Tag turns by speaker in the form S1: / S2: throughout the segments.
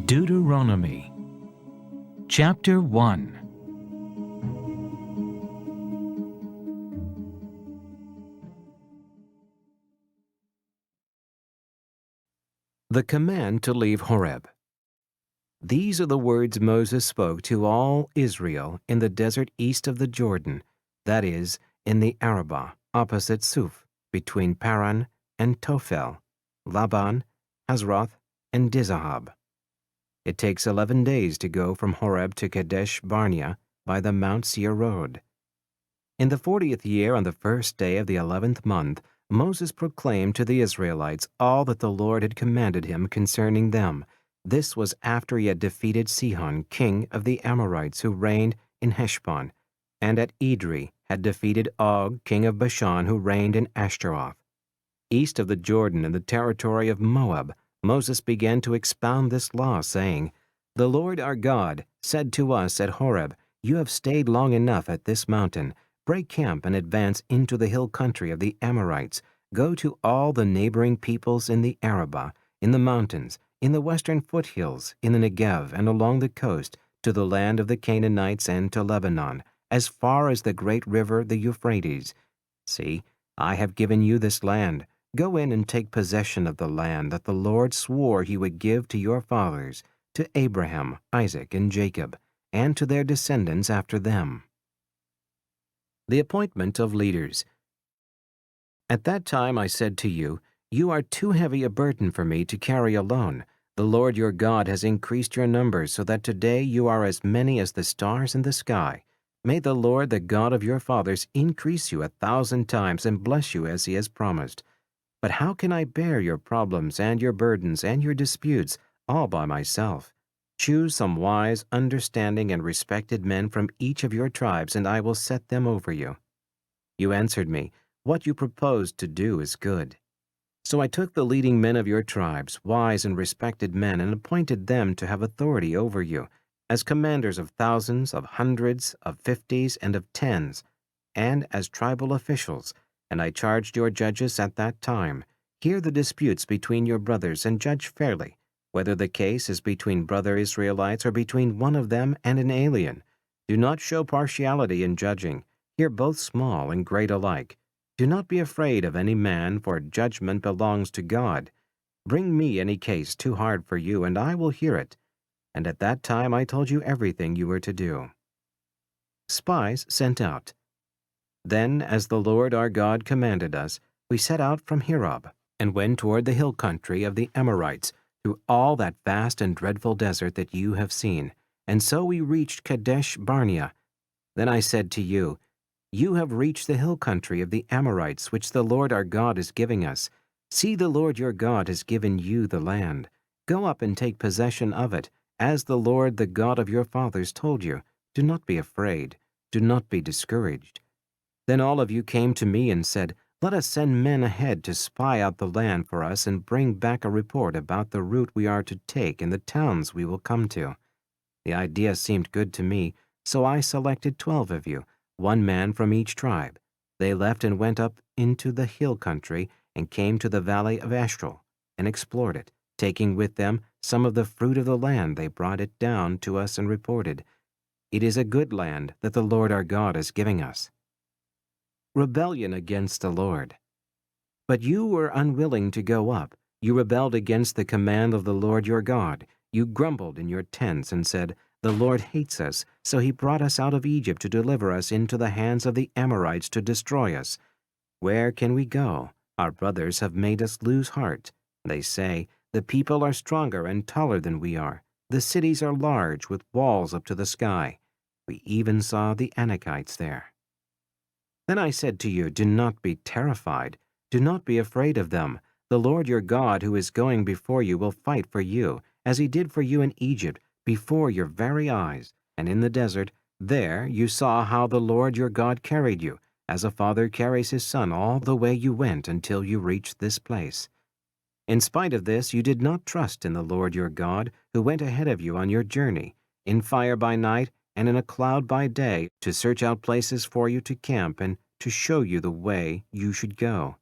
S1: Deuteronomy Chapter 1. The command to leave Horeb. These are the words Moses spoke to all Israel in the desert east of the Jordan, that is, in the Arabah, opposite Suf, between Paran and Tophel, Laban, Hazroth, and Dizahab. It takes 11 days to go from Horeb to Kadesh Barnea by the Mount Seir road. In the 40th year, on the first day of the 11th month, Moses proclaimed to the Israelites all that the Lord had commanded him concerning them. This was after he had defeated Sihan, king of the Amorites, who reigned in Heshbon, and at Edrei had defeated Og, king of Bashan, who reigned in Ashtaroth. East of the Jordan, in the territory of Moab, Moses began to expound this law, saying, "The Lord our God said to us at Horeb, 'You have stayed long enough at this mountain. Break camp and advance into the hill country of the Amorites. Go to all the neighboring peoples in the Arabah, in the mountains, in the western foothills, in the Negev, and along the coast, to the land of the Canaanites and to Lebanon, as far as the great river, the Euphrates. See, I have given you this land. Go in and take possession of the land that the Lord swore he would give to your fathers, to Abraham, Isaac, and Jacob, and to their descendants after them." The appointment of leaders. At that time I said to you, "You are too heavy a burden for me to carry alone. The Lord your God has increased your numbers so that today you are as many as the stars in the sky. May the Lord, the God of your fathers, increase you 1,000 times and bless you as he has promised. But how can I bear your problems and your burdens and your disputes all by myself? Choose some wise, understanding, and respected men from each of your tribes, and I will set them over you." You answered me, "What you propose to do is good." So I took the leading men of your tribes, wise and respected men, and appointed them to have authority over you, as commanders of thousands, of hundreds, of 50s, and of 10s, and as tribal officials. And I charged your judges at that time, "Hear the disputes between your brothers and judge fairly, whether the case is between brother Israelites or between one of them and an alien. Do not show partiality in judging. Hear both small and great alike. Do not be afraid of any man, for judgment belongs to God. Bring me any case too hard for you, and I will hear it." And at that time I told you everything you were to do. Spies sent out. Then, as the Lord our God commanded us, we set out from Horeb, and went toward the hill country of the Amorites, through all that vast and dreadful desert that you have seen. And so we reached Kadesh Barnea. Then I said to you, "You have reached the hill country of the Amorites, which the Lord our God is giving us. See, the Lord your God has given you the land. Go up and take possession of it, as the Lord, the God of your fathers, told you. Do not be afraid. Do not be discouraged." Then all of you came to me and said, "Let us send men ahead to spy out the land for us and bring back a report about the route we are to take and the towns we will come to." The idea seemed good to me, so I selected 12 of you, one man from each tribe. They left and went up into the hill country and came to the valley of Eshcol and explored it. Taking with them some of the fruit of the land, they brought it down to us and reported, "It is a good land that the Lord our God is giving us." Rebellion against the Lord. But you were unwilling to go up. You rebelled against the command of the Lord your God. You grumbled in your tents and said, "The Lord hates us, so he brought us out of Egypt to deliver us into the hands of the Amorites to destroy us. Where can we go? Our brothers have made us lose heart. They say, 'The people are stronger and taller than we are. The cities are large with walls up to the sky. We even saw the Anakites there.' Then I said to you, 'Do not be terrified. Do not be afraid of them. The Lord your God who is going before you will fight for you, as he did for you in Egypt, before your very eyes. And in the desert, there you saw how the Lord your God carried you, as a father carries his son all the way you went until you reached this place. In spite of this, you did not trust in the Lord your God, who went ahead of you on your journey, in fire by night and in a cloud by day, to search out places for you to camp and to show you the way you should go.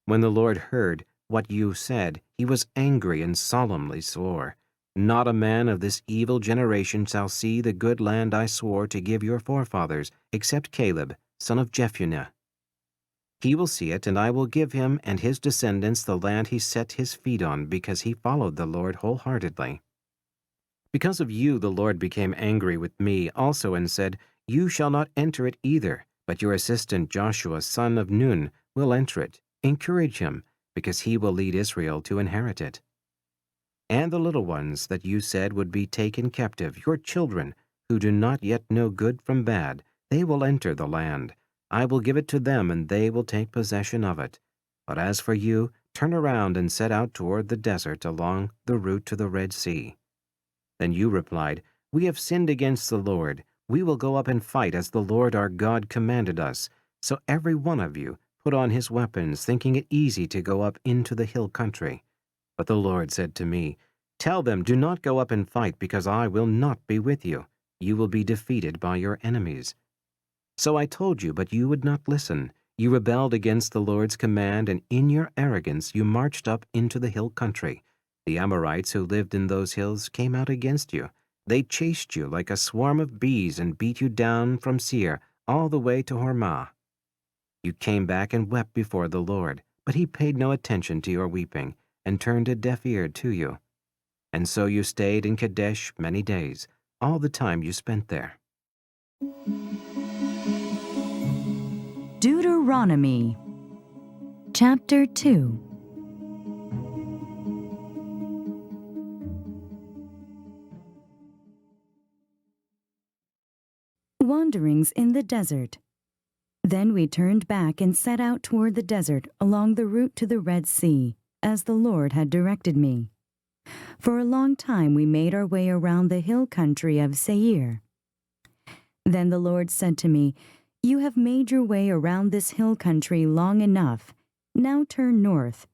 S1: When the Lord heard what you said, he was angry and solemnly swore, "Not a man of this evil generation shall see the good land I swore to give your forefathers, except Caleb, son of Jephunneh. He will see it, and I will give him and his descendants the land he set his feet on, because he followed the Lord wholeheartedly." Because of you the Lord became angry with me also and said, "You shall not enter it either, but your assistant Joshua son of Nun will enter it. Encourage him, because he will lead Israel to inherit it. And the little ones that you said would be taken captive, your children, who do not yet know good from bad, they will enter the land. I will give it to them, and they will take possession of it. But as for you, turn around and set out toward the desert along the route to the Red Sea." Then you replied, "We have sinned against the Lord. We will go up and fight as the Lord our God commanded us." So every one of you put on his weapons, thinking it easy to go up into the hill country. But the Lord said to me, "Tell them, do not go up and fight, because I will not be with you. You will be defeated by your enemies." So I told you, but you would not listen. You rebelled against the Lord's command, and in your arrogance you marched up into the hill country. The Amorites who lived in those hills came out against you. They chased you like a swarm of bees and beat you down from Seir all the way to Hormah. You came back and wept before the Lord, but he paid no attention to your weeping and turned a deaf ear to you. And so you stayed in Kadesh many days, all the time you spent there.
S2: Deuteronomy Chapter 2. Wanderings in the desert. Then we turned back and set out toward the desert along the route to the Red Sea, as the Lord had directed me. For a long time we made our way around the hill country of Seir. Then the Lord said to me, "You have made your way around this hill country long enough. Now turn north.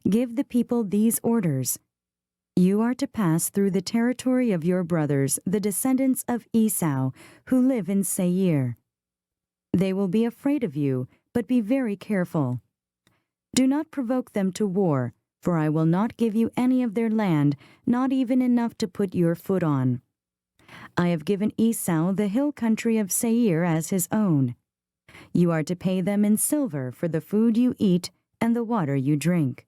S2: Give the people these orders. You are to pass through the territory of your brothers, the descendants of Esau, who live in Seir. They will be afraid of you, but be very careful. Do not provoke them to war, for I will not give you any of their land, not even enough to put your foot on. I have given Esau the hill country of Seir as his own. You are to pay them in silver for the food you eat and the water you drink.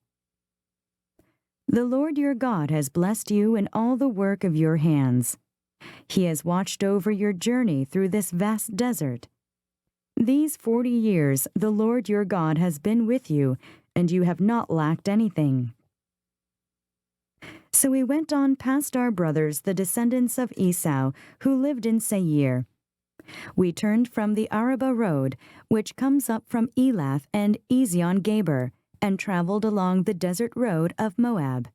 S2: The Lord your God has blessed you in all the work of your hands. He has watched over your journey through this vast desert. These 40 years the Lord your God has been with you, and you have not lacked anything." So we went on past our brothers, the descendants of Esau, who lived in Seir. We turned from the Arabah road, which comes up from Elath and Ezion-Geber, and traveled along the desert road of Moab.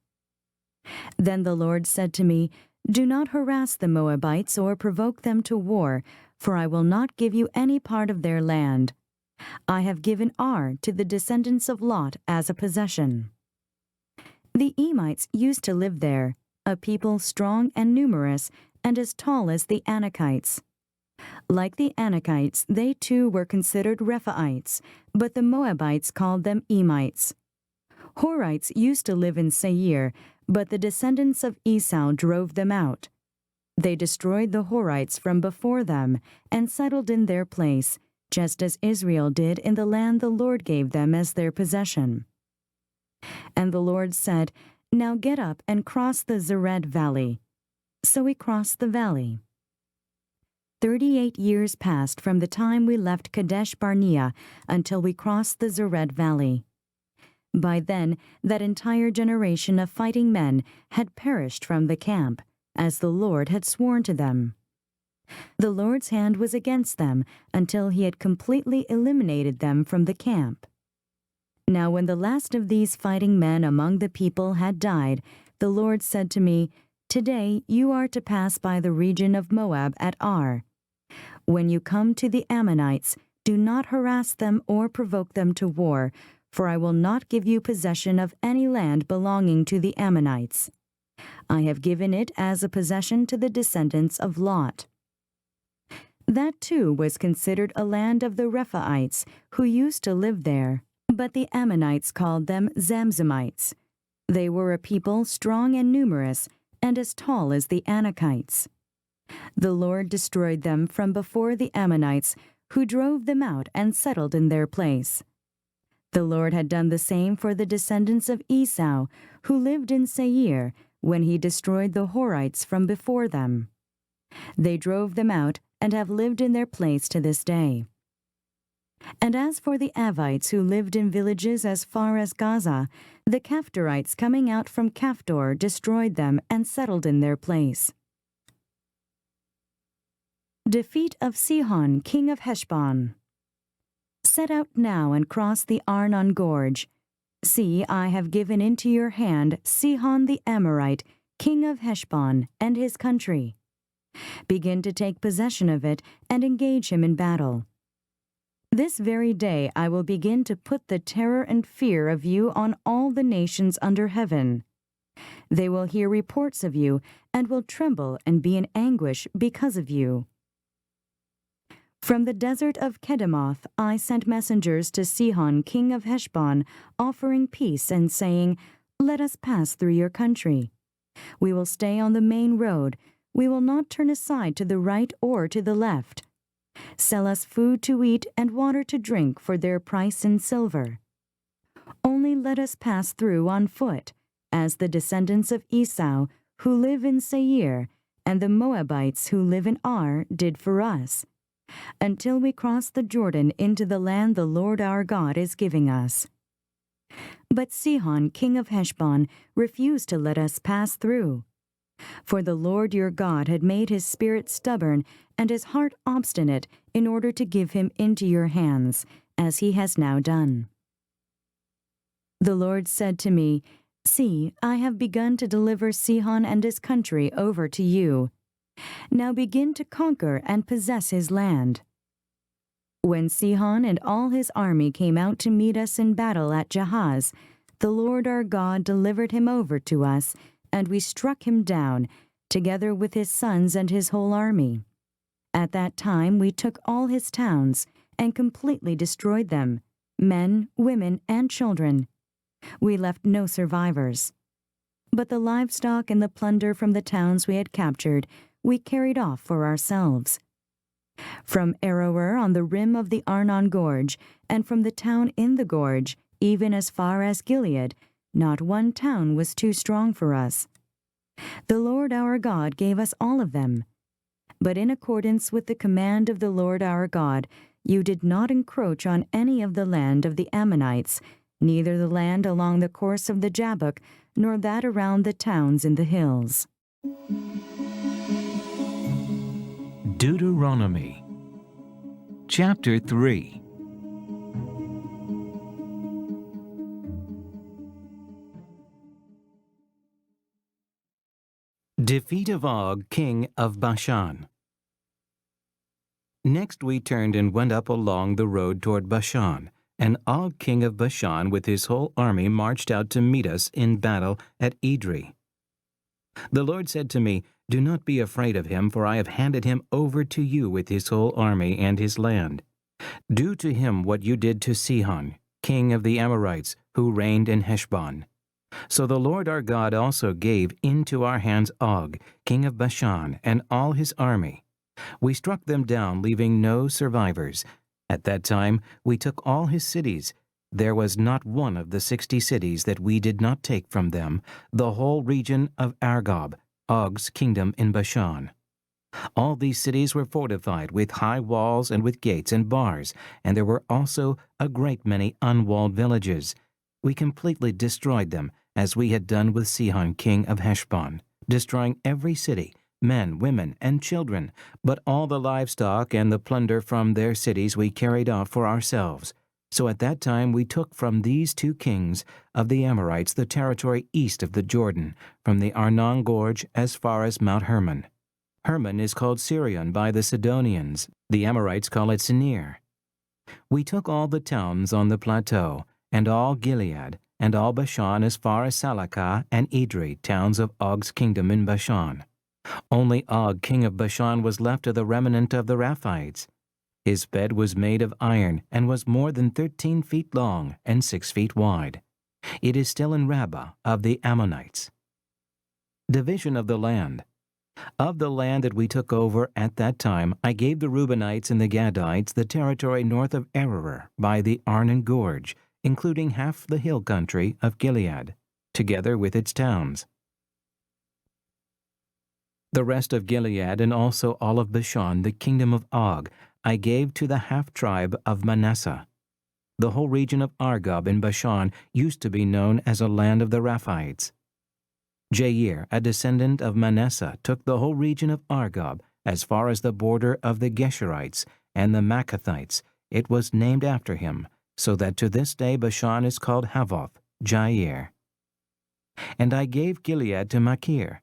S2: Then the Lord said to me, "Do not harass the Moabites or provoke them to war, for I will not give you any part of their land. I have given Ar to the descendants of Lot as a possession." The Emites used to live there, a people strong and numerous, and as tall as the Anakites. Like the Anakites, they too were considered Rephaites, but the Moabites called them Emites. Horites used to live in Seir, but the descendants of Esau drove them out. They destroyed the Horites from before them and settled in their place, just as Israel did in the land the Lord gave them as their possession. And the Lord said, "Now get up and cross the Zered Valley." So we crossed the valley. 38 years passed from the time we left Kadesh Barnea until we crossed the Zered Valley. By then, that entire generation of fighting men had perished from the camp, as the Lord had sworn to them. The Lord's hand was against them until he had completely eliminated them from the camp. Now when the last of these fighting men among the people had died, the Lord said to me, "Today you are to pass by the region of Moab at Ar. When you come to the Ammonites, do not harass them or provoke them to war, for I will not give you possession of any land belonging to the Ammonites. I have given it as a possession to the descendants of Lot." That too was considered a land of the Rephaites, who used to live there. But the Ammonites called them Zamzamites. They were a people strong and numerous, and as tall as the Anakites. The Lord destroyed them from before the Ammonites, who drove them out and settled in their place. The Lord had done the same for the descendants of Esau, who lived in Seir, when he destroyed the Horites from before them. They drove them out and have lived in their place to this day. And as for the Avites who lived in villages as far as Gaza, the Caphtorites coming out from Caphtor destroyed them and settled in their place. Defeat of Sihan, king of Heshbon. Set out now and cross the Arnon gorge. See, I have given into your hand Sihan the Amorite, king of Heshbon, and his country. Begin to take possession of it and engage him in battle. This very day I will begin to put the terror and fear of you on all the nations under heaven. They will hear reports of you and will tremble and be in anguish because of you. From the desert of Kedemoth I sent messengers to Sihon, king of Heshbon, offering peace and saying, Let us pass through your country. We will stay on the main road. We will not turn aside to the right or to the left. Sell us food to eat and water to drink for their price in silver. Only let us pass through on foot, as the descendants of Esau, who live in Seir, and the Moabites who live in Ar did for us, until we cross the Jordan into the land the Lord our God is giving us. But Sihon, king of Heshbon, refused to let us pass through. For the Lord your God had made his spirit stubborn and his heart obstinate in order to give him into your hands, as he has now done. The Lord said to me, See, I have begun to deliver Sihon and his country over to you. Now begin to conquer and possess his land. When Sihon and all his army came out to meet us in battle at Jahaz, the Lord our God delivered him over to us, and we struck him down, together with his sons and his whole army. At that time we took all his towns, and completely destroyed them, men, women, and children. We left no survivors. But the livestock and the plunder from the towns we had captured, we carried off for ourselves. From Aroer on the rim of the Arnon gorge, and from the town in the gorge, even as far as Gilead, not one town was too strong for us. The Lord our God gave us all of them. But in accordance with the command of the Lord our God, you did not encroach on any of the land of the Ammonites, neither the land along the course of the Jabbok, nor that around the towns in the hills.
S1: Deuteronomy Chapter 3. Defeat of Og, king of Bashan. Next we turned and went up along the road toward Bashan, and Og, king of Bashan, with his whole army marched out to meet us in battle at Edrei. The Lord said to me, Do not be afraid of him, for I have handed him over to you with his whole army and his land. Do to him what you did to Sihon, king of the Amorites, who reigned in Heshbon. So the Lord our God also gave into our hands Og, king of Bashan, and all his army. We struck them down, leaving no survivors. At that time we took all his cities. There was not one of the 60 cities that we did not take from them, the whole region of Argob, Og's kingdom in Bashan. All these cities were fortified with high walls and with gates and bars, and there were also a great many unwalled villages. We completely destroyed them, as we had done with Sihon king of Heshbon, destroying every city, men, women, and children, but all the livestock and the plunder from their cities we carried off for ourselves. So at that time we took from these 2 kings of the Amorites the territory east of the Jordan, from the Arnon gorge as far as Mount Hermon. Hermon is called Sirion by the Sidonians. The Amorites call it Sinir. We took all the towns on the plateau, and all Gilead, and all Bashan as far as Salakah and Edrei, towns of Og's kingdom in Bashan. Only Og, king of Bashan, was left of the remnant of the Rephaites. His bed was made of iron and was more than 13 feet long and 6 feet wide. It is still in Rabbah of the Ammonites. Division of the land. Of the land that we took over at that time, I gave the Reubenites and the Gadites the territory north of Ararar by the Arnon Gorge, including half the hill country of Gilead, together with its towns. The rest of Gilead and also all of Bashan, the kingdom of Og, I gave to the half-tribe of Manasseh. The whole region of Argob in Bashan used to be known as a land of the Rephaites. Jair, a descendant of Manasseh, took the whole region of Argob as far as the border of the Geshurites and the Maccathites. It was named after him, so that to this day Bashan is called Havoth, Jair. And I gave Gilead to Machir.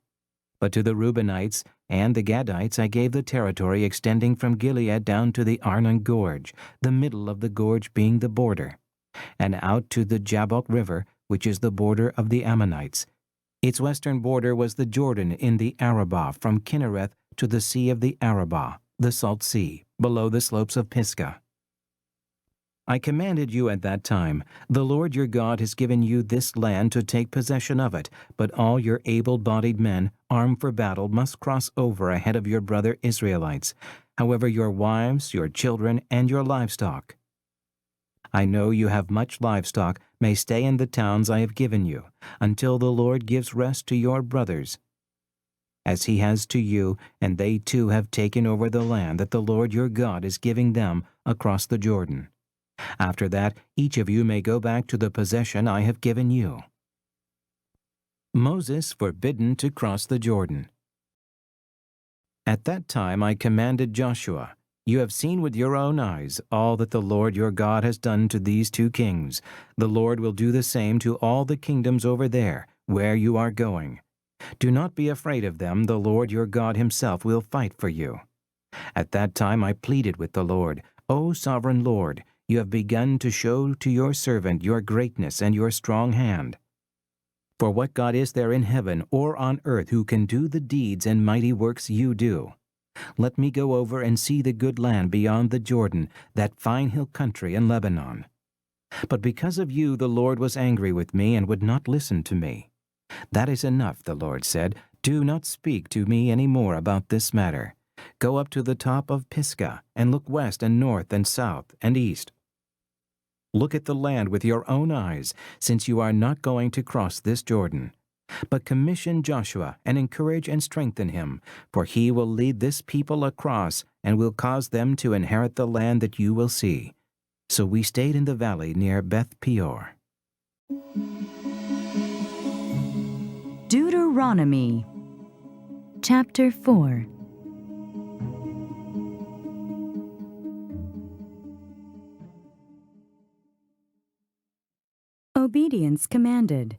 S1: But to the Reubenites and the Gadites I gave the territory extending from Gilead down to the Arnon Gorge, the middle of the gorge being the border, and out to the Jabbok River, which is the border of the Ammonites. Its western border was the Jordan in the Arabah from Kinnereth to the Sea of the Arabah, the Salt Sea, below the slopes of Pisgah. I commanded you at that time, the Lord your God has given you this land to take possession of it, but all your able-bodied men, armed for battle, must cross over ahead of your brother Israelites, however your wives, your children, and your livestock. I know you have much livestock, may stay in the towns I have given you, until the Lord gives rest to your brothers, as he has to you, and they too have taken over the land that the Lord your God is giving them across the Jordan. After that, each of you may go back to the possession I have given you. Moses forbidden to cross the Jordan. At that time I commanded Joshua, "You have seen with your own eyes all that the Lord your God has done to these two kings. The Lord will do the same to all the kingdoms over there, where you are going. Do not be afraid of them, the Lord your God himself will fight for you." At that time I pleaded with the Lord, "O sovereign Lord, you have begun to show to your servant your greatness and your strong hand. For what God is there in heaven or on earth who can do the deeds and mighty works you do? Let me go over and see the good land beyond the Jordan, that fine hill country in Lebanon." But because of you the Lord was angry with me and would not listen to me. "That is enough," the Lord said. "Do not speak to me any more about this matter. Go up to the top of Pisgah and look west and north and south and east. Look at the land with your own eyes, since you are not going to cross this Jordan. But commission Joshua and encourage and strengthen him, for he will lead this people across and will cause them to inherit the land that you will see." So we stayed in the valley near Beth Peor.
S2: Deuteronomy Chapter 4. Obedience commanded.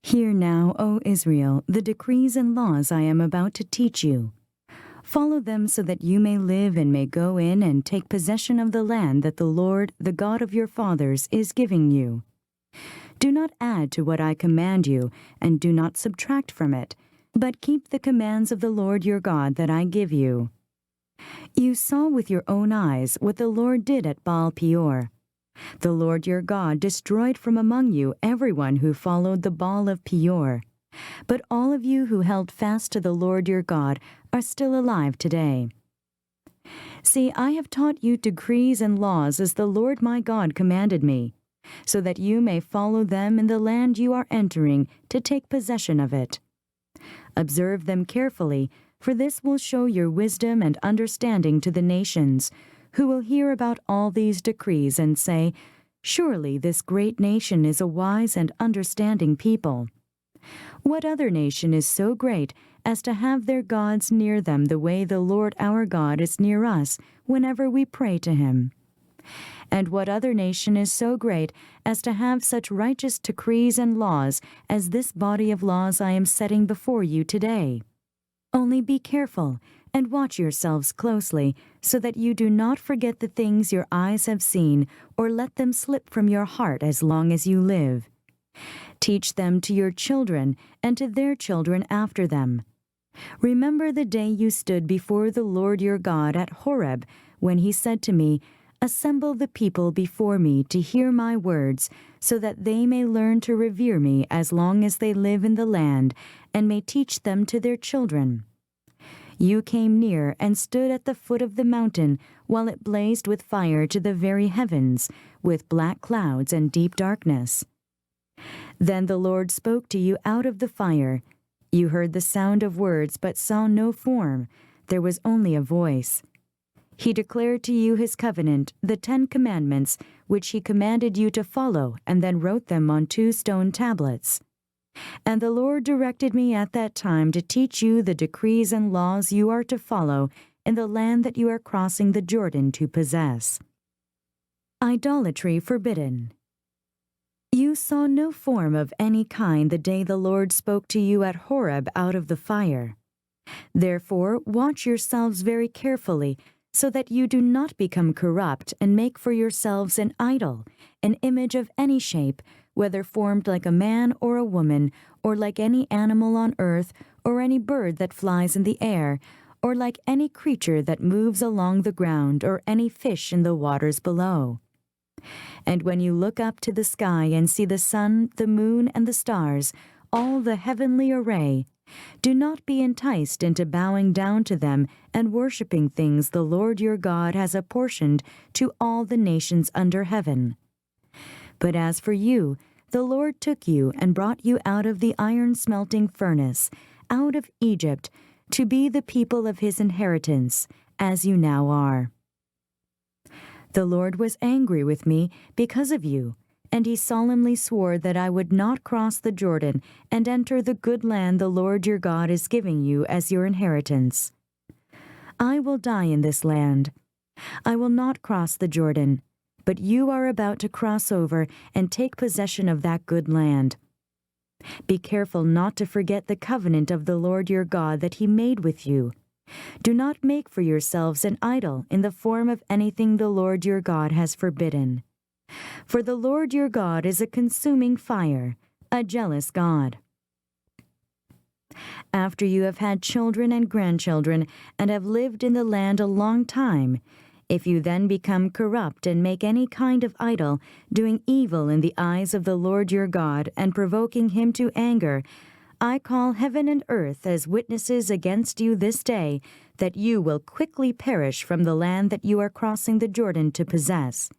S2: Hear now, O Israel, the decrees and laws I am about to teach you. Follow them so that you may live and may go in and take possession of the land that the Lord, the God of your fathers, is giving you. Do not add to what I command you, and do not subtract from it, but keep the commands of the Lord your God that I give you. You saw with your own eyes what the Lord did at Baal Peor. The Lord your God destroyed from among you everyone who followed the Baal of Peor. But all of you who held fast to the Lord your God are still alive today. See, I have taught you decrees and laws as the Lord my God commanded me, so that you may follow them in the land you are entering to take possession of it. Observe them carefully, for this will show your wisdom and understanding to the nations, who will hear about all these decrees and say, "Surely this great nation is a wise and understanding people." What other nation is so great as to have their gods near them the way the Lord our God is near us whenever we pray to him? And what other nation is so great as to have such righteous decrees and laws as this body of laws I am setting before you today? Only be careful and watch yourselves closely, so that you do not forget the things your eyes have seen, or let them slip from your heart as long as you live. Teach them to your children and to their children after them. Remember the day you stood before the Lord your God at Horeb, when he said to me, "Assemble the people before me to hear my words, so that they may learn to revere me as long as they live in the land, and may teach them to their children." You came near and stood at the foot of the mountain, while it blazed with fire to the very heavens, with black clouds and deep darkness. Then the Lord spoke to you out of the fire. You heard the sound of words, but saw no form. There was only a voice. He declared to you his covenant, the 10 Commandments, which he commanded you to follow, and then wrote them on 2 stone tablets. And the Lord directed me at that time to teach you the decrees and laws you are to follow in the land that you are crossing the Jordan to possess. Idolatry forbidden. You saw no form of any kind the day the Lord spoke to you at Horeb out of the fire. Therefore, watch yourselves very carefully, so that you do not become corrupt and make for yourselves an idol, an image of any shape, whether formed like a man or a woman, or like any animal on earth, or any bird that flies in the air, or like any creature that moves along the ground, or any fish in the waters below. And when you look up to the sky and see the sun, the moon, and the stars, all the heavenly array, do not be enticed into bowing down to them and worshiping things the Lord your God has apportioned to all the nations under heaven. But as for you, the Lord took you and brought you out of the iron-smelting furnace, out of Egypt, to be the people of his inheritance, as you now are. The Lord was angry with me because of you, and he solemnly swore that I would not cross the Jordan and enter the good land the Lord your God is giving you as your inheritance. I will die in this land. I will not cross the Jordan, but you are about to cross over and take possession of that good land. Be careful not to forget the covenant of the Lord your God that he made with you. Do not make for yourselves an idol in the form of anything the Lord your God has forbidden. For the Lord your God is a consuming fire, a jealous God. After you have had children and grandchildren, and have lived in the land a long time, if you then become corrupt and make any kind of idol, doing evil in the eyes of the Lord your God and provoking him to anger, I call heaven and earth as witnesses against you this day, that you will quickly perish from the land that you are crossing the Jordan to possess.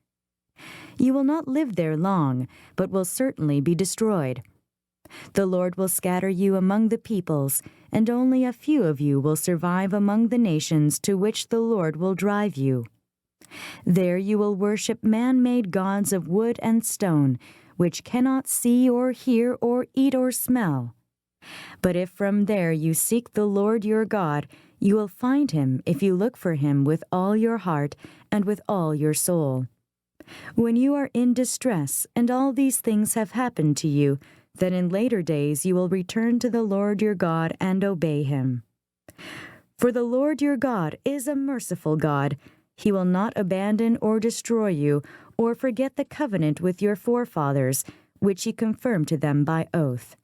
S2: You will not live there long, but will certainly be destroyed. The Lord will scatter you among the peoples, and only a few of you will survive among the nations to which the Lord will drive you. There you will worship man-made gods of wood and stone, which cannot see or hear or eat or smell. But if from there you seek the Lord your God, you will find him if you look for him with all your heart and with all your soul. When you are in distress and all these things have happened to you, then in later days you will return to the Lord your God and obey him. For the Lord your God is a merciful God. He will not abandon or destroy you, or forget the covenant with your forefathers, which he confirmed to them by oath.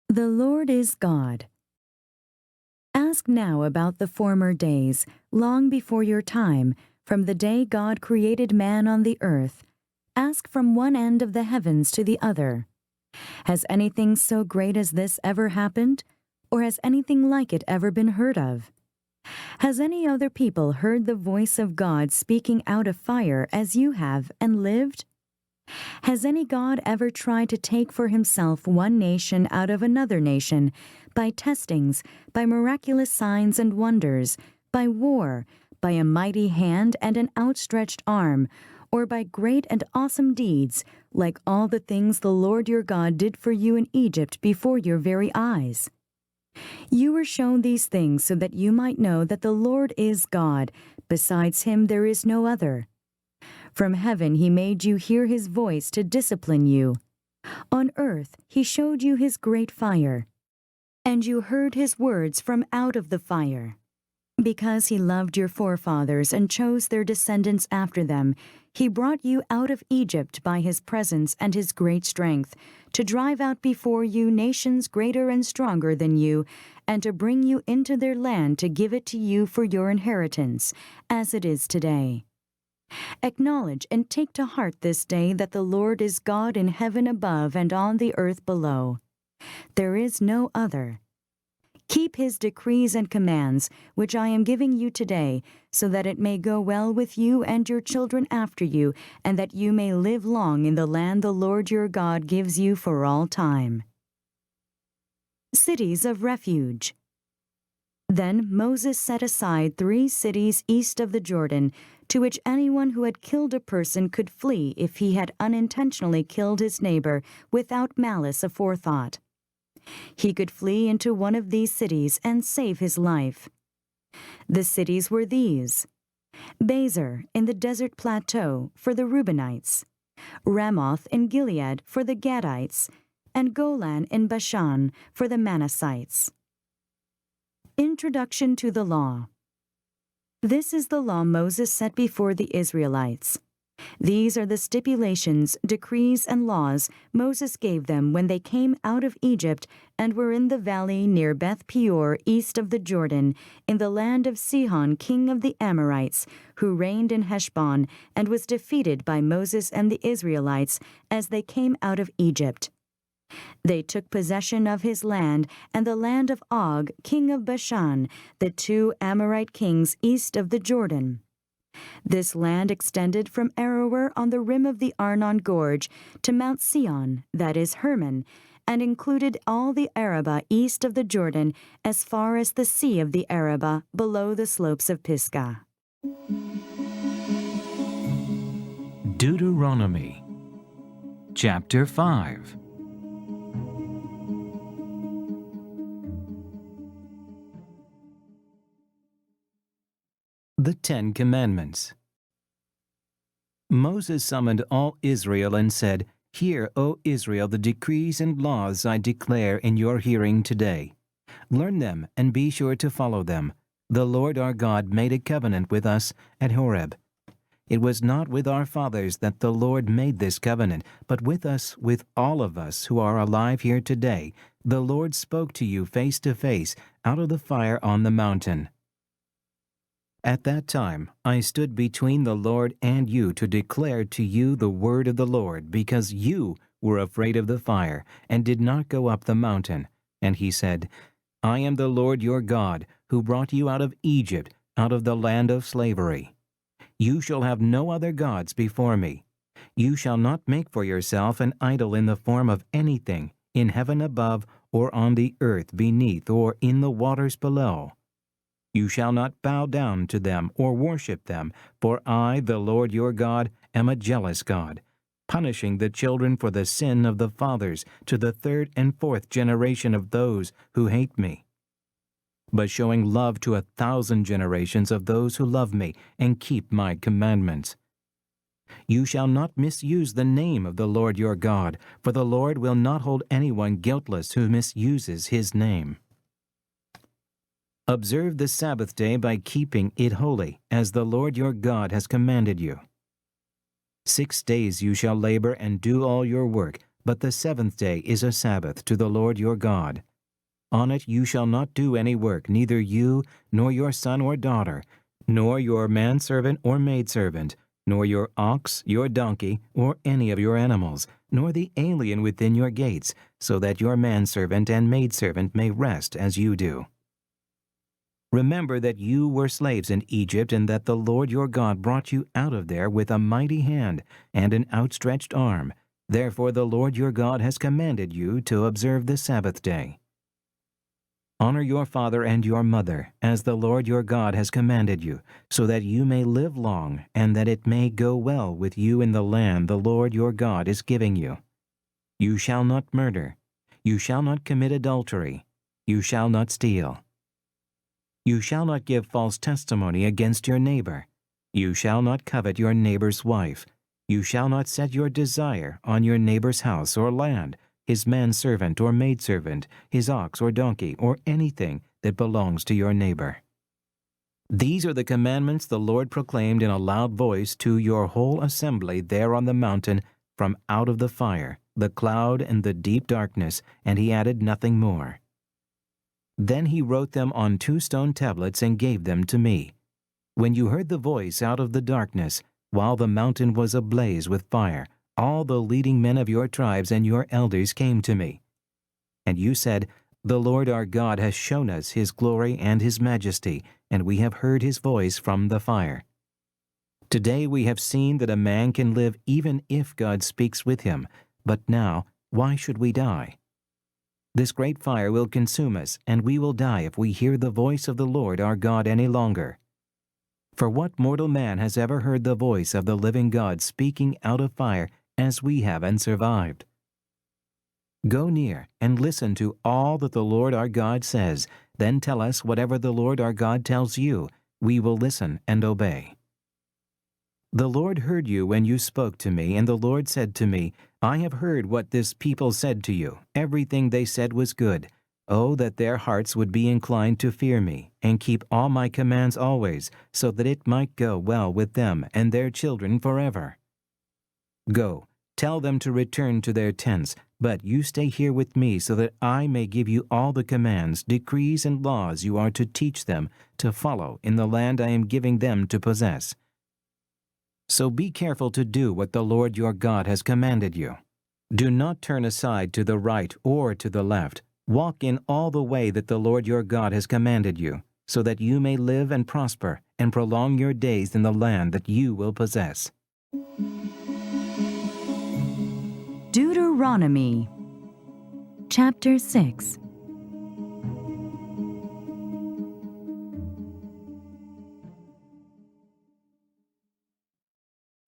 S2: The Lord is God. Ask now about the former days, long before your time, from the day God created man on the earth. Ask from one end of the heavens to the other. Has anything so great as this ever happened? Or has anything like it ever been heard of? Has any other people heard the voice of God speaking out of fire as you have and lived? Has any God ever tried to take for himself one nation out of another nation, by testings, by miraculous signs and wonders, by war, by a mighty hand and an outstretched arm, or by great and awesome deeds, like all the things the Lord your God did for you in Egypt before your very eyes? You were shown these things so that you might know that the Lord is God. Besides him there is no other. From heaven he made you hear his voice to discipline you. On earth he showed you his great fire, and you heard his words from out of the fire. Because he loved your forefathers and chose their descendants after them, he brought you out of Egypt by his presence and his great strength, to drive out before you nations greater and stronger than you, and to bring you into their land to give it to you for your inheritance, as it is today. Acknowledge and take to heart this day that the Lord is God in heaven above and on the earth below. There is no other. Keep his decrees and commands, which I am giving you today, so that it may go well with you and your children after you, and that you may live long in the land the Lord your God gives you for all time. Cities of Refuge. Then Moses set aside 3 cities east of the Jordan, to which anyone who had killed a person could flee if he had unintentionally killed his neighbor without malice aforethought. He could flee into one of these cities and save his life. The cities were these: Bezer in the desert plateau for the Reubenites, Ramoth in Gilead for the Gadites, and Golan in Bashan for the Manassites. Introduction to the Law. This is the law Moses set before the Israelites. These are the stipulations, decrees, and laws Moses gave them when they came out of Egypt and were in the valley near Beth Peor east of the Jordan, in the land of Sihan, king of the Amorites, who reigned in Heshbon and was defeated by Moses and the Israelites as they came out of Egypt. They took possession of his land and the land of Og, king of Bashan, the 2 Amorite kings east of the Jordan. This land extended from Aroer on the rim of the Arnon Gorge to Mount Sion, that is Hermon, and included all the Arabah east of the Jordan as far as the Sea of the Arabah below the slopes of Pisgah.
S1: Deuteronomy, chapter 5. The 10 Commandments. Moses summoned all Israel and said, "Hear, O Israel, the decrees and laws I declare in your hearing today. Learn them and be sure to follow them. The Lord our God made a covenant with us at Horeb. It was not with our fathers that the Lord made this covenant, but with us, with all of us who are alive here today. The Lord spoke to you face to face out of the fire on the mountain. At that time I stood between the Lord and you to declare to you the word of the Lord, because you were afraid of the fire and did not go up the mountain. And he said, I am the Lord your God, who brought you out of Egypt, out of the land of slavery. You shall have no other gods before me. You shall not make for yourself an idol in the form of anything, in heaven above, or on the earth beneath, or in the waters below. You shall not bow down to them or worship them, for I, the Lord your God, am a jealous God, punishing the children for the sin of the fathers to the 3rd and 4th generation of those who hate me, but showing love to 1,000 generations of those who love me and keep my commandments. You shall not misuse the name of the Lord your God, for the Lord will not hold anyone guiltless who misuses his name. Observe the Sabbath day by keeping it holy, as the Lord your God has commanded you. 6 days you shall labor and do all your work, but the 7th day is a Sabbath to the Lord your God. On it you shall not do any work, neither you, nor your son or daughter, nor your manservant or maidservant, nor your ox, your donkey, or any of your animals, nor the alien within your gates, so that your manservant and maidservant may rest as you do. Remember that you were slaves in Egypt, and that the Lord your God brought you out of there with a mighty hand and an outstretched arm. Therefore the Lord your God has commanded you to observe the Sabbath day. Honor your father and your mother, as the Lord your God has commanded you, so that you may live long, and that it may go well with you in the land the Lord your God is giving you. You shall not murder. You shall not commit adultery. You shall not steal. You shall not give false testimony against your neighbor. You shall not covet your neighbor's wife. You shall not set your desire on your neighbor's house or land, his manservant or maidservant, his ox or donkey, or anything that belongs to your neighbor. These are the commandments the Lord proclaimed in a loud voice to your whole assembly there on the mountain from out of the fire, the cloud, and the deep darkness, and he added nothing more. Then he wrote them on 2 stone tablets and gave them to me. When you heard the voice out of the darkness, while the mountain was ablaze with fire, all the leading men of your tribes and your elders came to me. And you said, The Lord our God has shown us his glory and his majesty, and we have heard his voice from the fire. Today we have seen that a man can live even if God speaks with him, but now, why should we die? This great fire will consume us, and we will die if we hear the voice of the Lord our God any longer. For what mortal man has ever heard the voice of the living God speaking out of fire as we have and survived? Go near and listen to all that the Lord our God says, then tell us whatever the Lord our God tells you. We will listen and obey. The Lord heard you when you spoke to me, and the Lord said to me, I have heard what this people said to you. Everything they said was good. Oh, that their hearts would be inclined to fear me, and keep all my commands always, so that it might go well with them and their children forever. Go, tell them to return to their tents, but you stay here with me so that I may give you all the commands, decrees, and laws you are to teach them to follow in the land I am giving them to possess. So be careful to do what the Lord your God has commanded you. Do not turn aside to the right or to the left. Walk in all the way that the Lord your God has commanded you, so that you may live and prosper and prolong your days in the land that you will possess.
S2: Deuteronomy Chapter 6.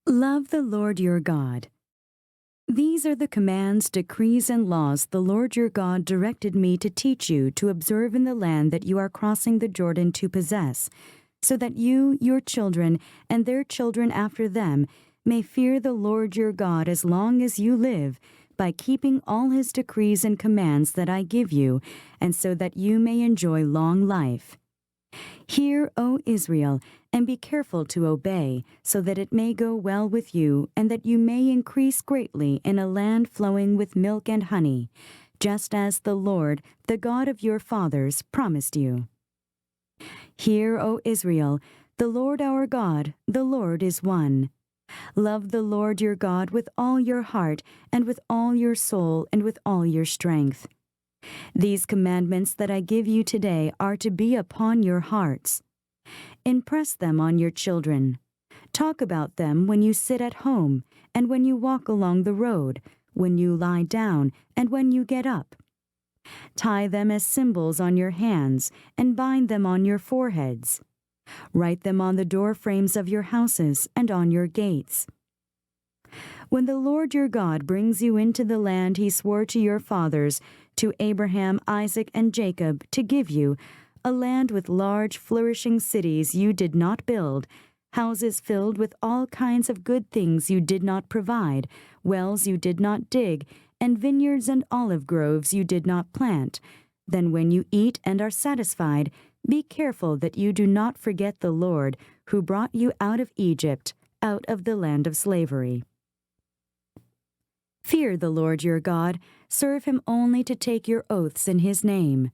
S2: Love the Lord your God. These are the commands, decrees, and laws the Lord your God directed me to teach you to observe in the land that you are crossing the Jordan to possess, so that you, your children, and their children after them may fear the Lord your God as long as you live, by keeping all his decrees and commands that I give you, and so that you may enjoy long life. Hear, O Israel, and be careful to obey, so that it may go well with you, and that you may increase greatly in a land flowing with milk and honey, just as the Lord, the God of your fathers, promised you. Hear, O Israel, the Lord our God, the Lord is one. Love the Lord your God with all your heart, and with all your soul, and with all your strength. These commandments that I give you today are to be upon your hearts. Impress them on your children. Talk about them when you sit at home, and when you walk along the road, when you lie down, and when you get up. Tie them as symbols on your hands, and bind them on your foreheads. Write them on the door frames of your houses and on your gates. When the Lord your God brings you into the land he swore to your fathers, to Abraham, Isaac, and Jacob, to give you, a land with large, flourishing cities you did not build, houses filled with all kinds of good things you did not provide, wells you did not dig, and vineyards and olive groves you did not plant, then when you eat and are satisfied, be careful that you do not forget the Lord, who brought you out of Egypt, out of the land of slavery. Fear the Lord your God, serve him only to take your oaths in his name.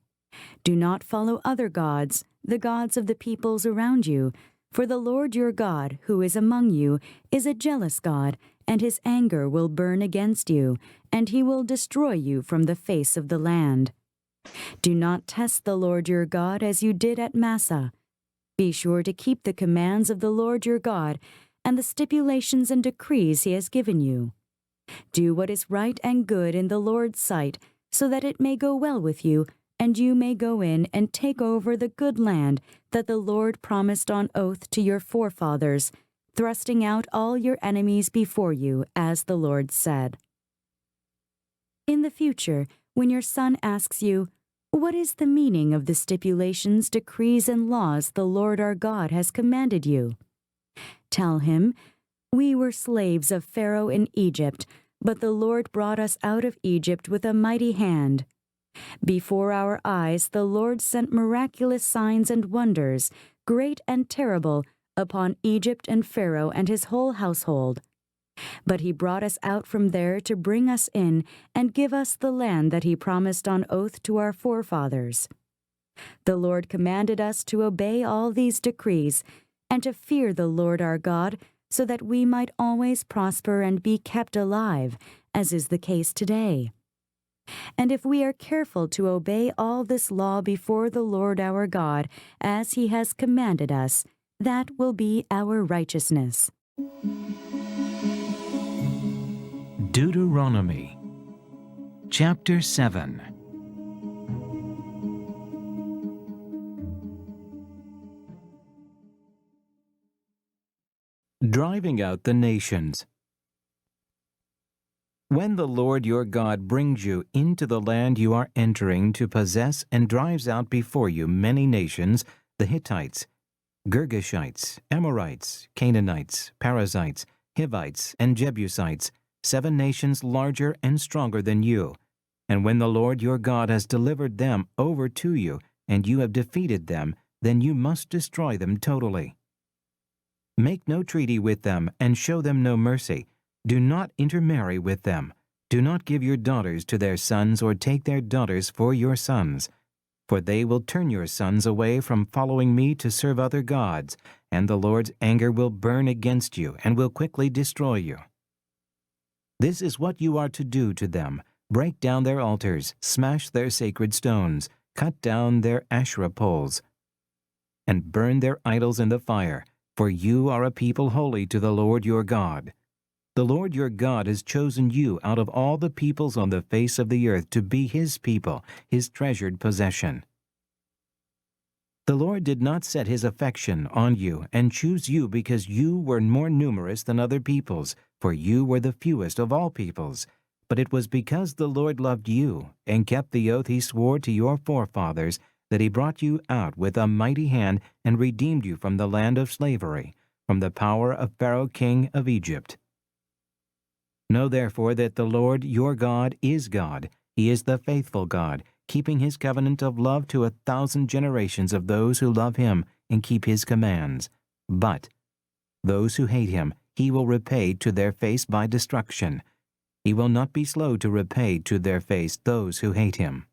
S2: Do not follow other gods, the gods of the peoples around you, for the Lord your God, who is among you, is a jealous God, and his anger will burn against you, and he will destroy you from the face of the land. Do not test the Lord your God as you did at Massah. Be sure to keep the commands of the Lord your God and the stipulations and decrees he has given you. Do what is right and good in the Lord's sight, so that it may go well with you, and you may go in and take over the good land that the Lord promised on oath to your forefathers, thrusting out all your enemies before you, as the Lord said. In the future, when your son asks you, "What is the meaning of the stipulations, decrees, and laws the Lord our God has commanded you?" Tell him, "We were slaves of Pharaoh in Egypt, but the Lord brought us out of Egypt with a mighty hand. Before our eyes the Lord sent miraculous signs and wonders, great and terrible, upon Egypt and Pharaoh and his whole household. But he brought us out from there to bring us in and give us the land that he promised on oath to our forefathers. The Lord commanded us to obey all these decrees and to fear the Lord our God, so that we might always prosper and be kept alive, as is the case today. And if we are careful to obey all this law before the Lord our God, as he has commanded us, that will be our righteousness.
S1: Deuteronomy chapter 7. Driving out the nations. When the Lord your God brings you into the land you are entering to possess and drives out before you many nations, the Hittites, Girgashites, Amorites, Canaanites, Perizzites, Hivites, and Jebusites, 7 nations larger and stronger than you, and when the Lord your God has delivered them over to you, and you have defeated them, then you must destroy them totally. Make no treaty with them, and show them no mercy. Do not intermarry with them. Do not give your daughters to their sons, or take their daughters for your sons. For they will turn your sons away from following me to serve other gods, and the Lord's anger will burn against you, and will quickly destroy you. This is what you are to do to them. Break down their altars, smash their sacred stones, cut down their Asherah poles, and burn their idols in the fire. For you are a people holy to the Lord your God. The Lord your God has chosen you out of all the peoples on the face of the earth to be his people, his treasured possession. The Lord did not set his affection on you and choose you because you were more numerous than other peoples, for you were the fewest of all peoples. But it was because the Lord loved you and kept the oath he swore to your forefathers that he brought you out with a mighty hand and redeemed you from the land of slavery, from the power of Pharaoh king of Egypt. Know therefore that the Lord your God is God. He is the faithful God, keeping his covenant of love to 1,000 generations of those who love him and keep his commands. But those who hate him he will repay to their face by destruction. He will not be slow to repay to their face those who hate him.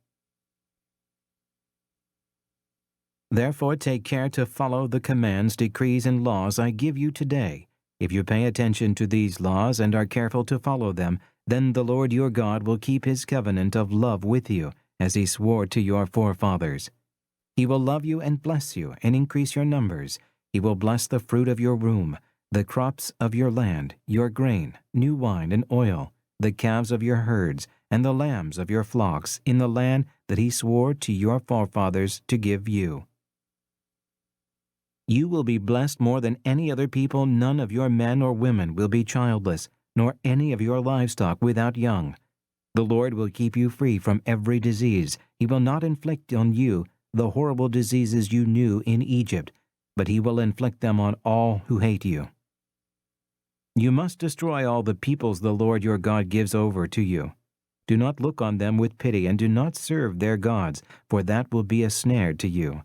S1: Therefore take care to follow the commands, decrees, and laws I give you today. If you pay attention to these laws and are careful to follow them, then the Lord your God will keep his covenant of love with you, as he swore to your forefathers. He will love you and bless you and increase your numbers. He will bless the fruit of your womb, the crops of your land, your grain, new wine and oil, the calves of your herds, and the lambs of your flocks in the land that he swore to your forefathers to give you. You will be blessed more than any other people. None of your men or women will be childless, nor any of your livestock without young. The Lord will keep you free from every disease. He will not inflict on you the horrible diseases you knew in Egypt, but he will inflict them on all who hate you. You must destroy all the peoples the Lord your God gives over to you. Do not look on them with pity, and do not serve their gods, for that will be a snare to you.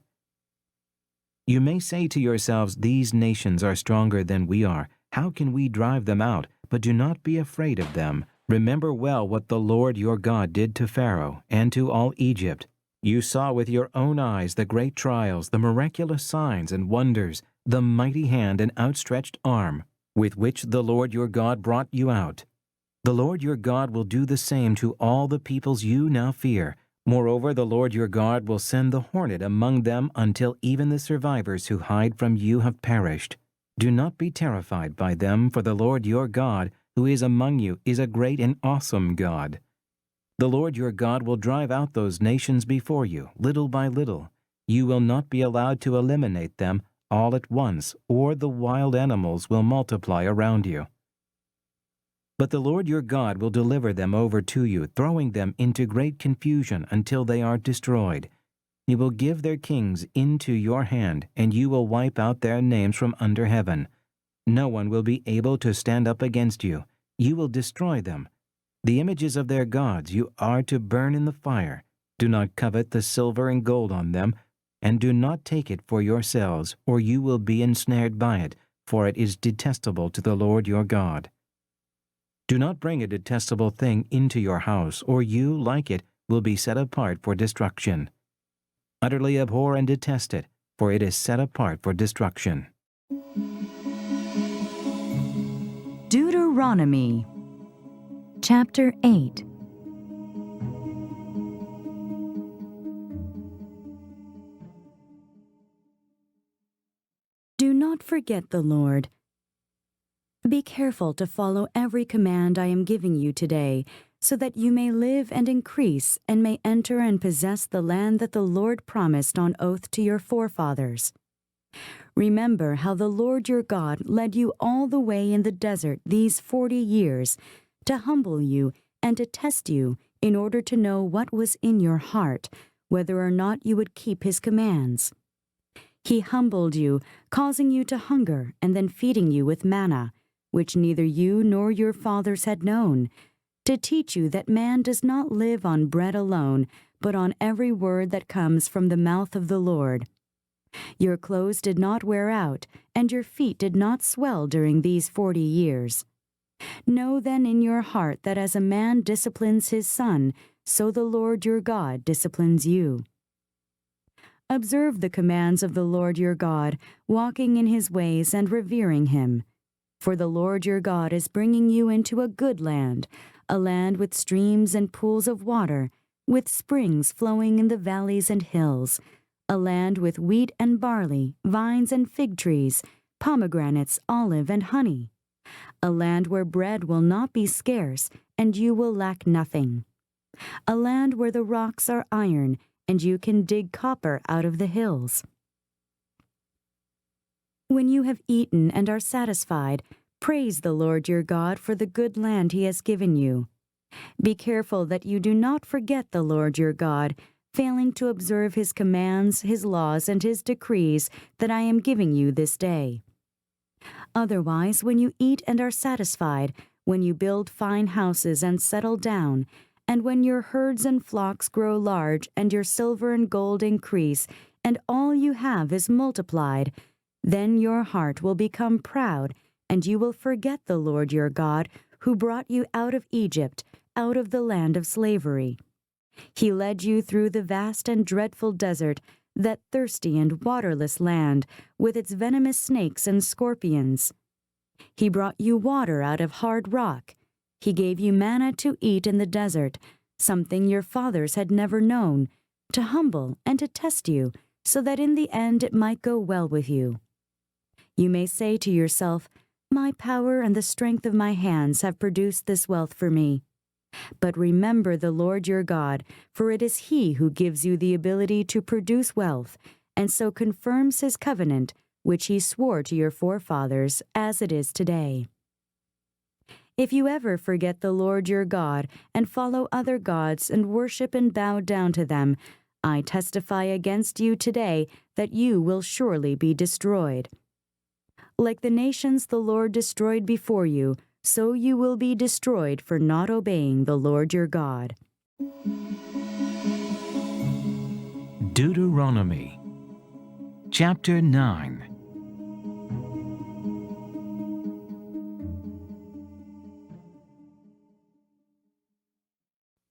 S1: You may say to yourselves, these nations are stronger than we are. How can we drive them out? But do not be afraid of them. Remember well what the Lord your God did to Pharaoh and to all Egypt. You saw with your own eyes the great trials, the miraculous signs and wonders, the mighty hand and outstretched arm with which the Lord your God brought you out. The Lord your God will do the same to all the peoples you now fear. Moreover, the Lord your God will send the hornet among them until even the survivors who hide from you have perished. Do not be terrified by them, for the Lord your God, who is among you, is a great and awesome God. The Lord your God will drive out those nations before you, little by little. You will not be allowed to eliminate them all at once, or the wild animals will multiply around you. But the Lord your God will deliver them over to you, throwing them into great confusion until they are destroyed. He will give their kings into your hand, and you will wipe out their names from under heaven. No one will be able to stand up against you. You will destroy them. The images of their gods you are to burn in the fire. Do not covet the silver and gold on them, and do not take it for yourselves, or you will be ensnared by it, for it is detestable to the Lord your God. Do not bring a detestable thing into your house, or you, like it, will be set apart for destruction. Utterly abhor and detest it, for it is set apart for destruction.
S2: Deuteronomy Chapter 8. Do not forget the Lord. Be careful to follow every command I am giving you today, so that you may live and increase and may enter and possess the land that the Lord promised on oath to your forefathers. Remember how the Lord your God led you all the way in the desert these 40 years, to humble you and to test you in order to know what was in your heart, whether or not you would keep his commands. He humbled you, causing you to hunger and then feeding you with manna, which neither you nor your fathers had known, to teach you that man does not live on bread alone, but on every word that comes from the mouth of the Lord. Your clothes did not wear out, and your feet did not swell during these 40 years. Know then in your heart that as a man disciplines his son, so the Lord your God disciplines you. Observe the commands of the Lord your God, walking in his ways and revering him. For the Lord your God is bringing you into a good land, a land with streams and pools of water, with springs flowing in the valleys and hills, a land with wheat and barley, vines and fig trees, pomegranates, olive and honey, a land where bread will not be scarce, and you will lack nothing, a land where the rocks are iron, and you can dig copper out of the hills. When you have eaten and are satisfied, praise the Lord your God for the good land he has given you. Be careful that you do not forget the Lord your God, failing to observe his commands, his laws, and his decrees that I am giving you this day. Otherwise, when you eat and are satisfied, when you build fine houses and settle down, and when your herds and flocks grow large, and your silver and gold increase, and all you have is multiplied, then your heart will become proud, and you will forget the Lord your God, who brought you out of Egypt, out of the land of slavery. He led you through the vast and dreadful desert, that thirsty and waterless land, with its venomous snakes and scorpions. He brought you water out of hard rock. He gave you manna to eat in the desert, something your fathers had never known, to humble and to test you, so that in the end it might go well with you. You may say to yourself, "My power and the strength of my hands have produced this wealth for me." But remember the Lord your God, for it is he who gives you the ability to produce wealth, and so confirms his covenant, which he swore to your forefathers, as it is today. If you ever forget the Lord your God, and follow other gods, and worship and bow down to them, I testify against you today that you will surely be destroyed. Like the nations the Lord destroyed before you, so you will be destroyed for not obeying the Lord your God.
S1: Deuteronomy Chapter 9.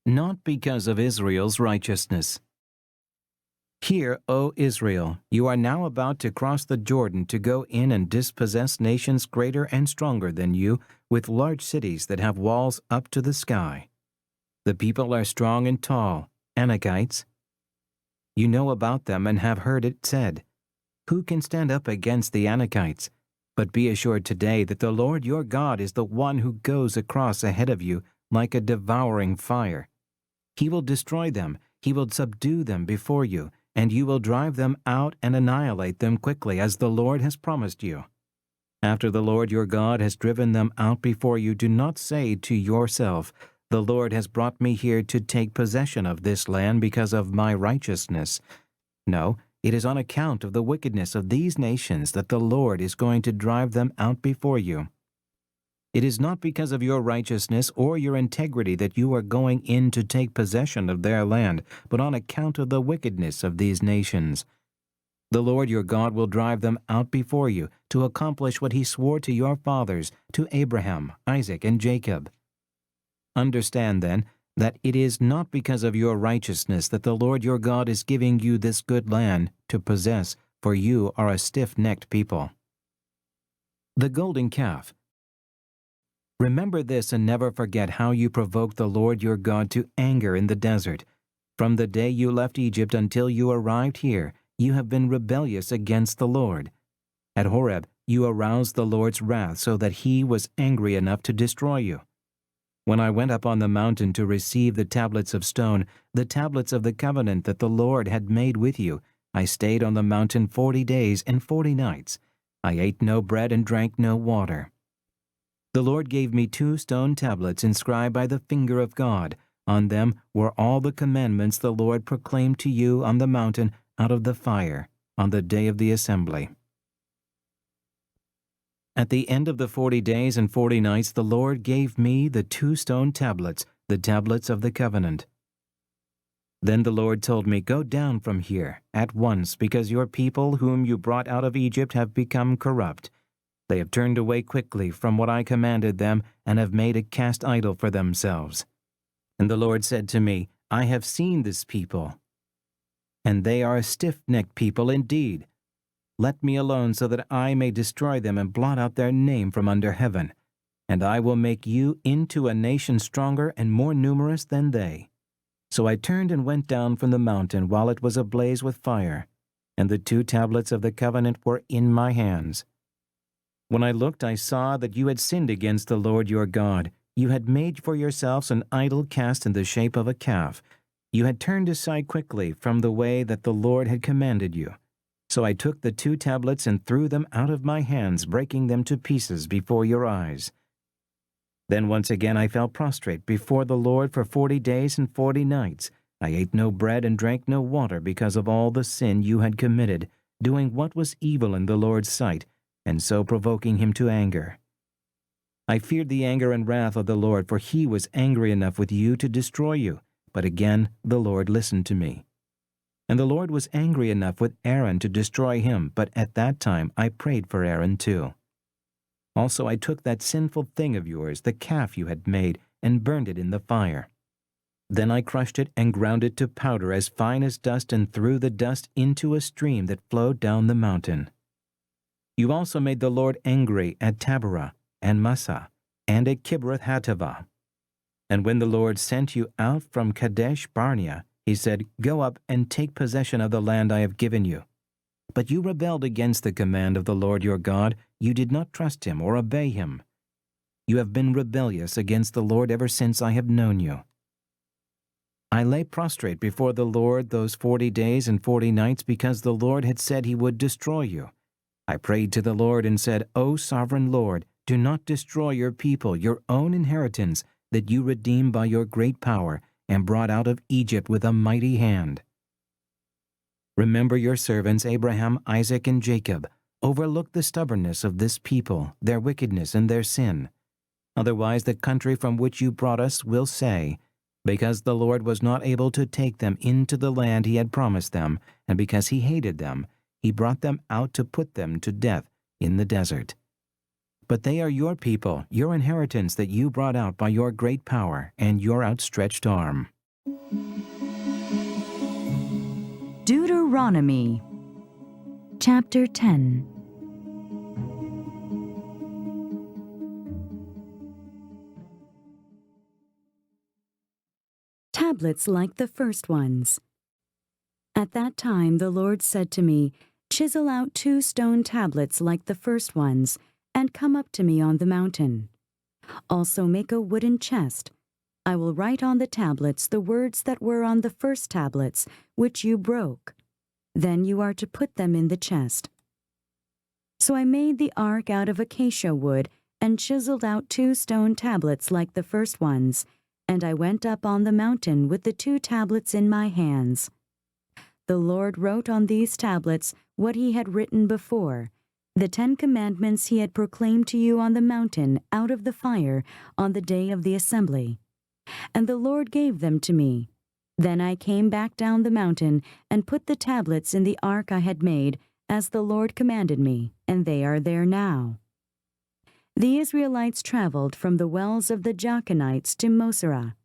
S1: Not because of Israel's righteousness. Hear, O Israel, you are now about to cross the Jordan to go in and dispossess nations greater and stronger than you, with large cities that have walls up to the sky. The people are strong and tall, Anakites. You know about them and have heard it said, "Who can stand up against the Anakites?" But be assured today that the Lord your God is the one who goes across ahead of you like a devouring fire. He will destroy them, he will subdue them before you, and you will drive them out and annihilate them quickly, as the Lord has promised you. After the Lord your God has driven them out before you, do not say to yourself, "The Lord has brought me here to take possession of this land because of my righteousness." No, it is on account of the wickedness of these nations that the Lord is going to drive them out before you. It is not because of your righteousness or your integrity that you are going in to take possession of their land, but on account of the wickedness of these nations. The Lord your God will drive them out before you to accomplish what he swore to your fathers, to Abraham, Isaac, and Jacob. Understand, then, that it is not because of your righteousness that the Lord your God is giving you this good land to possess, for you are a stiff-necked people. The golden calf. Remember this and never forget how you provoked the Lord your God to anger in the desert. From the day you left Egypt until you arrived here, you have been rebellious against the Lord. At Horeb, you aroused the Lord's wrath so that he was angry enough to destroy you. When I went up on the mountain to receive the tablets of stone, the tablets of the covenant that the Lord had made with you, I stayed on the mountain 40 days and 40 nights. I ate no bread and drank no water. The Lord gave me 2 stone tablets inscribed by the finger of God. On them were all the commandments the Lord proclaimed to you on the mountain out of the fire on the day of the assembly. At the end of the 40 days and 40 nights, the Lord gave me the 2 stone tablets, the tablets of the covenant. Then the Lord told me, "Go down from here at once, because your people whom you brought out of Egypt have become corrupt. They have turned away quickly from what I commanded them and have made a cast idol for themselves." And the Lord said to me, "I have seen this people, and they are a stiff-necked people indeed. Let me alone so that I may destroy them and blot out their name from under heaven, and I will make you into a nation stronger and more numerous than they." So I turned and went down from the mountain while it was ablaze with fire, and the 2 tablets of the covenant were in my hands. When I looked, I saw that you had sinned against the Lord your God. You had made for yourselves an idol cast in the shape of a calf. You had turned aside quickly from the way that the Lord had commanded you. So I took the 2 tablets and threw them out of my hands, breaking them to pieces before your eyes. Then once again I fell prostrate before the Lord for 40 days and 40 nights. I ate no bread and drank no water because of all the sin you had committed, doing what was evil in the Lord's sight, and so provoking him to anger. I feared the anger and wrath of the Lord, for he was angry enough with you to destroy you. But again the Lord listened to me. And the Lord was angry enough with Aaron to destroy him, but at that time I prayed for Aaron too. Also I took that sinful thing of yours, the calf you had made, and burned it in the fire. Then I crushed it and ground it to powder as fine as dust and threw the dust into a stream that flowed down the mountain. You also made the Lord angry at Taberah and Massah and at Kibroth-Hattaavah. And when the Lord sent you out from Kadesh Barnea, he said, "Go up and take possession of the land I have given you." But you rebelled against the command of the Lord your God. You did not trust him or obey him. You have been rebellious against the Lord ever since I have known you. I lay prostrate before the Lord those 40 days and 40 nights because the Lord had said he would destroy you. I prayed to the Lord and said, "O sovereign Lord, do not destroy your people, your own inheritance, that you redeemed by your great power and brought out of Egypt with a mighty hand. Remember your servants Abraham, Isaac, and Jacob. Overlook the stubbornness of this people, their wickedness and their sin. Otherwise the country from which you brought us will say, because the Lord was not able to take them into the land he had promised them, and because he hated them, he brought them out to put them to death in the desert. But they are your people, your inheritance that you brought out by your great power and your outstretched arm."
S2: Deuteronomy Chapter 10. Tablets like the first ones. At that time the Lord said to me, "Chisel out 2 stone tablets like the first ones, and come up to me on the mountain. Also make a wooden chest. I will write on the tablets the words that were on the first tablets, which you broke. Then you are to put them in the chest." So I made the ark out of acacia wood and chiseled out 2 stone tablets like the first ones, and I went up on the mountain with the 2 tablets in my hands. The Lord wrote on these tablets what he had written before, the 10 commandments he had proclaimed to you on the mountain out of the fire on the day of the assembly. And the Lord gave them to me. Then I came back down the mountain and put the tablets in the ark I had made, as the Lord commanded me, and they are there now. The Israelites traveled from the wells of the Jachanites to Moserah.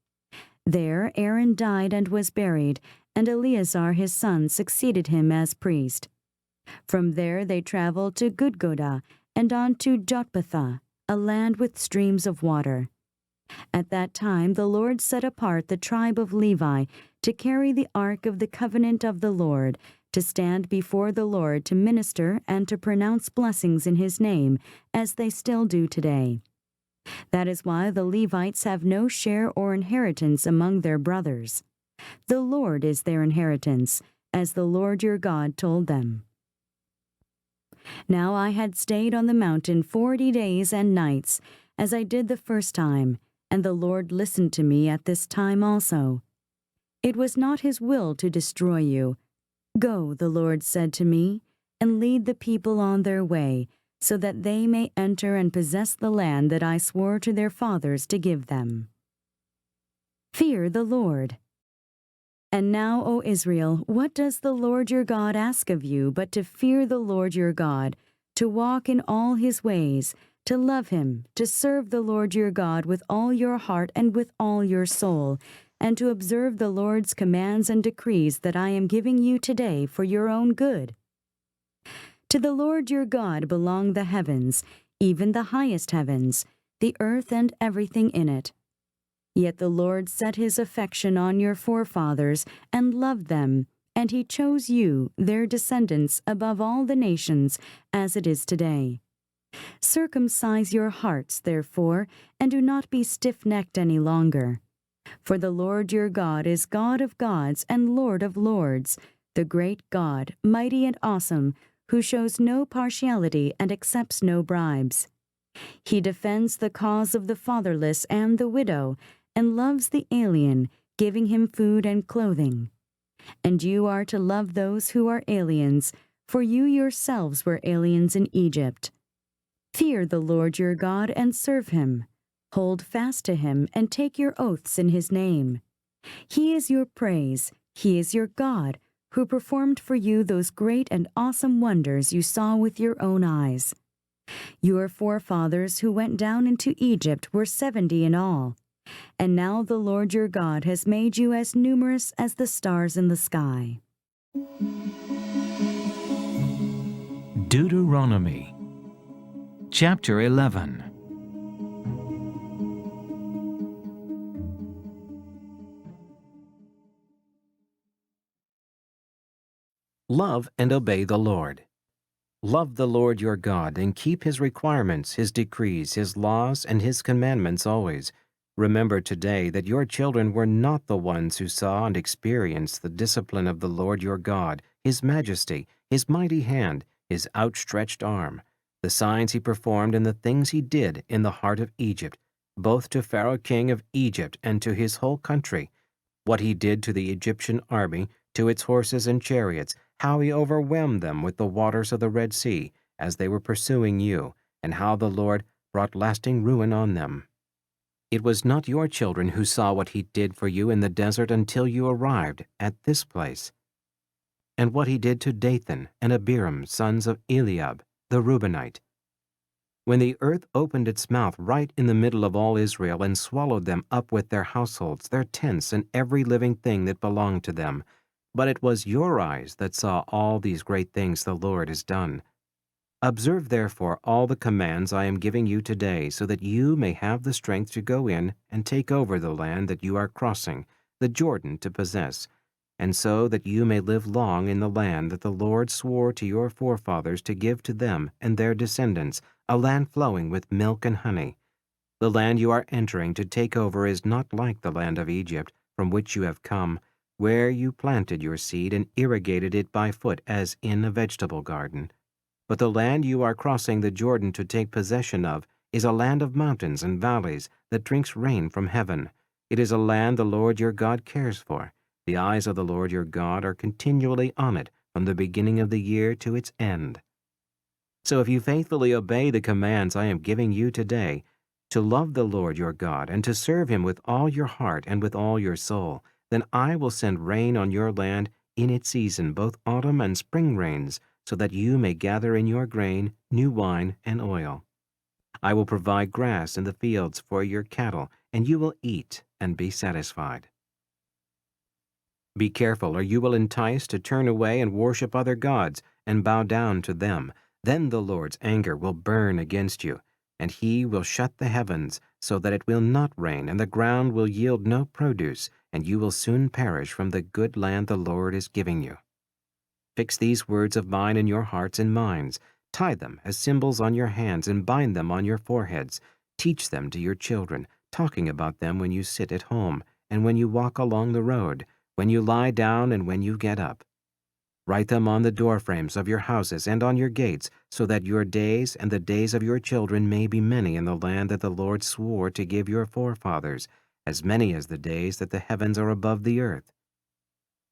S2: There Aaron died and was buried, and Eleazar his son succeeded him as priest. From there they traveled to Gudgodah and on to Jotbathah, a land with streams of water. At that time the Lord set apart the tribe of Levi to carry the ark of the covenant of the Lord, to stand before the Lord to minister and to pronounce blessings in his name, as they still do today. That is why the Levites have no share or inheritance among their brothers. The Lord is their inheritance, as the Lord your God told them. Now I had stayed on the mountain 40 days and nights, as I did the first time, and the Lord listened to me at this time also. It was not his will to destroy you. Go, the Lord said to me, and lead the people on their way, so that they may enter and possess the land that I swore to their fathers to give them. Fear the Lord. And now, O Israel, what does the Lord your God ask of you but to fear the Lord your God, to walk in all his ways, to love him, to serve the Lord your God with all your heart and with all your soul, and to observe the Lord's commands and decrees that I am giving you today for your own good? To the Lord your God belong the heavens, even the highest heavens, the earth and everything in it. Yet the Lord set his affection on your forefathers and loved them, and he chose you, their descendants, above all the nations, as it is today. Circumcise your hearts, therefore, and do not be stiff-necked any longer. For the Lord your God is God of gods and Lord of lords, the great God, mighty and awesome, who shows no partiality and accepts no bribes. He defends the cause of the fatherless and the widow, and loves the alien, giving him food and clothing. And you are to love those who are aliens, for you yourselves were aliens in Egypt. Fear the Lord your God and serve him. Hold fast to him and take your oaths in his name. He is your praise, he is your God, who performed for you those great and awesome wonders you saw with your own eyes. Your forefathers who went down into Egypt were 70 in all. And now the Lord your God has made you as numerous as the stars in the sky.
S1: Deuteronomy Chapter 11. Love and obey the Lord. Love the Lord your God and keep his requirements, his decrees, his laws, and his commandments always. Remember today that your children were not the ones who saw and experienced the discipline of the Lord your God, his majesty, his mighty hand, his outstretched arm, the signs he performed and the things he did in the heart of Egypt, both to Pharaoh king of Egypt and to his whole country, what he did to the Egyptian army, to its horses and chariots, how he overwhelmed them with the waters of the Red Sea as they were pursuing you, and how the Lord brought lasting ruin on them. It was not your children who saw what he did for you in the desert until you arrived at this place, and what he did to Dathan and Abiram, sons of Eliab, the Reubenite. When the earth opened its mouth right in the middle of all Israel and swallowed them up with their households, their tents, and every living thing that belonged to them. But it was your eyes that saw all these great things the Lord has done. Observe therefore all the commands I am giving you today, so that you may have the strength to go in and take over the land that you are crossing, the Jordan, to possess, and so that you may live long in the land that the Lord swore to your forefathers to give to them and their descendants, a land flowing with milk and honey. The land you are entering to take over is not like the land of Egypt, from which you have come, where you planted your seed and irrigated it by foot as in a vegetable garden. But the land you are crossing the Jordan to take possession of is a land of mountains and valleys that drinks rain from heaven. It is a land the Lord your God cares for. The eyes of the Lord your God are continually on it from the beginning of the year to its end. So if you faithfully obey the commands I am giving you today, to love the Lord your God and to serve him with all your heart and with all your soul, then I will send rain on your land in its season, both autumn and spring rains, so that you may gather in your grain, new wine, and oil. I will provide grass in the fields for your cattle, and you will eat and be satisfied. Be careful, or you will entice to turn away and worship other gods and bow down to them. Then the Lord's anger will burn against you, and he will shut the heavens so that it will not rain, and the ground will yield no produce, and you will soon perish from the good land the Lord is giving you. Fix these words of mine in your hearts and minds. Tie them as symbols on your hands and bind them on your foreheads. Teach them to your children, talking about them when you sit at home and when you walk along the road, when you lie down and when you get up. Write them on the doorframes of your houses and on your gates, so that your days and the days of your children may be many in the land that the Lord swore to give your forefathers, as many as the days that the heavens are above the earth.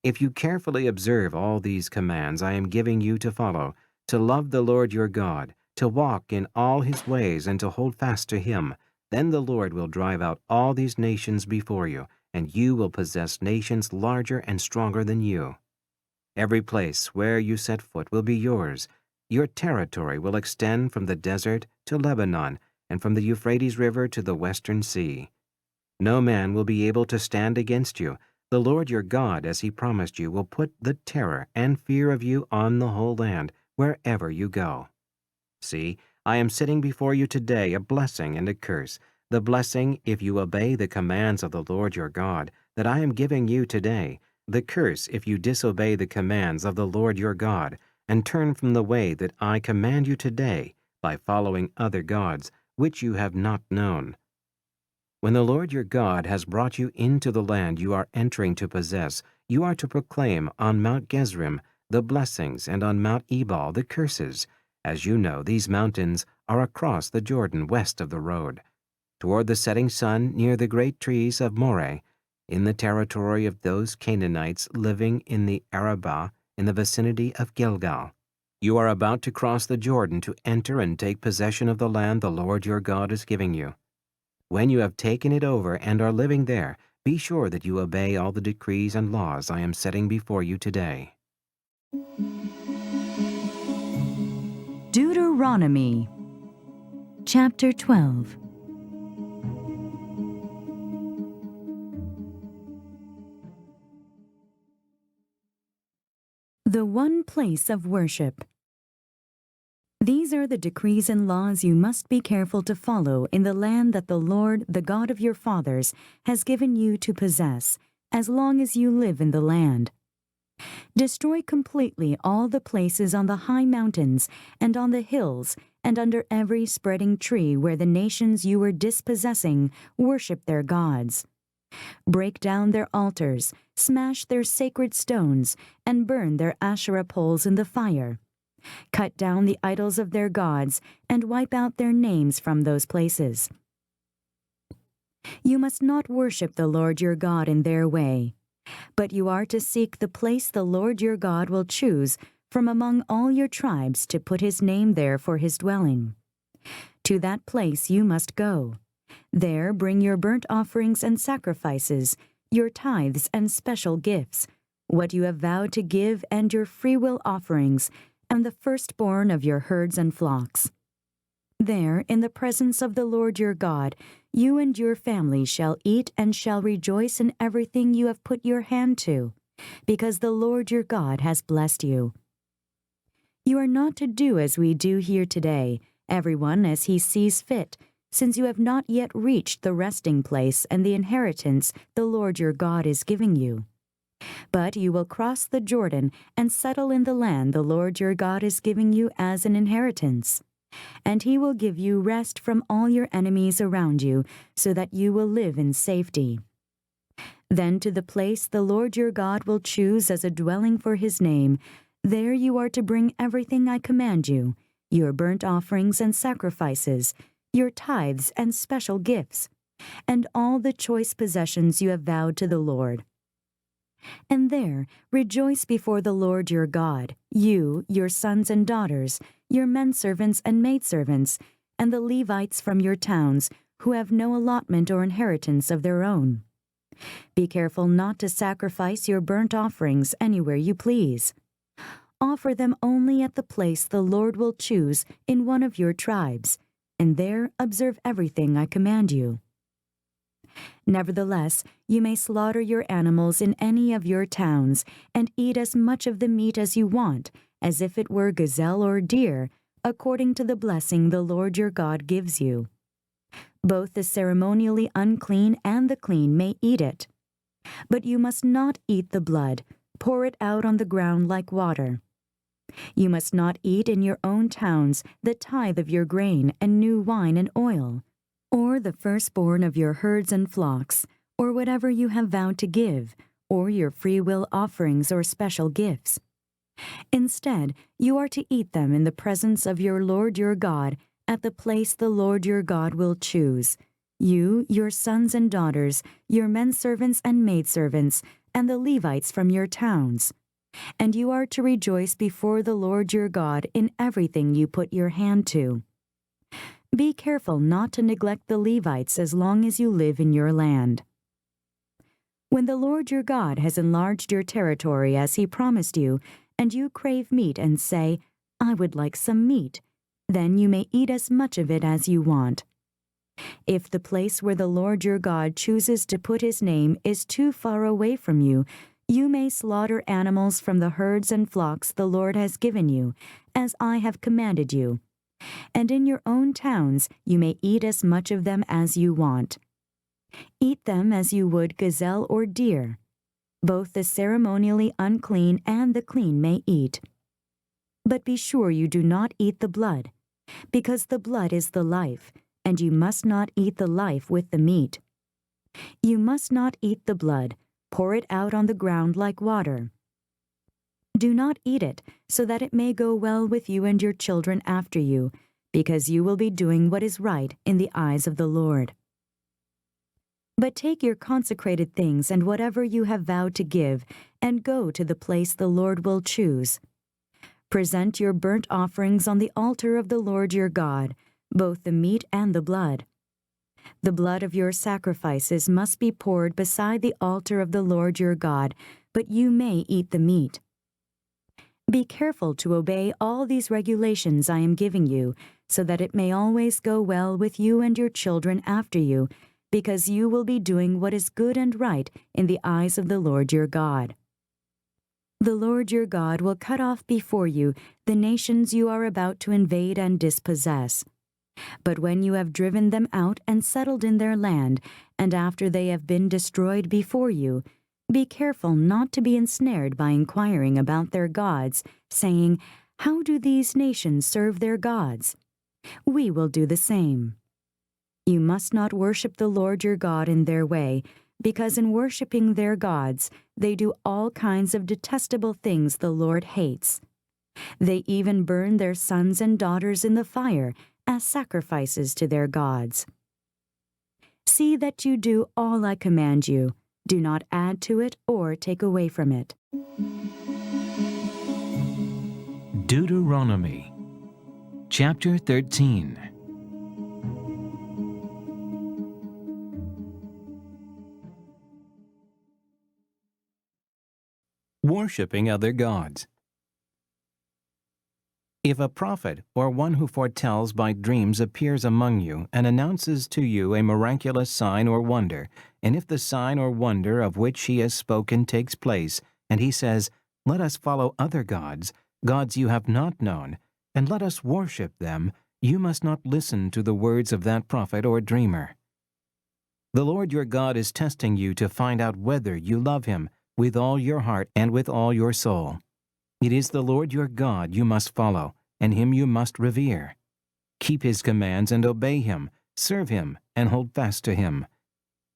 S1: If you carefully observe all these commands I am giving you to follow, to love the Lord your God, to walk in all his ways and to hold fast to him, then the Lord will drive out all these nations before you, and you will possess nations larger and stronger than you. Every place where you set foot will be yours. Your territory will extend from the desert to Lebanon, and from the Euphrates River to the western sea. No man will be able to stand against you. The Lord your God, as he promised you, will put the terror and fear of you on the whole land, wherever you go. See, I am setting before you today a blessing and a curse. The blessing, if you obey the commands of the Lord your God, that I am giving you today. The curse, if you disobey the commands of the Lord your God, and turn from the way that I command you today, by following other gods, which you have not known. When the Lord your God has brought you into the land you are entering to possess, you are to proclaim on Mount Gerizim the blessings and on Mount Ebal the curses. As you know, these mountains are across the Jordan west of the road, toward the setting sun near the great trees of Moreh, in the territory of those Canaanites living in the Arabah in the vicinity of Gilgal. You are about to cross the Jordan to enter and take possession of the land the Lord your God is giving you. When you have taken it over and are living there, be sure that you obey all the decrees and laws I am setting before you today.
S2: Deuteronomy Chapter 12. The one place of worship. These are the decrees and laws you must be careful to follow in the land that the Lord, the God of your fathers, has given you to possess, as long as you live in the land. Destroy completely all the places on the high mountains and on the hills and under every spreading tree where the nations you were dispossessing worship their gods. Break down their altars, smash their sacred stones, and burn their Asherah poles in the fire. Cut down the idols of their gods and wipe out their names from those places. You must not worship the Lord your God in their way, but you are to seek the place the Lord your God will choose from among all your tribes to put his name there for his dwelling. To that place you must go. There bring your burnt offerings and sacrifices, your tithes and special gifts, what you have vowed to give and your freewill offerings, and the firstborn of your herds and flocks. There, in the presence of the Lord your God, you and your family shall eat and shall rejoice in everything you have put your hand to, because the Lord your God has blessed you. You are not to do as we do here today, everyone as he sees fit, since you have not yet reached the resting place and the inheritance the Lord your God is giving you. But you will cross the Jordan and settle in the land the Lord your God is giving you as an inheritance. And he will give you rest from all your enemies around you, so that you will live in safety. Then to the place the Lord your God will choose as a dwelling for his name, there you are to bring everything I command you, your burnt offerings and sacrifices, your tithes and special gifts, and all the choice possessions you have vowed to the Lord. And there rejoice before the Lord your God, you, your sons and daughters, your menservants and maidservants, and the Levites from your towns, who have no allotment or inheritance of their own. Be careful not to sacrifice your burnt offerings anywhere you please. Offer them only at the place the Lord will choose in one of your tribes, and there observe everything I command you. Nevertheless, you may slaughter your animals in any of your towns, and eat as much of the meat as you want, as if it were gazelle or deer, according to the blessing the Lord your God gives you. Both the ceremonially unclean and the clean may eat it. But you must not eat the blood, pour it out on the ground like water. You must not eat in your own towns the tithe of your grain and new wine and oil, or the firstborn of your herds and flocks, or whatever you have vowed to give, or your freewill offerings or special gifts. Instead, you are to eat them in the presence of your Lord your God at the place the Lord your God will choose. You, your sons and daughters, your menservants and maidservants, and the Levites from your towns. And you are to rejoice before the Lord your God in everything you put your hand to. Be careful not to neglect the Levites as long as you live in your land. When the Lord your God has enlarged your territory as he promised you, and you crave meat and say, I would like some meat, then you may eat as much of it as you want. If the place where the Lord your God chooses to put his name is too far away from you, you may slaughter animals from the herds and flocks the Lord has given you, as I have commanded you. And in your own towns you may eat as much of them as you want. Eat them as you would gazelle or deer. Both the ceremonially unclean and the clean may eat. But be sure you do not eat the blood, because the blood is the life, and you must not eat the life with the meat. You must not eat the blood, pour it out on the ground like water. Do not eat it, so that it may go well with you and your children after you, because you will be doing what is right in the eyes of the Lord. But take your consecrated things and whatever you have vowed to give, and go to the place the Lord will choose. Present your burnt offerings on the altar of the Lord your God, both the meat and the blood. The blood of your sacrifices must be poured beside the altar of the Lord your God, but you may eat the meat. Be careful to obey all these regulations I am giving you, so that it may always go well with you and your children after you, because you will be doing what is good and right in the eyes of the Lord your God. The Lord your God will cut off before you the nations you are about to invade and dispossess. But when you have driven them out and settled in their land, and after they have been destroyed before you, be careful not to be ensnared by inquiring about their gods, saying, How do these nations serve their gods? We will do the same. You must not worship the Lord your God in their way, because in worshiping their gods, they do all kinds of detestable things the Lord hates. They even burn their sons and daughters in the fire as sacrifices to their gods. See that you do all I command you. Do not add to it or take away from it.
S1: Deuteronomy, chapter 13. Worshipping other gods. If a prophet or one who foretells by dreams appears among you and announces to you a miraculous sign or wonder, and if the sign or wonder of which he has spoken takes place, and he says, Let us follow other gods, gods you have not known, and let us worship them, you must not listen to the words of that prophet or dreamer. The Lord your God is testing you to find out whether you love him with all your heart and with all your soul. It is the Lord your God you must follow, and him you must revere. Keep his commands and obey him, serve him, and hold fast to him.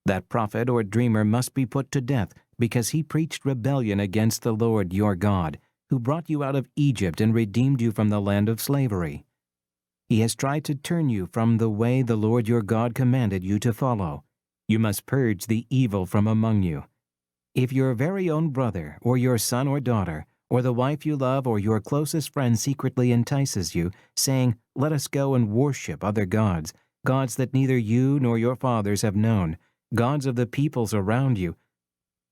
S1: That prophet or dreamer must be put to death, because he preached rebellion against the Lord your God, who brought you out of Egypt and redeemed you from the land of slavery. He has tried to turn you from the way the Lord your God commanded you to follow. You must purge the evil from among you. If your very own brother, or your son or daughter, or the wife you love, or your closest friend secretly entices you, saying, Let us go and worship other gods, gods that neither you nor your fathers have known, gods of the peoples around you,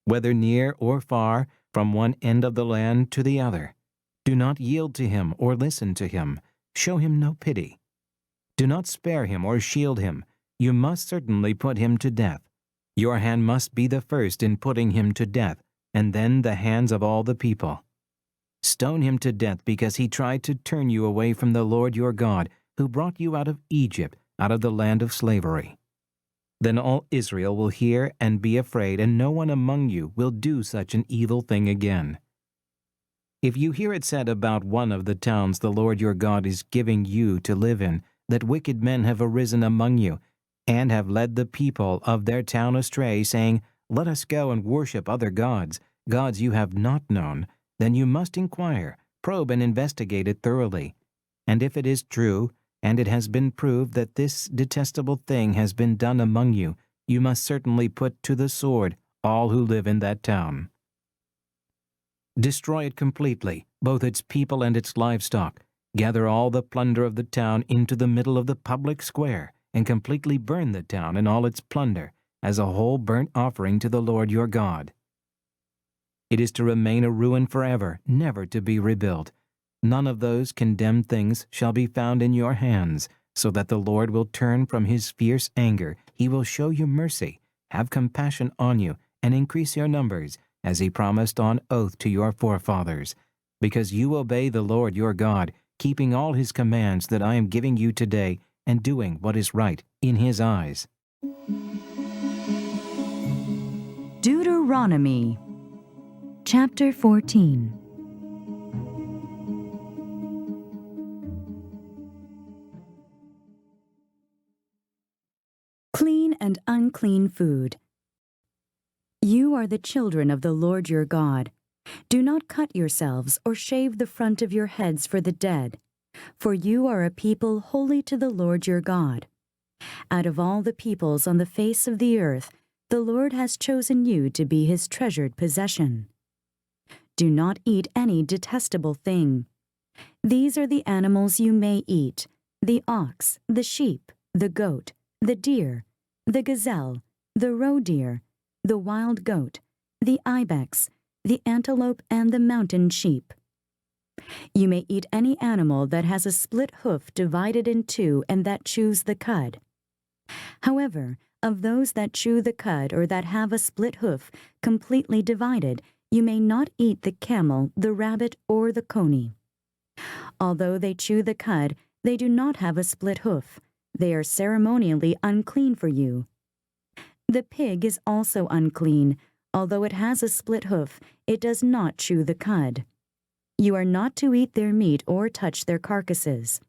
S1: whether near or far, from one end of the land to the other. Do not yield to him or listen to him. Show him no pity. Do not spare him or shield him. You must certainly put him to death. Your hand must be the first in putting him to death, and then the hands of all the people. Stone him to death because he tried to turn you away from the Lord your God, who brought you out of Egypt, out of the land of slavery. Then all Israel will hear and be afraid, and no one among you will do such an evil thing again. If you hear it said about one of the towns the Lord your God is giving you to live in, that wicked men have arisen among you, and have led the people of their town astray, saying, Let us go and worship other gods, gods you have not known, then you must inquire, probe and investigate it thoroughly. And if it is true, and it has been proved that this detestable thing has been done among you, you must certainly put to the sword all who live in that town. Destroy it completely, both its people and its livestock. Gather all the plunder of the town into the middle of the public square, and completely burn the town and all its plunder, as a whole burnt offering to the Lord your God. It is to remain a ruin forever, never to be rebuilt. None of those condemned things shall be found in your hands, so that the Lord will turn from his fierce anger. He will show you mercy, have compassion on you, and increase your numbers, as he promised on oath to your forefathers, because you obey the Lord your God, keeping all his commands that I am giving you today, and doing what is right in his eyes.
S2: Deuteronomy Chapter 14. Clean and unclean food. You are the children of the Lord your God. Do not cut yourselves or shave the front of your heads for the dead, for you are a people holy to the Lord your God. Out of all the peoples on the face of the earth, the Lord has chosen you to be his treasured possession. Do not eat any detestable thing. These are the animals you may eat: the ox, the sheep, the goat, the deer, the gazelle, the roe deer, the wild goat, the ibex, the antelope, and the mountain sheep. You may eat any animal that has a split hoof divided in two and that chews the cud. However, of those that chew the cud or that have a split hoof completely divided, you may not eat the camel, the rabbit, or the coney. Although they chew the cud, they do not have a split hoof. They are ceremonially unclean for you. The pig is also unclean. Although it has a split hoof, it does not chew the cud. You are not to eat their meat or touch their carcasses.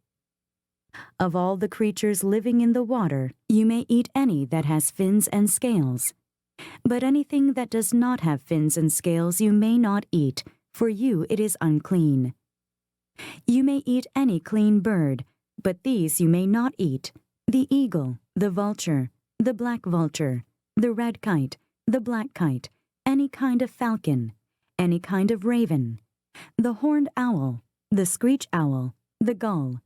S2: Of all the creatures living in the water, you may eat any that has fins and scales. But anything that does not have fins and scales you may not eat, for you it is unclean. You may eat any clean bird, but these you may not eat: the eagle, the vulture, the black vulture, the red kite, the black kite, any kind of falcon, any kind of raven, the horned owl, the screech owl, the gull,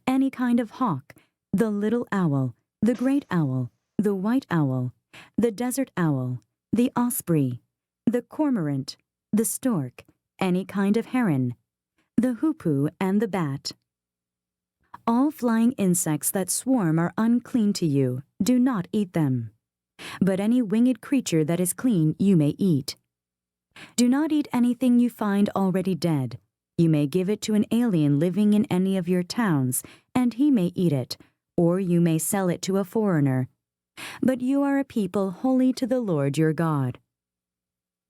S2: any kind of hawk, the little owl, the great owl, the white owl, the desert owl, the osprey, the cormorant, the stork, any kind of heron, the hoopoe, and the bat. All flying insects that swarm are unclean to you. Do not eat them. But any winged creature that is clean you may eat. Do not eat anything you find already dead. You may give it to an alien living in any of your towns, and he may eat it, or you may sell it to a foreigner. But you are a people holy to the Lord your God.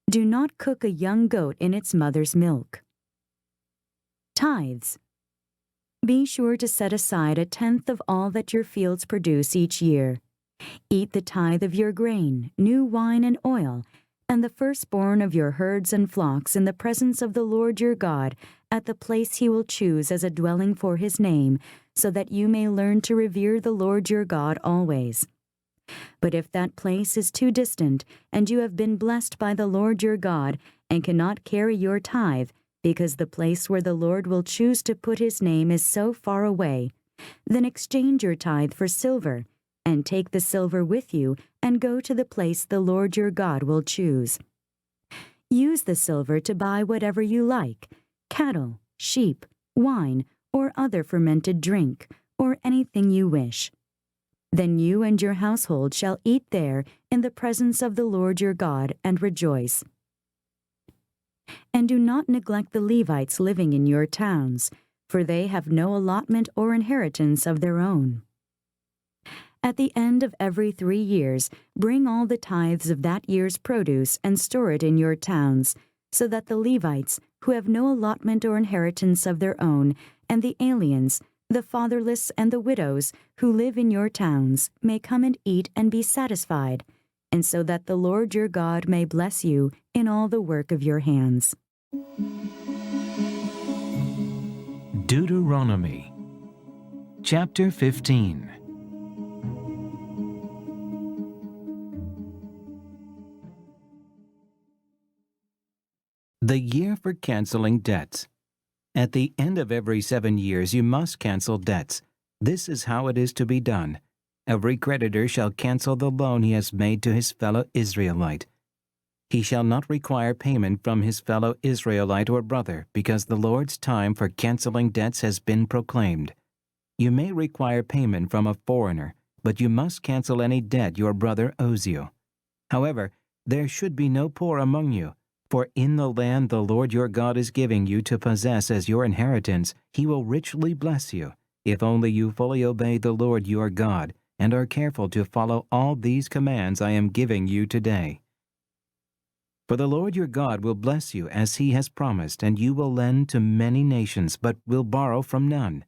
S2: Do not cook a young goat in its mother's milk. Tithes. Be sure to set aside 1/10 of all that your fields produce each year. Eat the tithe of your grain, new wine and oil, and the firstborn of your herds and flocks in the presence of the Lord your God at the place he will choose as a dwelling for his name, so that you may learn to revere the Lord your God always. But if that place is too distant, and you have been blessed by the Lord your God, and cannot carry your tithe, because the place where the Lord will choose to put his name is so far away, then exchange your tithe for silver, and take the silver with you and go to the place the Lord your God will choose. Use the silver to buy whatever you like, cattle, sheep, wine, or other fermented drink, or anything you wish. Then you and your household shall eat there in the presence of the Lord your God and rejoice. And do not neglect the Levites living in your towns, for they have no allotment or inheritance of their own. At the end of every 3 years, bring all the tithes of that year's produce and store it in your towns, so that the Levites, who have no allotment or inheritance of their own, and the aliens, the fatherless and the widows who live in your towns, may come and eat and be satisfied, and so that the Lord your God may bless you in all the work of your hands.
S1: Deuteronomy chapter 15. The year for canceling debts. At the end of every 7 years you must cancel debts. This is how it is to be done. Every creditor shall cancel the loan he has made to his fellow Israelite. He shall not require payment from his fellow Israelite or brother, because the Lord's time for canceling debts has been proclaimed. You may require payment from a foreigner, but you must cancel any debt your brother owes you. However, there should be no poor among you, for in the land the Lord your God is giving you to possess as your inheritance, he will richly bless you, if only you fully obey the Lord your God, and are careful to follow all these commands I am giving you today. For the Lord your God will bless you as he has promised, and you will lend to many nations, but will borrow from none.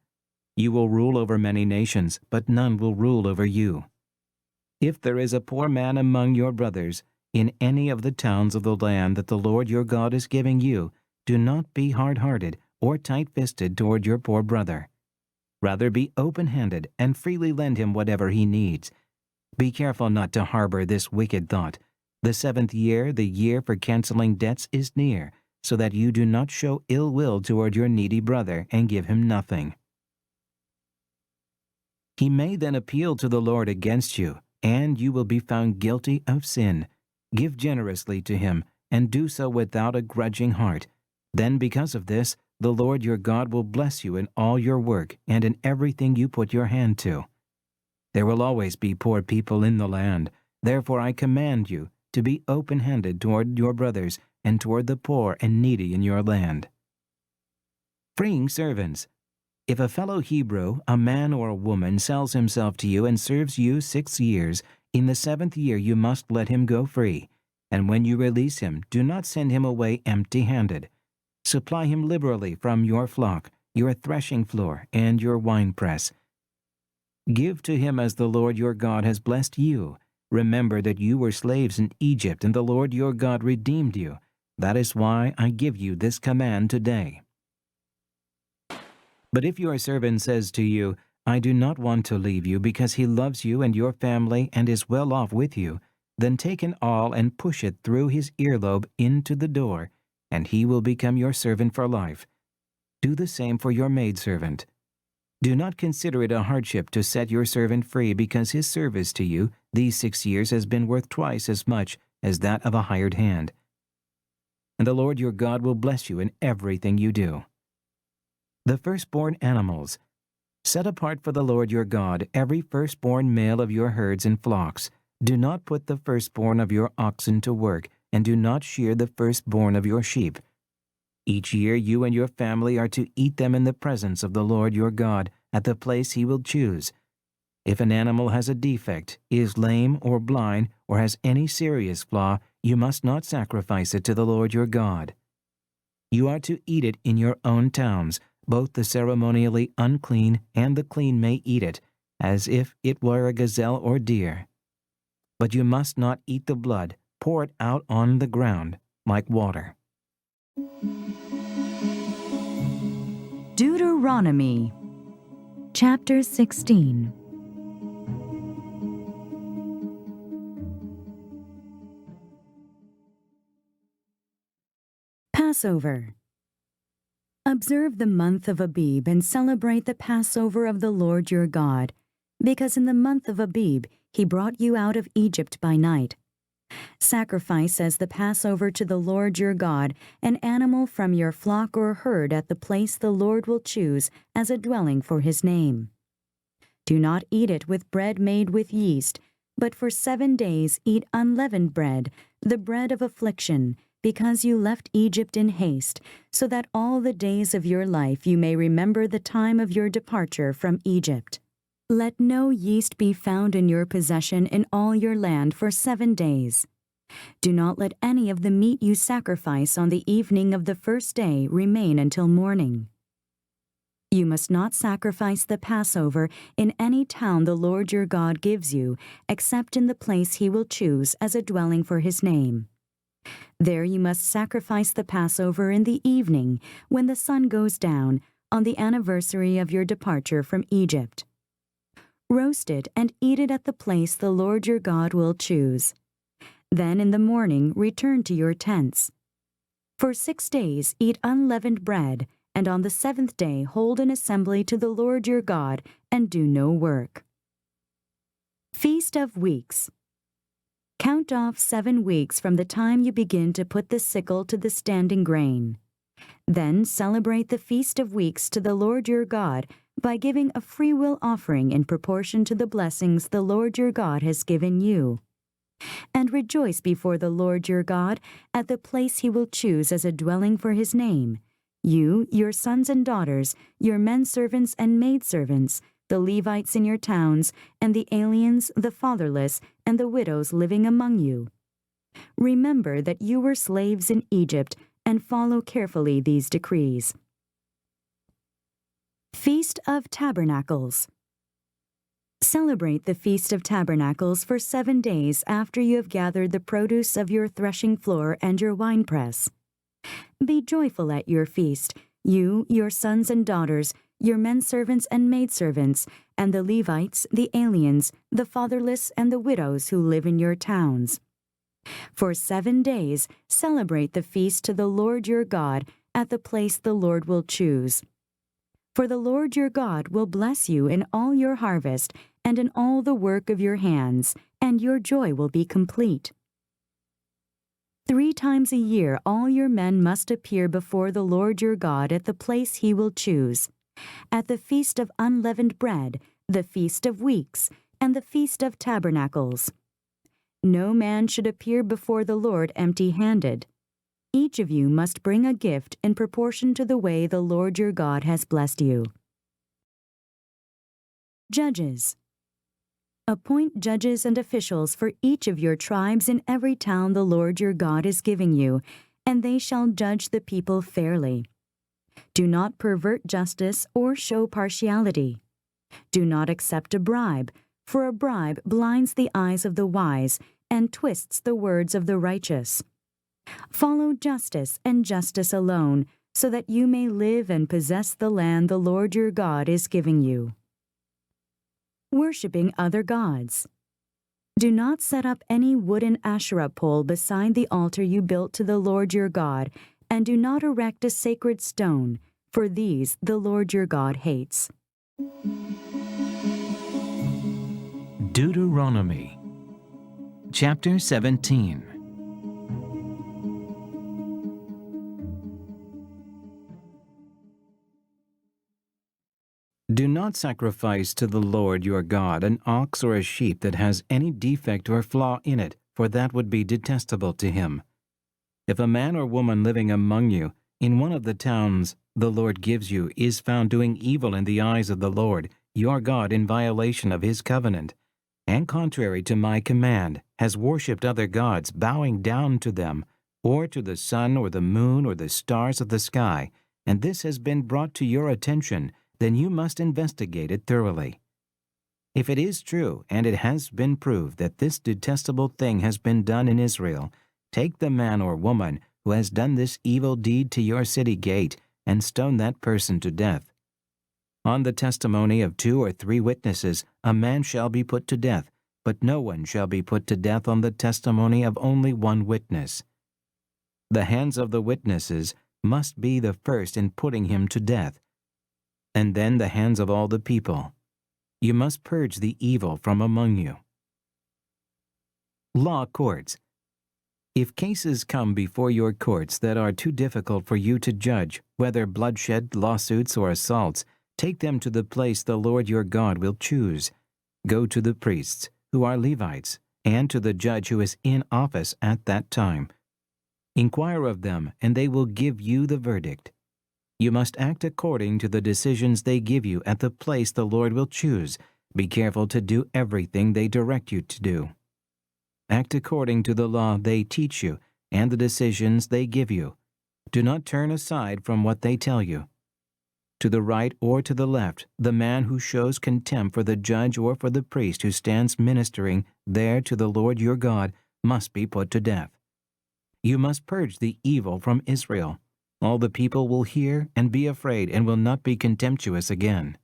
S1: You will rule over many nations, but none will rule over you. If there is a poor man among your brothers, in any of the towns of the land that the Lord your God is giving you, do not be hard-hearted or tight-fisted toward your poor brother. Rather be open-handed and freely lend him whatever he needs. Be careful not to harbor this wicked thought. The 7th year, the year for canceling debts, is near, so that you do not show ill will toward your needy brother and give him nothing. He may then appeal to the Lord against you, and you will be found guilty of sin. Give generously to him, and do so without a grudging heart. Then because of this, the Lord your God will bless you in all your work and in everything you put your hand to. There will always be poor people in the land. Therefore I command you to be open-handed toward your brothers and toward the poor and needy in your land. Freeing servants. If a fellow Hebrew, a man or a woman, sells himself to you and serves you 6 years, in the 7th year you must let him go free, and when you release him, do not send him away empty-handed. Supply him liberally from your flock, your threshing floor, and your winepress. Give to him as the Lord your God has blessed you. Remember that you were slaves in Egypt, and the Lord your God redeemed you. That is why I give you this command today. But if your servant says to you, I do not want to leave you because he loves you and your family and is well off with you, then take an awl and push it through his earlobe into the door, and he will become your servant for life. Do the same for your maidservant. Do not consider it a hardship to set your servant free because his service to you these 6 years has been worth twice as much as that of a hired hand. And the Lord your God will bless you in everything you do. The firstborn animals. Set apart for the Lord your God every firstborn male of your herds and flocks. Do not put the firstborn of your oxen to work, and do not shear the firstborn of your sheep. Each year you and your family are to eat them in the presence of the Lord your God at the place he will choose. If an animal has a defect, is lame or blind, or has any serious flaw, you must not sacrifice it to the Lord your God. You are to eat it in your own towns. Both the ceremonially unclean and the clean may eat it, as if it were a gazelle or deer. But you must not eat the blood. Pour it out on the ground like water.
S2: Deuteronomy chapter 16. Passover. Observe the month of Abib and celebrate the Passover of the Lord your God. because in the month of Abib he brought you out of Egypt by night. Sacrifice as the Passover to the Lord your God an animal from your flock or herd at the place the Lord will choose as a dwelling for his name. Do not eat it with bread made with yeast, but for 7 days eat unleavened bread, the bread of affliction, because you left Egypt in haste, so that all the days of your life you may remember the time of your departure from Egypt. Let no yeast be found in your possession in all your land for 7 days. Do not let any of the meat you sacrifice on the evening of the first day remain until morning. You must not sacrifice the Passover in any town the Lord your God gives you, except in the place he will choose as a dwelling for his name. There you must sacrifice the Passover in the evening, when the sun goes down, on the anniversary of your departure from Egypt. Roast it and eat it at the place the Lord your God will choose. Then in the morning return to your tents. For 6 days eat unleavened bread, and on the 7th day hold an assembly to the Lord your God, and do no work. Feast of Weeks. Count off 7 weeks from the time you begin to put the sickle to the standing grain. Then celebrate the Feast of Weeks to the Lord your God by giving a freewill offering in proportion to the blessings the Lord your God has given you. And rejoice before the Lord your God at the place he will choose as a dwelling for his name. You, your sons and daughters, your menservants and maidservants, the Levites in your towns, and the aliens, the fatherless, and the widows living among you. Remember that you were slaves in Egypt, and follow carefully these decrees. Feast of Tabernacles. Celebrate the Feast of Tabernacles for 7 days after you have gathered the produce of your threshing floor and your winepress. Be joyful at your feast, you, your sons and daughters, your menservants and maidservants, and the Levites, the aliens, the fatherless, and the widows who live in your towns. For 7 days celebrate the feast to the Lord your God at the place the Lord will choose. For the Lord your God will bless you in all your harvest and in all the work of your hands, and your joy will be complete. 3 times a year all your men must appear before the Lord your God at the place he will choose, at the Feast of Unleavened Bread, the Feast of Weeks, and the Feast of Tabernacles. No man should appear before the Lord empty-handed. Each of you must bring a gift in proportion to the way the Lord your God has blessed you. Judges. Appoint judges and officials for each of your tribes in every town the Lord your God is giving you, and they shall judge the people fairly. Do not pervert justice or show partiality. Do not accept a bribe, for a bribe blinds the eyes of the wise and twists the words of the righteous. Follow justice and justice alone, so that you may live and possess the land the Lord your God is giving you. Worshipping other gods. Do not set up any wooden Asherah pole beside the altar you built to the Lord your God, and do not erect a sacred stone, for these the Lord your God hates.
S1: Deuteronomy, chapter 17. Do not sacrifice to the Lord your God an ox or a sheep that has any defect or flaw in it, for that would be detestable to him. If a man or woman living among you, in one of the towns the Lord gives you, is found doing evil in the eyes of the Lord your God in violation of his covenant, and contrary to my command, has worshipped other gods, bowing down to them, or to the sun or the moon or the stars of the sky, and this has been brought to your attention, then you must investigate it thoroughly. If it is true, and it has been proved that this detestable thing has been done in Israel, take the man or woman who has done this evil deed to your city gate, and stone that person to death. On the testimony of 2 or 3 witnesses, a man shall be put to death, but no one shall be put to death on the testimony of only 1 witness. The hands of the witnesses must be the first in putting him to death, and then the hands of all the people. You must purge the evil from among you. Law courts. If cases come before your courts that are too difficult for you to judge, whether bloodshed, lawsuits, or assaults, take them to the place the Lord your God will choose. Go to the priests, who are Levites, and to the judge who is in office at that time. Inquire of them, and they will give you the verdict. You must act according to the decisions they give you at the place the Lord will choose. Be careful to do everything they direct you to do. Act according to the law they teach you and the decisions they give you. Do not turn aside from what they tell you. To the right or to the left, the man who shows contempt for the judge or for the priest who stands ministering there to the Lord your God must be put to death. You must purge the evil from Israel. All the people will hear and be afraid and will not be contemptuous again.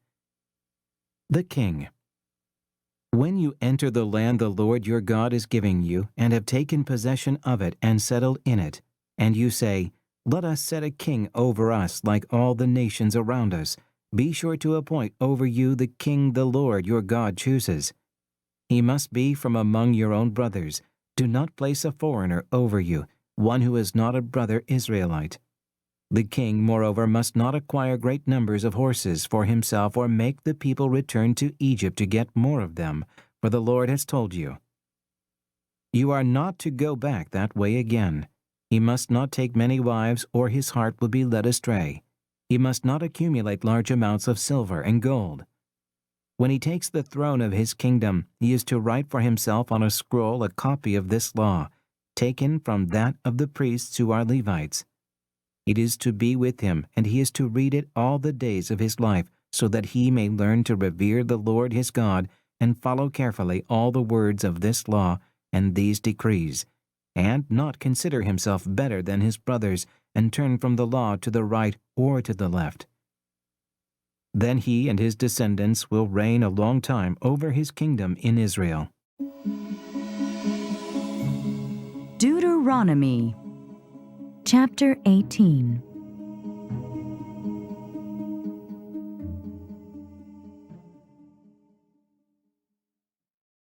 S1: The king. When you enter the land the Lord your God is giving you, and have taken possession of it and settled in it, and you say, "Let us set a king over us like all the nations around us," be sure to appoint over you the king the Lord your God chooses. He must be from among your own brothers. Do not place a foreigner over you, one who is not a brother Israelite. The king, moreover, must not acquire great numbers of horses for himself or make the people return to Egypt to get more of them, for the Lord has told you. You are not to go back that way again. He must not take many wives, or his heart will be led astray. He must not accumulate large amounts of silver and gold. When he takes the throne of his kingdom, he is to write for himself on a scroll a copy of this law, taken from that of the priests who are Levites. It is to be with him, and he is to read it all the days of his life, so that he may learn to revere the Lord his God and follow carefully all the words of this law and these decrees, and not consider himself better than his brothers and turn from the law to the right or to the left. Then he and his descendants will reign a long time over his kingdom in Israel.
S2: Deuteronomy Chapter 18.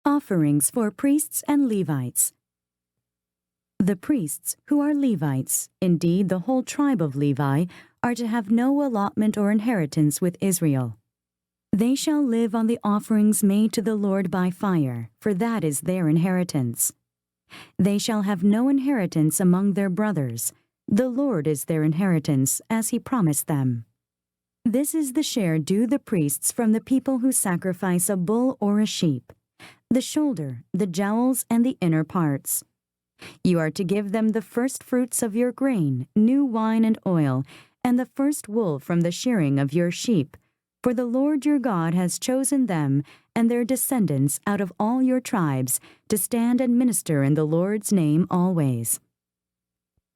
S2: Offerings for priests and Levites. The priests, who are Levites, indeed the whole tribe of Levi, are to have no allotment or inheritance with Israel. They shall live on the offerings made to the Lord by fire, for that is their inheritance. They shall have no inheritance among their brothers. The Lord is their inheritance, as he promised them. This is the share due the priests from the people who sacrifice a bull or a sheep, the shoulder, the jowls, and the inner parts. You are to give them the first fruits of your grain, new wine and oil, and the first wool from the shearing of your sheep, for the Lord your God has chosen them and their descendants out of all your tribes to stand and minister in the Lord's name always.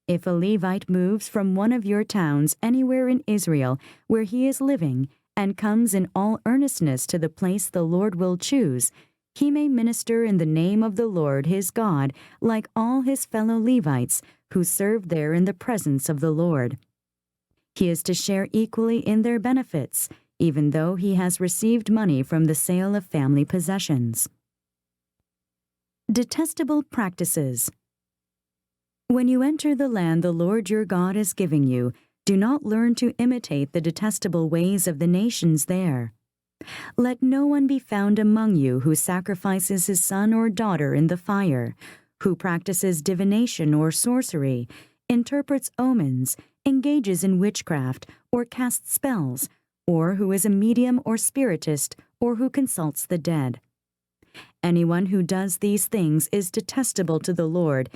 S2: If a Levite moves from one of your towns anywhere in Israel where he is living and comes in all earnestness to the place the Lord will choose, he may minister in the name of the Lord his God like all his fellow Levites who serve there in the presence of the Lord. He is to share equally in their benefits, even though he has received money from the sale of family possessions. Detestable Practices. When you enter the land the Lord your God is giving you, do not learn to imitate the detestable ways of the nations there. Let no one be found among you who sacrifices his son or daughter in the fire, who practices divination or sorcery, interprets omens, engages in witchcraft, or casts spells, or who is a medium or spiritist, or who consults the dead. Anyone who does these things is detestable to the Lord,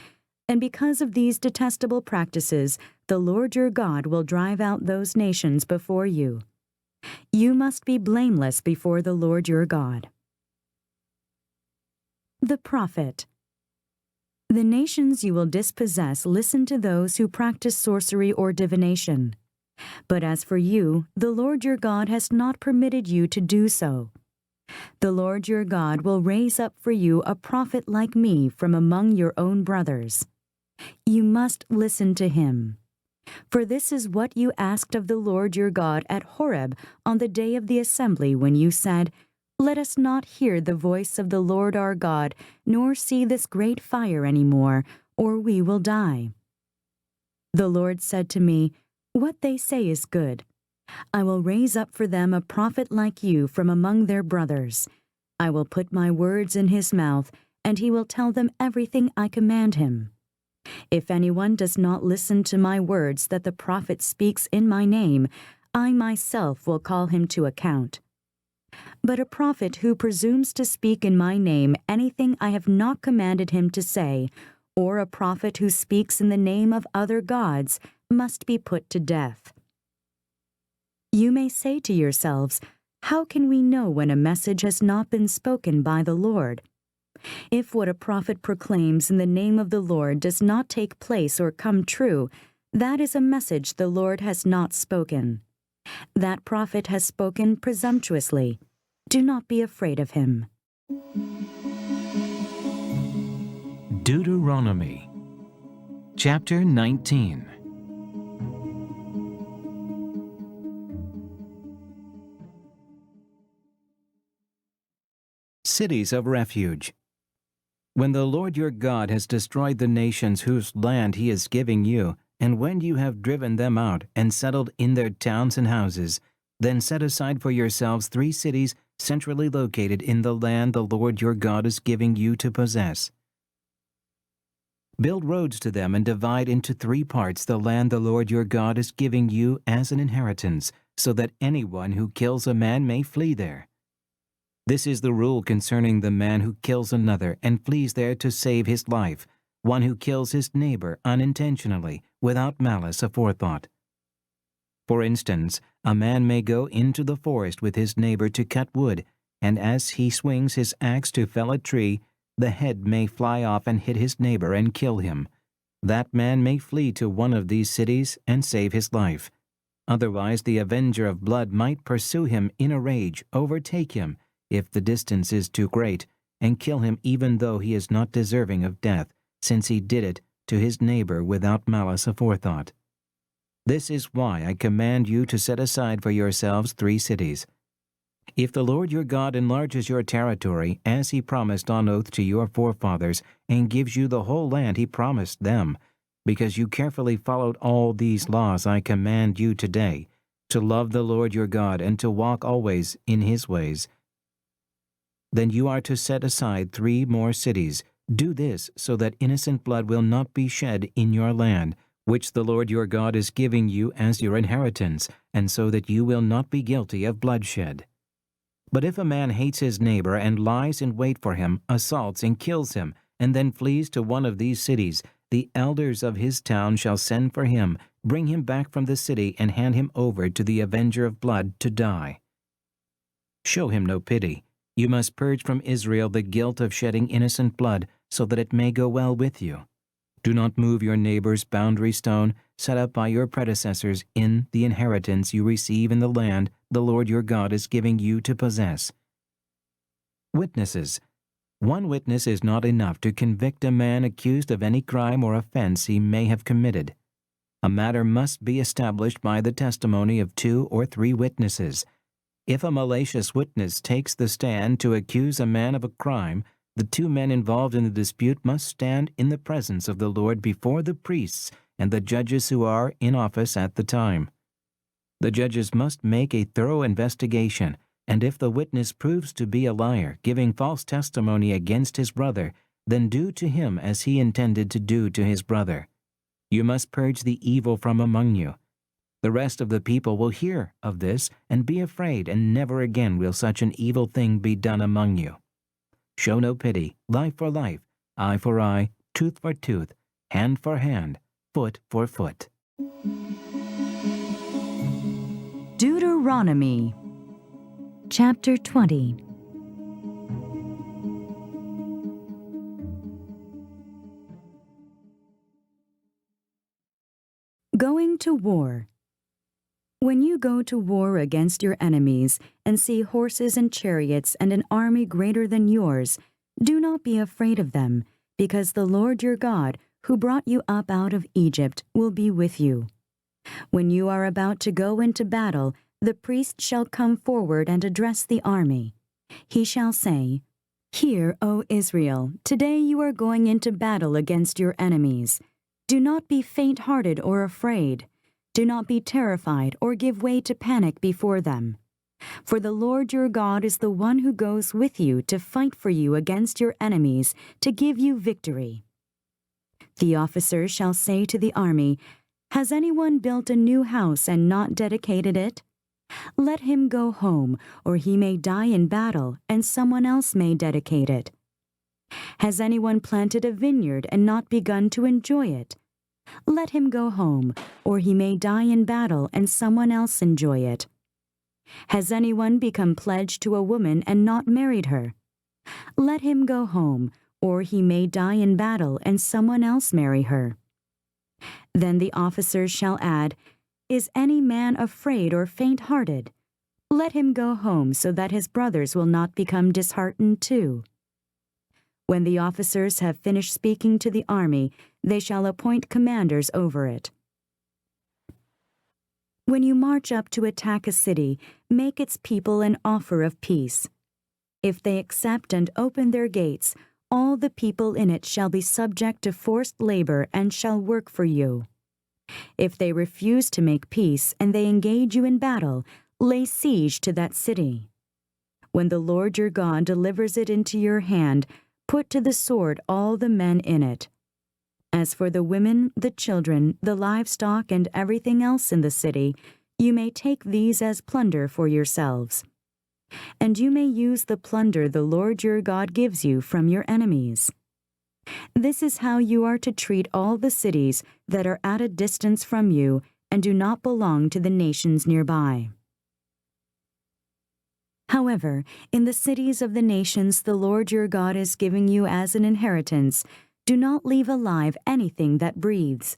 S2: and because of these detestable practices, the Lord your God will drive out those nations before you. You must be blameless before the Lord your God. The prophet. The nations you will dispossess listen to those who practice sorcery or divination. But as for you, the Lord your God has not permitted you to do so. The Lord your God will raise up for you a prophet like me from among your own brothers. You must listen to him. For this is what you asked of the Lord your God at Horeb on the day of the assembly when you said, Let us not hear the voice of the Lord our God, nor see this great fire any more, or we will die." The Lord said to me, "What they say is good. I will raise up for them a prophet like you from among their brothers. I will put my words in his mouth, and he will tell them everything I command him. If anyone does not listen to my words that the prophet speaks in my name, I myself will call him to account. But a prophet who presumes to speak in my name anything I have not commanded him to say, or a prophet who speaks in the name of other gods, must be put to death." You may say to yourselves, "How can we know when a message has not been spoken by the Lord?" If what a prophet proclaims in the name of the Lord does not take place or come true, that is a message the Lord has not spoken. That prophet has spoken presumptuously. Do not be afraid of him.
S1: Deuteronomy chapter 19. Cities of Refuge. When the Lord your God has destroyed the nations whose land he is giving you, and when you have driven them out and settled in their towns and houses, then set aside for yourselves 3 cities centrally located in the land the Lord your God is giving you to possess. Build roads to them and divide into 3 parts the land the Lord your God is giving you as an inheritance, so that anyone who kills a man may flee there. This is the rule concerning the man who kills another and flees there to save his life, one who kills his neighbor unintentionally, without malice aforethought. For instance, a man may go into the forest with his neighbor to cut wood, and as he swings his axe to fell a tree, the head may fly off and hit his neighbor and kill him. That man may flee to one of these cities and save his life. Otherwise, the avenger of blood might pursue him in a rage, overtake him, if the distance is too great, and kill him even though he is not deserving of death, since he did it to his neighbor without malice aforethought. This is why I command you to set aside for yourselves 3 cities. If the Lord your God enlarges your territory, as he promised on oath to your forefathers, and gives you the whole land he promised them, because you carefully followed all these laws I command you today, to love the Lord your God and to walk always in his ways, then you are to set aside 3 more cities. Do this so that innocent blood will not be shed in your land, which the Lord your God is giving you as your inheritance, and so that you will not be guilty of bloodshed. But if a man hates his neighbor and lies in wait for him, assaults and kills him, and then flees to one of these cities, the elders of his town shall send for him, bring him back from the city, and hand him over to the avenger of blood to die. Show him no pity. You must purge from Israel the guilt of shedding innocent blood, so that it may go well with you. Do not move your neighbor's boundary stone set up by your predecessors in the inheritance you receive in the land the Lord your God is giving you to possess. Witnesses. 1 witness is not enough to convict a man accused of any crime or offense he may have committed. A matter must be established by the testimony of 2 or 3 witnesses. If a malicious witness takes the stand to accuse a man of a crime, the 2 men involved in the dispute must stand in the presence of the Lord before the priests and the judges who are in office at the time. The judges must make a thorough investigation, and if the witness proves to be a liar, giving false testimony against his brother, then do to him as he intended to do to his brother. You must purge the evil from among you. The rest of the people will hear of this and be afraid, and never again will such an evil thing be done among you. Show no pity, life for life, eye for eye, tooth for tooth, hand for hand, foot for foot.
S2: Deuteronomy chapter 20. Going to war. When you go to war against your enemies and see horses and chariots and an army greater than yours, do not be afraid of them, because the Lord your God, who brought you up out of Egypt, will be with you. When you are about to go into battle, the priest shall come forward and address the army. He shall say, Hear, O Israel, today you are going into battle against your enemies. Do not be faint-hearted or afraid. Do not be terrified or give way to panic before them. For the Lord your God is the one who goes with you to fight for you against your enemies, to give you victory. The officer shall say to the army, Has anyone built a new house and not dedicated it? Let him go home, or he may die in battle, and someone else may dedicate it. Has anyone planted a vineyard and not begun to enjoy it? Let him go home, or he may die in battle, and someone else enjoy it. Has anyone become pledged to a woman and not married her? Let him go home, or he may die in battle, and someone else marry her. Then the officers shall add, Is any man afraid or faint-hearted? Let him go home so that his brothers will not become disheartened too. When the officers have finished speaking to the army, they shall appoint commanders over it. When you march up to attack a city, make its people an offer of peace. If they accept and open their gates, all the people in it shall be subject to forced labor and shall work for you. If they refuse to make peace and they engage you in battle, lay siege to that city. When the Lord your God delivers it into your hand, put to the sword all the men in it. As for the women, the children, the livestock, and everything else in the city, you may take these as plunder for yourselves. And you may use the plunder the Lord your God gives you from your enemies. This is how you are to treat all the cities that are at a distance from you and do not belong to the nations nearby. However, in the cities of the nations the Lord your God is giving you as an inheritance, do not leave alive anything that breathes.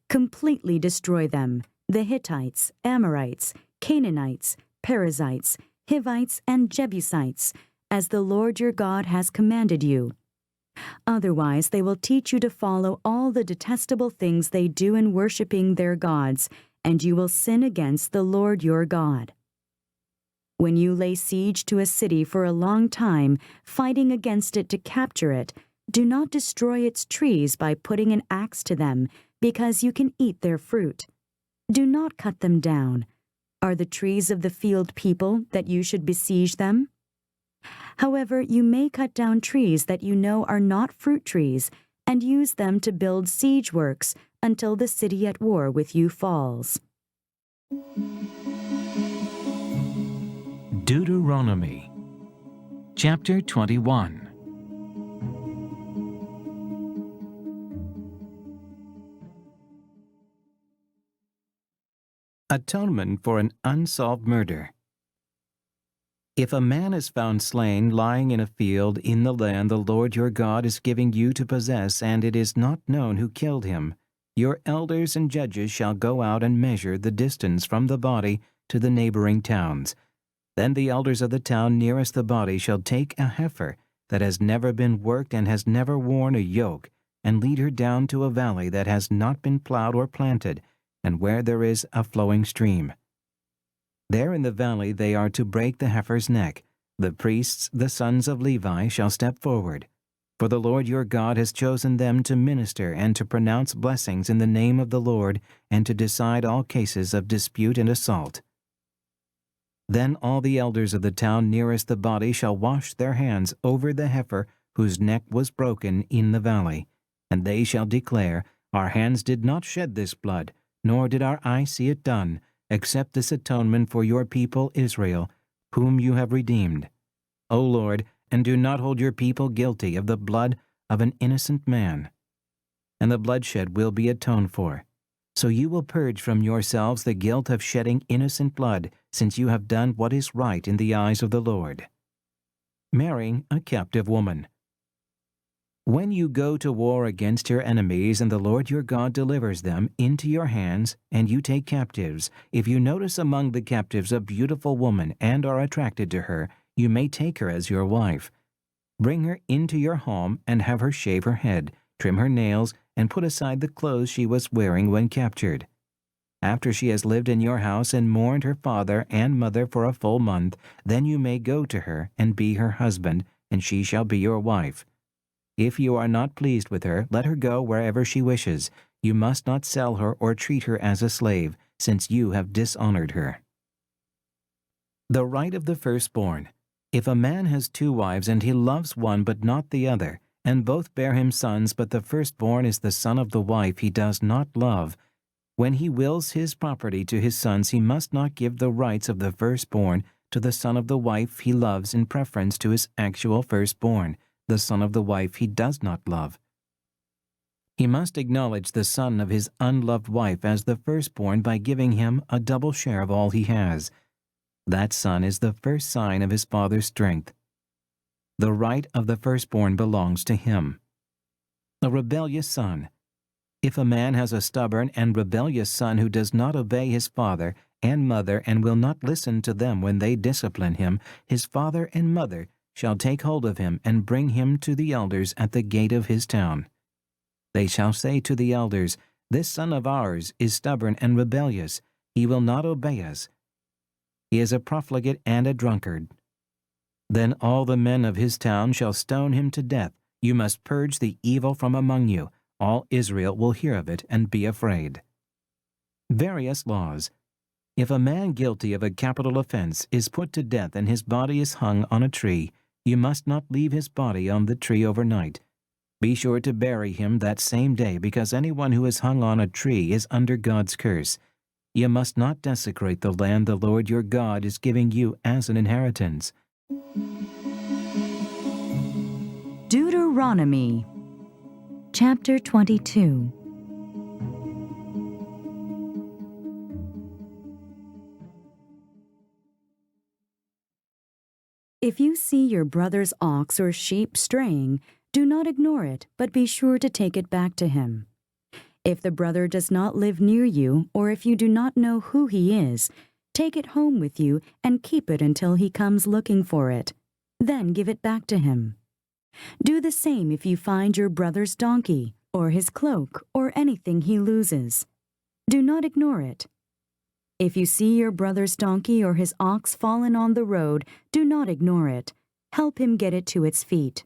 S2: Completely destroy them, the Hittites, Amorites, Canaanites, Perizzites, Hivites, and Jebusites, as the Lord your God has commanded you. Otherwise they will teach you to follow all the detestable things they do in worshiping their gods, and you will sin against the Lord your God. When you lay siege to a city for a long time, fighting against it to capture it, do not destroy its trees by putting an axe to them, because you can eat their fruit. Do not cut them down. Are the trees of the field people that you should besiege them? However, you may cut down trees that you know are not fruit trees, and use them to build siege works until the city at war with you falls.
S1: Deuteronomy, chapter 21. Atonement for an unsolved murder. If a man is found slain lying in a field in the land the Lord your God is giving you to possess, and it is not known who killed him, your elders and judges shall go out and measure the distance from the body to the neighboring towns. Then the elders of the town nearest the body shall take a heifer that has never been worked and has never worn a yoke, and lead her down to a valley that has not been plowed or planted, and where there is a flowing stream. There in the valley they are to break the heifer's neck. The priests, the sons of Levi, shall step forward. For the Lord your God has chosen them to minister and to pronounce blessings in the name of the Lord, and to decide all cases of dispute and assault. Then all the elders of the town nearest the body shall wash their hands over the heifer whose neck was broken in the valley, and they shall declare, Our hands did not shed this blood, nor did our eye see it done, except this atonement for your people Israel, whom you have redeemed. O Lord, and do not hold your people guilty of the blood of an innocent man. And the bloodshed will be atoned for. So you will purge from yourselves the guilt of shedding innocent blood, since you have done what is right in the eyes of the Lord. Marrying a captive woman. When you go to war against your enemies and the Lord your God delivers them into your hands, and you take captives, if you notice among the captives a beautiful woman and are attracted to her, you may take her as your wife. Bring her into your home and have her shave her head, trim her nails, and put aside the clothes she was wearing when captured. After she has lived in your house and mourned her father and mother for a full month, then you may go to her and be her husband, and she shall be your wife. If you are not pleased with her, let her go wherever she wishes. You must not sell her or treat her as a slave, since you have dishonored her. The right of the firstborn. If a man has 2 wives, and he loves one but not the other, and both bear him sons, but the firstborn is the son of the wife he does not love, when he wills his property to his sons, he must not give the rights of the firstborn to the son of the wife he loves in preference to his actual firstborn, the son of the wife he does not love. He must acknowledge the son of his unloved wife as the firstborn by giving him a double share of all he has. That son is the first sign of his father's strength. The right of the firstborn belongs to him. A rebellious son. If a man has a stubborn and rebellious son who does not obey his father and mother and will not listen to them when they discipline him, his father and mother shall take hold of him and bring him to the elders at the gate of his town. They shall say to the elders, "This son of ours is stubborn and rebellious. He will not obey us. He is a profligate and a drunkard." Then all the men of his town shall stone him to death. You must purge the evil from among you. All Israel will hear of it and be afraid. Various laws. If a man guilty of a capital offense is put to death and his body is hung on a tree, you must not leave his body on the tree overnight. Be sure to bury him that same day, because anyone who is hung on a tree is under God's curse. You must not desecrate the land the Lord your God is giving you as an inheritance.
S2: Deuteronomy Chapter 22. If you see your brother's ox or sheep straying, do not ignore it, but be sure to take it back to him. If the brother does not live near you, or if you do not know who he is, take it home with you and keep it until he comes looking for it. Then give it back to him. Do the same if you find your brother's donkey, or his cloak, or anything he loses. Do not ignore it. If you see your brother's donkey or his ox fallen on the road, do not ignore it. Help him get it to its feet.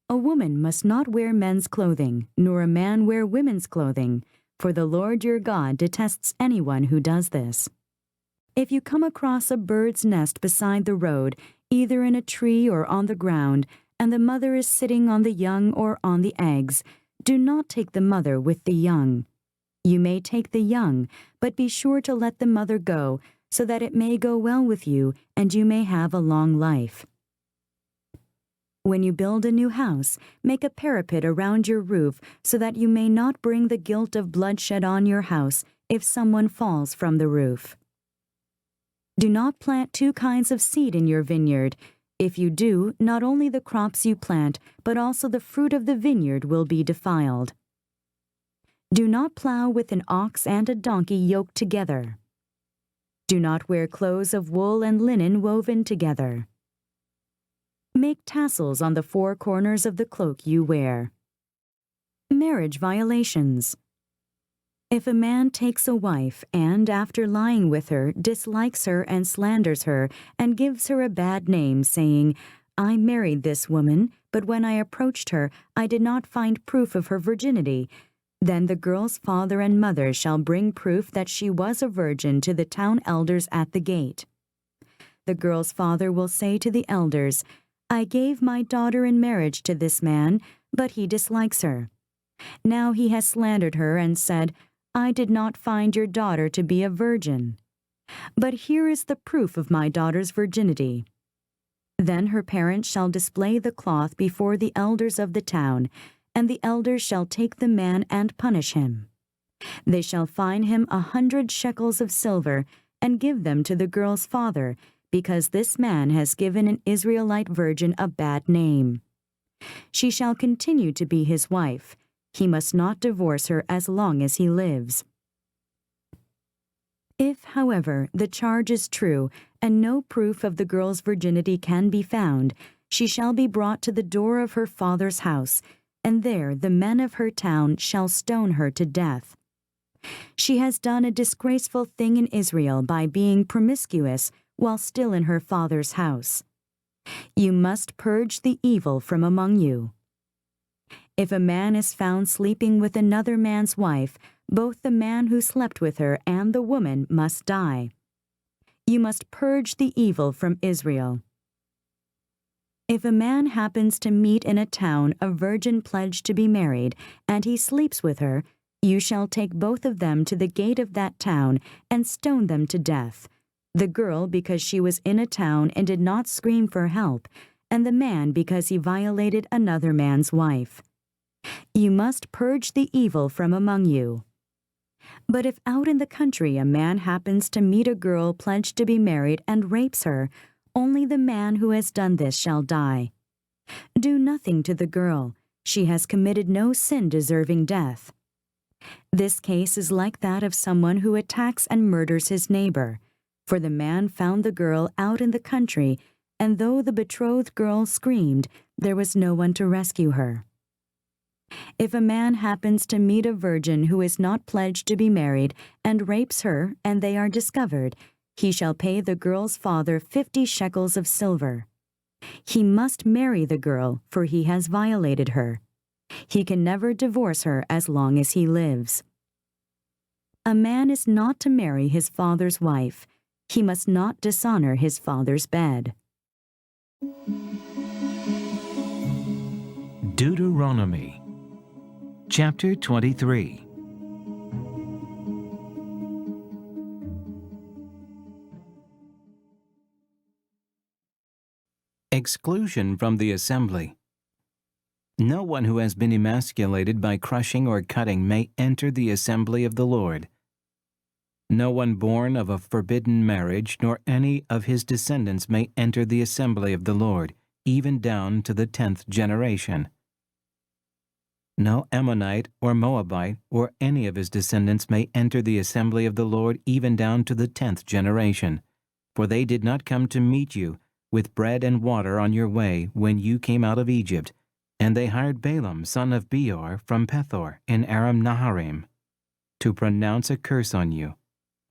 S2: A woman must not wear men's clothing, nor a man wear women's clothing, for the Lord your God detests anyone who does this. If you come across a bird's nest beside the road, either in a tree or on the ground, and the mother is sitting on the young or on the eggs, do not take the mother with the young. You may take the young, but be sure to let the mother go, so that it may go well with you and you may have a long life. When you build a new house, make a parapet around your roof so that you may not bring the guilt of bloodshed on your house if someone falls from the roof. Do not plant 2 kinds of seed in your vineyard. If you do, not only the crops you plant, but also the fruit of the vineyard will be defiled. Do not plow with an ox and a donkey yoked together. Do not wear clothes of wool and linen woven together. Make tassels on the 4 corners of the cloak you wear. Marriage violations. If a man takes a wife and, after lying with her, dislikes her and slanders her and gives her a bad name, saying, "I married this woman, but when I approached her, I did not find proof of her virginity," then the girl's father and mother shall bring proof that she was a virgin to the town elders at the gate. The girl's father will say to the elders, "I gave my daughter in marriage to this man, but he dislikes her. Now he has slandered her and said, 'I did not find your daughter to be a virgin.' But here is the proof of my daughter's virginity." Then her parents shall display the cloth before the elders of the town, and the elders shall take the man and punish him. They shall fine him 100 shekels of silver and give them to the girl's father, because this man has given an Israelite virgin a bad name. She shall continue to be his wife. He must not divorce her as long as he lives. If, however, the charge is true and no proof of the girl's virginity can be found, she shall be brought to the door of her father's house, and there the men of her town shall stone her to death. She has done a disgraceful thing in Israel by being promiscuous while still in her father's house. You must purge the evil from among you. If a man is found sleeping with another man's wife, both the man who slept with her and the woman must die. You must purge the evil from Israel. If a man happens to meet in a town a virgin pledged to be married, and he sleeps with her, you shall take both of them to the gate of that town and stone them to death, the girl because she was in a town and did not scream for help, and the man because he violated another man's wife. You must purge the evil from among you. But if out in the country a man happens to meet a girl pledged to be married and rapes her, only the man who has done this shall die. Do nothing to the girl. She has committed no sin deserving death. This case is like that of someone who attacks and murders his neighbor. For the man found the girl out in the country, and though the betrothed girl screamed, there was no one to rescue her. If a man happens to meet a virgin who is not pledged to be married and rapes her, and they are discovered, he shall pay the girl's father 50 shekels of silver. He must marry the girl, for he has violated her. He can never divorce her as long as he lives. A man is not to marry his father's wife. He must not dishonor his father's bed.
S1: Deuteronomy Chapter 23. Exclusion from the assembly. No one who has been emasculated by crushing or cutting may enter the assembly of the Lord. No one born of a forbidden marriage, nor any of his descendants may enter the assembly of the Lord, even down to the 10th generation. No Ammonite or Moabite or any of his descendants may enter the assembly of the Lord even down to the 10th generation, for they did not come to meet you with bread and water on your way when you came out of Egypt, and they hired Balaam son of Beor from Pethor in Aram Naharaim to pronounce a curse on you.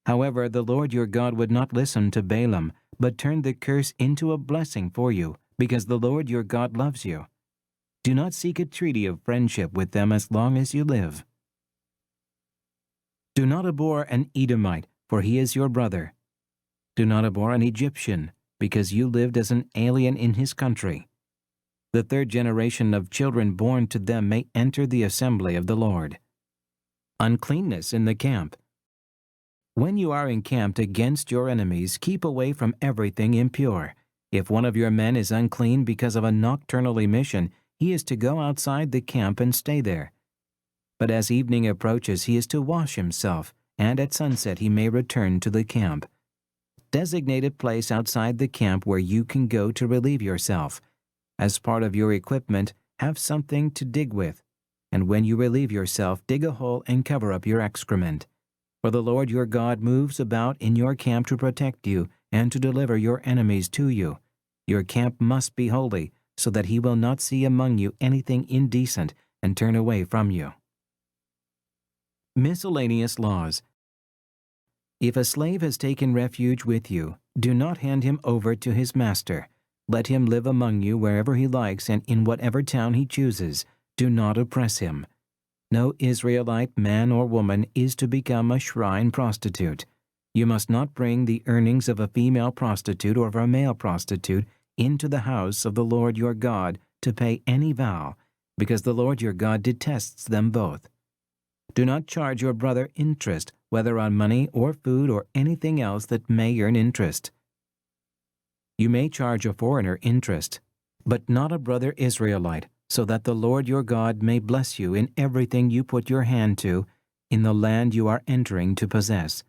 S1: However, the Lord your God would not listen to Balaam, but turned the curse into a blessing for you, because the Lord your God loves you. Do not seek a treaty of friendship with them as long as you live. Do not abhor an Edomite, for he is your brother. Do not abhor an Egyptian, because you lived as an alien in his country. The 3rd generation of children born to them may enter the assembly of the Lord. Uncleanness in the camp. When you are encamped against your enemies, keep away from everything impure. If one of your men is unclean because of a nocturnal emission, he is to go outside the camp and stay there. But as evening approaches, he is to wash himself, and at sunset he may return to the camp. Designate a place outside the camp where you can go to relieve yourself. As part of your equipment, have something to dig with, and when you relieve yourself, dig a hole and cover up your excrement. For the Lord your God moves about in your camp to protect you and to deliver your enemies to you. Your camp must be holy, so that he will not see among you anything indecent and turn away from you. Miscellaneous Laws. If a slave has taken refuge with you, do not hand him over to his master. Let him live among you wherever he likes and in whatever town he chooses. Do not oppress him. No Israelite man or woman is to become a shrine prostitute. You must not bring the earnings of a female prostitute or of a male prostitute into the house of the Lord your God to pay any vow, because the Lord your God detests them both. Do not charge your brother interest, whether on money or food or anything else that may earn interest. You may charge a foreigner interest, but not a brother Israelite, so that the Lord your God may bless you in everything you put your hand to in the land you are entering to possess.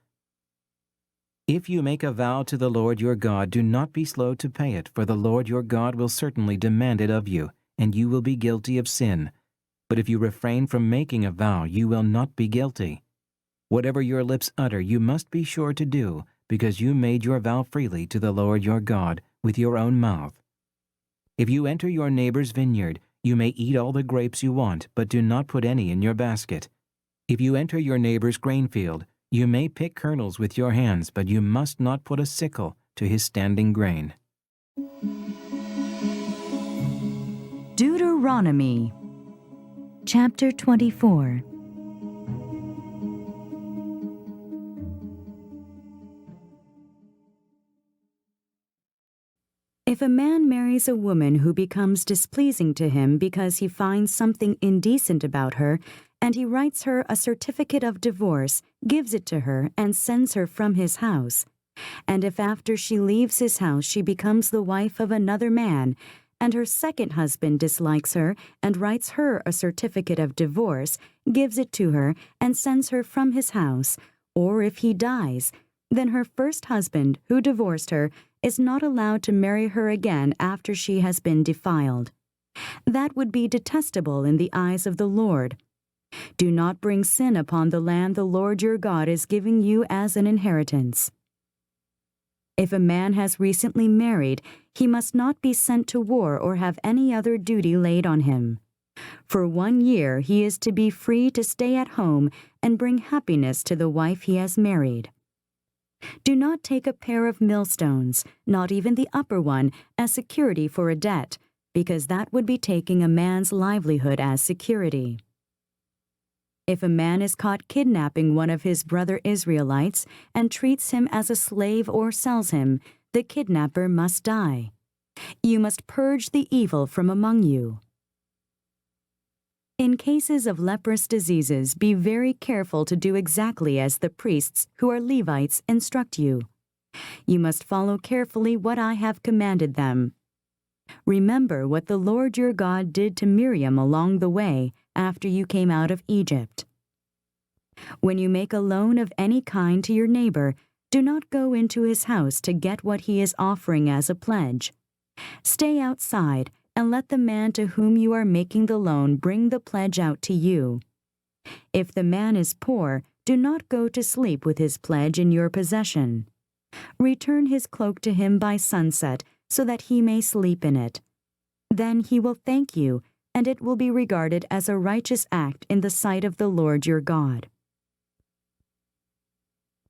S1: If you make a vow to the Lord your God, do not be slow to pay it, for the Lord your God will certainly demand it of you, and you will be guilty of sin. But if you refrain from making a vow, you will not be guilty. Whatever your lips utter, you must be sure to do, because you made your vow freely to the Lord your God with your own mouth. If you enter your neighbor's vineyard, you may eat all the grapes you want, but do not put any in your basket. If you enter your neighbor's grain field, you may pick kernels with your hands, but you must not put a sickle to his standing grain.
S2: Deuteronomy Chapter 24. If a man marries a woman who becomes displeasing to him because he finds something indecent about her, and he writes her a certificate of divorce, gives it to her, and sends her from his house, and if after she leaves his house she becomes the wife of another man, and her second husband dislikes her and writes her a certificate of divorce, gives it to her, and sends her from his house, or if he dies, then her first husband, who divorced her, is not allowed to marry her again after she has been defiled. That would be detestable in the eyes of the Lord. Do not bring sin upon the land the Lord your God is giving you as an inheritance. If a man has recently married, he must not be sent to war or have any other duty laid on him. For 1 year he is to be free to stay at home and bring happiness to the wife he has married. Do not take a pair of millstones, not even the upper one, as security for a debt, because that would be taking a man's livelihood as security. If a man is caught kidnapping one of his brother Israelites and treats him as a slave or sells him, the kidnapper must die. You must purge the evil from among you. In cases of leprous diseases, be very careful to do exactly as the priests, who are Levites, instruct you. You must follow carefully what I have commanded them. Remember what the Lord your God did to Miriam along the way after you came out of Egypt. When you make a loan of any kind to your neighbor, do not go into his house to get what he is offering as a pledge. Stay outside and let the man to whom you are making the loan bring the pledge out to you. If the man is poor, do not go to sleep with his pledge in your possession. Return his cloak to him by sunset, so that he may sleep in it. Then he will thank you, and it will be regarded as a righteous act in the sight of the Lord your God.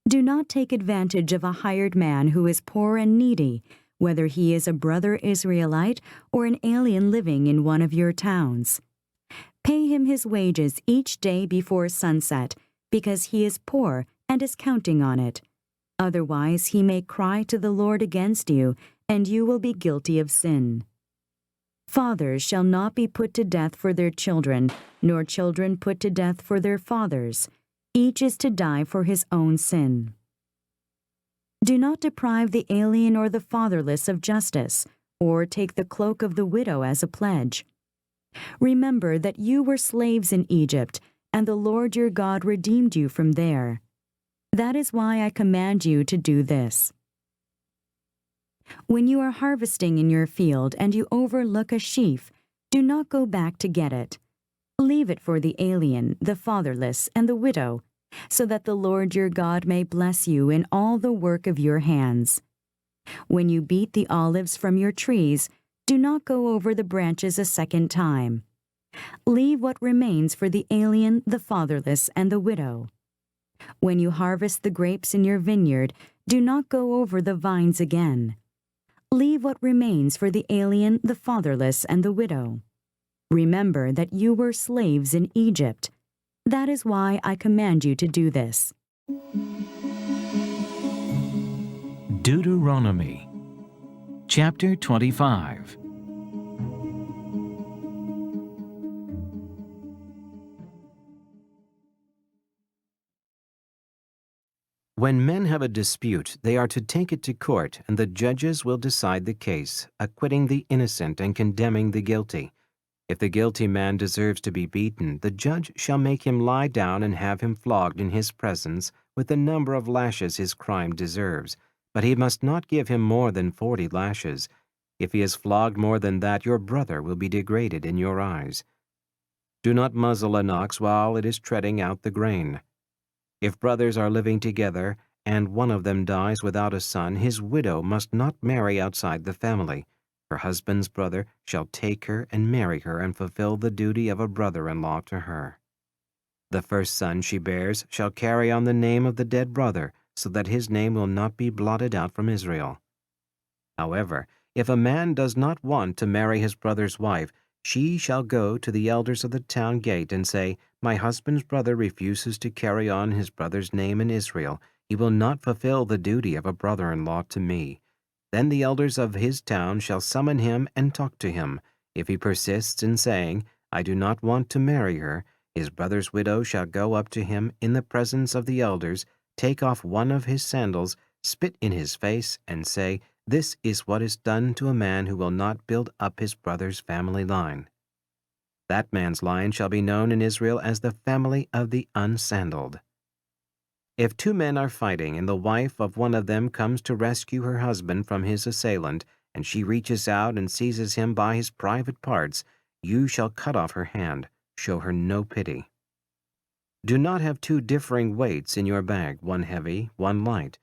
S2: Do not take advantage of a hired man who is poor and needy, whether he is a brother Israelite or an alien living in one of your towns. Pay him his wages each day before sunset, because he is poor and is counting on it. Otherwise he may cry to the Lord against you, and you will be guilty of sin. Fathers shall not be put to death for their children, nor children put to death for their fathers. Each is to die for his own sin. Do not deprive the alien or the fatherless of justice, or take the cloak of the widow as a pledge. Remember that you were slaves in Egypt, and the Lord your God redeemed you from there. That is why I command you to do this. When you are harvesting in your field and you overlook a sheaf, do not go back to get it. Leave it for the alien, the fatherless, and the widow, so that the Lord your God may bless you in all the work of your hands. When you beat the olives from your trees, do not go over the branches a second time. Leave what remains for the alien, the fatherless, and the widow. When you harvest the grapes in your vineyard, do not go over the vines again. Leave what remains for the alien, the fatherless, and the widow. Remember that you were slaves in Egypt. That is why I command you to do this.
S1: Deuteronomy Chapter 25. When men have a dispute, they are to take it to court, and the judges will decide the case, acquitting the innocent and condemning the guilty. If the guilty man deserves to be beaten, the judge shall make him lie down and have him flogged in his presence with the number of lashes his crime deserves, but he must not give him more than 40 lashes. If he is flogged more than that, your brother will be degraded in your eyes. Do not muzzle an ox while it is treading out the grain. If brothers are living together, and one of them dies without a son, his widow must not marry outside the family. Her husband's brother shall take her and marry her and fulfill the duty of a brother-in-law to her. The first son she bears shall carry on the name of the dead brother, so that his name will not be blotted out from Israel. However, if a man does not want to marry his brother's wife, she shall go to the elders of the town gate and say, My husband's brother refuses to carry on his brother's name in Israel. He will not fulfill the duty of a brother-in-law to me. Then the elders of his town shall summon him and talk to him. If he persists in saying, I do not want to marry her, his brother's widow shall go up to him in the presence of the elders, take off one of his sandals, spit in his face, and say, This is what is done to a man who will not build up his brother's family line. That man's line shall be known in Israel as the family of the unsandaled. If two men are fighting, and the wife of one of them comes to rescue her husband from his assailant, and she reaches out and seizes him by his private parts, you shall cut off her hand. Show her no pity. Do not have two differing weights in your bag, one heavy, one light.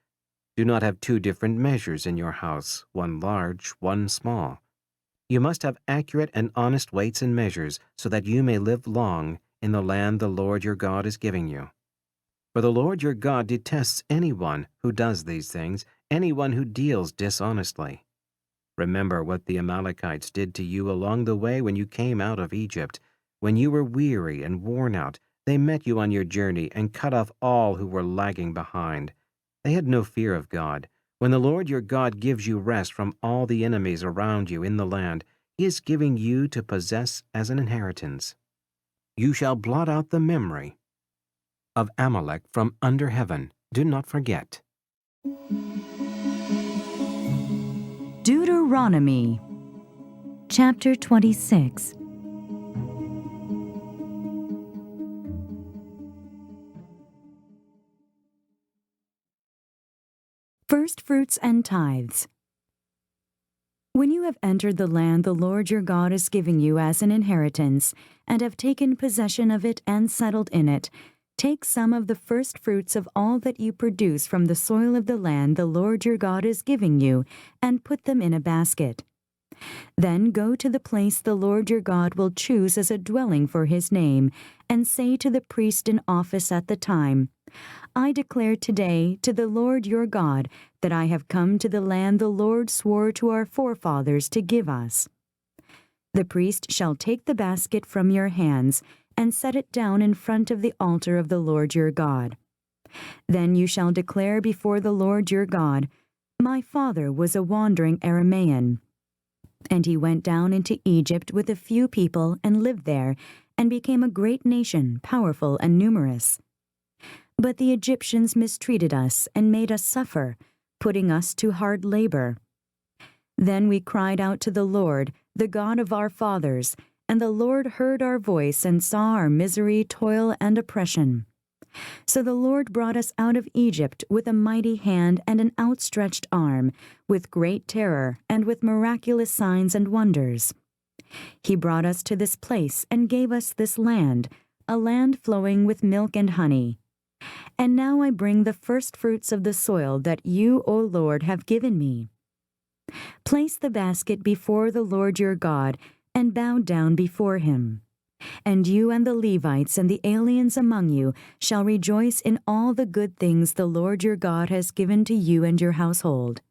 S1: Do not have two different measures in your house, one large, one small. You must have accurate and honest weights and measures, so that you may live long in the land the Lord your God is giving you. For the Lord your God detests anyone who does these things, anyone who deals dishonestly. Remember what the Amalekites did to you along the way when you came out of Egypt. When you were weary and worn out, they met you on your journey and cut off all who were lagging behind. They had no fear of God. When the Lord your God gives you rest from all the enemies around you in the land, He is giving you to possess as an inheritance. You shall blot out the memory of Amalek from under heaven. Do not forget.
S2: Deuteronomy, chapter 26. First fruits and tithes. When you have entered the land the Lord your God is giving you as an inheritance, and have taken possession of it and settled in it, take some of the first fruits of all that you produce from the soil of the land the Lord your God is giving you, and put them in a basket. Then go to the place the Lord your God will choose as a dwelling for His name, and say to the priest in office at the time, I declare today to the Lord your God that I have come to the land the Lord swore to our forefathers to give us. The priest shall take the basket from your hands and set it down in front of the altar of the Lord your God. Then you shall declare before the Lord your God, My father was a wandering Aramaean, and he went down into Egypt with a few people and lived there, and became a great nation, powerful and numerous. But the Egyptians mistreated us and made us suffer, putting us to hard labor. Then we cried out to the Lord, the God of our fathers, and the Lord heard our voice and saw our misery, toil, and oppression. So the Lord brought us out of Egypt with a mighty hand and an outstretched arm, with great terror and with miraculous signs and wonders. He brought us to this place and gave us this land, a land flowing with milk and honey. And now I bring the first fruits of the soil that you, O Lord, have given me. Place the basket before the Lord your God, and bow down before Him. And you and the Levites and the aliens among you shall rejoice in all the good things the Lord your God has given to you and your household.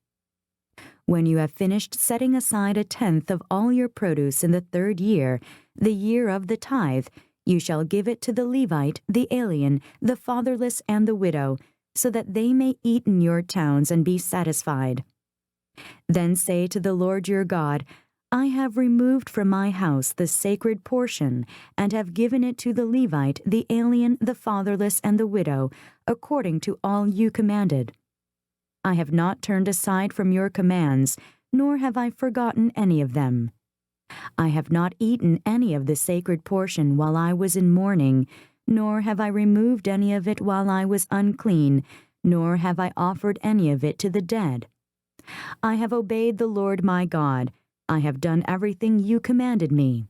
S2: When you have finished setting aside a tenth of all your produce in the 3rd year, the year of the tithe, you shall give it to the Levite, the alien, the fatherless, and the widow, so that they may eat in your towns and be satisfied. Then say to the Lord your God, I have removed from my house the sacred portion, and have given it to the Levite, the alien, the fatherless, and the widow, according to all you commanded. I have not turned aside from your commands, nor have I forgotten any of them. I have not eaten any of the sacred portion while I was in mourning, nor have I removed any of it while I was unclean, nor have I offered any of it to the dead. I have obeyed the Lord my God. I have done everything you commanded me.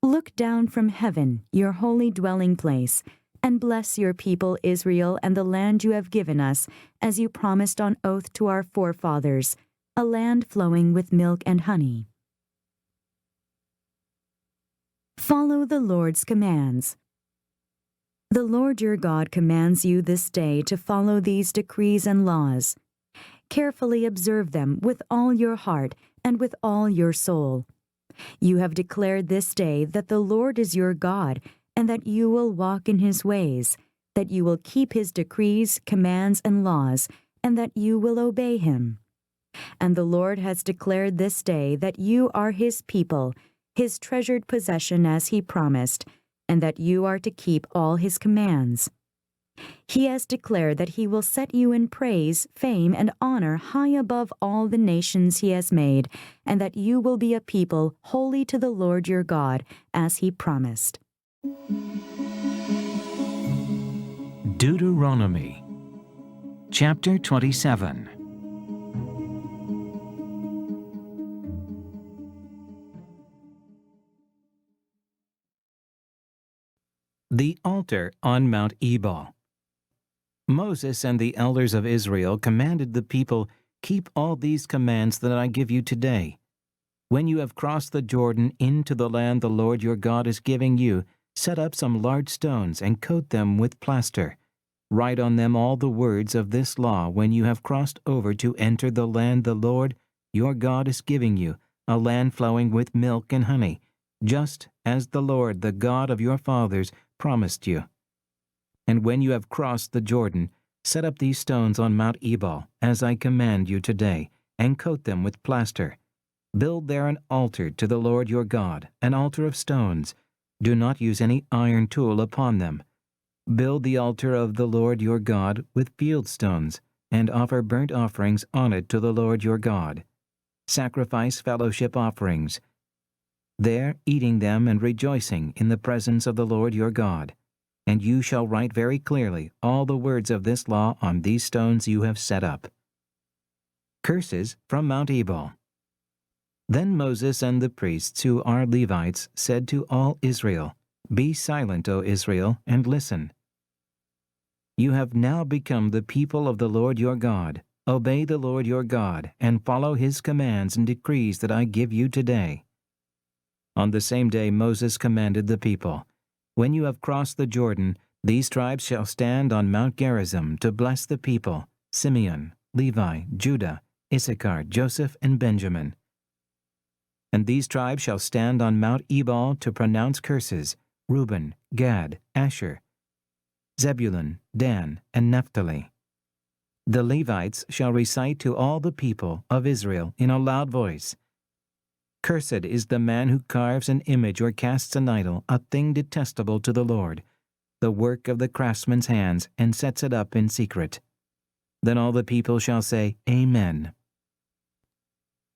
S2: Look down from heaven, your holy dwelling place, and bless your people Israel and the land you have given us, as you promised on oath to our forefathers, a land flowing with milk and honey. Follow the Lord's commands. The Lord your God commands you this day to follow these decrees and laws. Carefully observe them with all your heart and with all your soul. You have declared this day that the Lord is your God, and that you will walk in his ways, that you will keep his decrees, commands, and laws, and that you will obey him. And the Lord has declared this day that you are his people, his treasured possession as he promised, and that you are to keep all his commands. He has declared that he will set you in praise, fame, and honor high above all the nations he has made, and that you will be a people holy to the Lord your God, as he promised.
S1: Deuteronomy chapter 27. The altar on Mount Ebal. Moses and the elders of Israel commanded the people, "Keep all these commands that I give you today. When you have crossed the Jordan into the land the Lord your God is giving you, set up some large stones and coat them with plaster. Write on them all the words of this law when you have crossed over to enter the land the Lord your God is giving you, a land flowing with milk and honey, just as the Lord, the God of your fathers, promised you. And when you have crossed the Jordan, set up these stones on Mount Ebal, as I command you today, and coat them with plaster. Build there an altar to the Lord your God, an altar of stones. Do not use any iron tool upon them. Build the altar of the Lord your God with field stones, and offer burnt offerings on it to the Lord your God. Sacrifice fellowship offerings, there eating them and rejoicing in the presence of the Lord your God. And you shall write very clearly all the words of this law on these stones you have set up. Curses from Mount Ebal. Then Moses and the priests who are Levites said to all Israel, "Be silent, O Israel, and listen. You have now become the people of the Lord your God. Obey the Lord your God, and follow his commands and decrees that I give you today." On the same day Moses commanded the people, "When you have crossed the Jordan, these tribes shall stand on Mount Gerizim to bless the people: Simeon, Levi, Judah, Issachar, Joseph, and Benjamin. And these tribes shall stand on Mount Ebal to pronounce curses: Reuben, Gad, Asher, Zebulun, Dan, and Naphtali. The Levites shall recite to all the people of Israel in a loud voice, 'Cursed is the man who carves an image or casts an idol, a thing detestable to the Lord, the work of the craftsman's hands, and sets it up in secret.' Then all the people shall say, 'Amen.'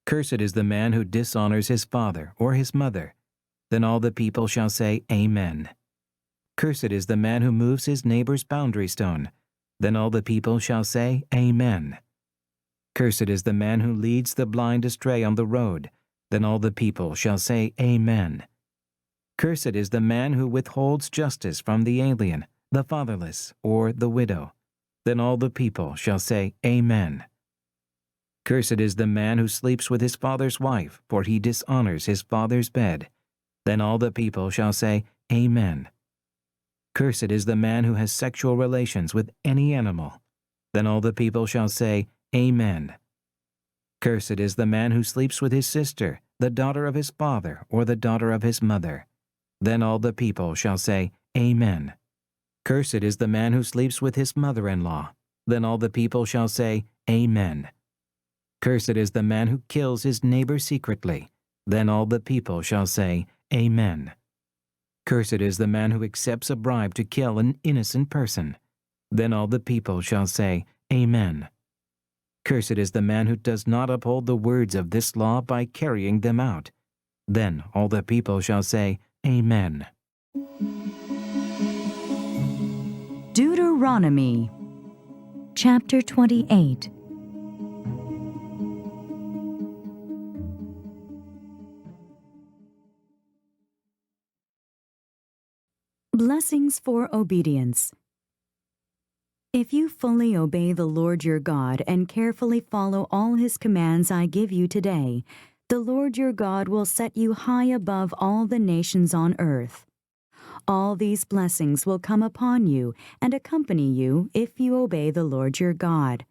S1: Cursed is the man who dishonors his father or his mother. Then all the people shall say, 'Amen.' Cursed is the man who moves his neighbor's boundary stone. Then all the people shall say, 'Amen.' Cursed is the man who leads the blind astray on the road. Then all the people shall say, 'Amen.' Cursed is the man who withholds justice from the alien, the fatherless, or the widow. Then all the people shall say, 'Amen.' Cursed is the man who sleeps with his father's wife, for he dishonors his father's bed. Then all the people shall say, 'Amen.' Cursed is the man who has sexual relations with any animal. Then all the people shall say, 'Amen.' Cursed is the man who sleeps with his sister, the daughter of his father, or the daughter of his mother. Then all the people shall say, 'Amen.' Cursed is the man who sleeps with his mother-in-law. Then all the people shall say, 'Amen.' Cursed is the man who kills his neighbor secretly. Then all the people shall say, 'Amen.' Cursed is the man who accepts a bribe to kill an innocent person. Then all the people shall say, 'Amen.' Cursed is the man who does not uphold the words of this law by carrying them out. Then all the people shall say, 'Amen.'"
S2: Deuteronomy chapter 28. Blessings for obedience. If you fully obey the Lord your God and carefully follow all his commands I give you today, the Lord your God will set you high above all the nations on earth. All these blessings will come upon you and accompany you if you obey the Lord your God.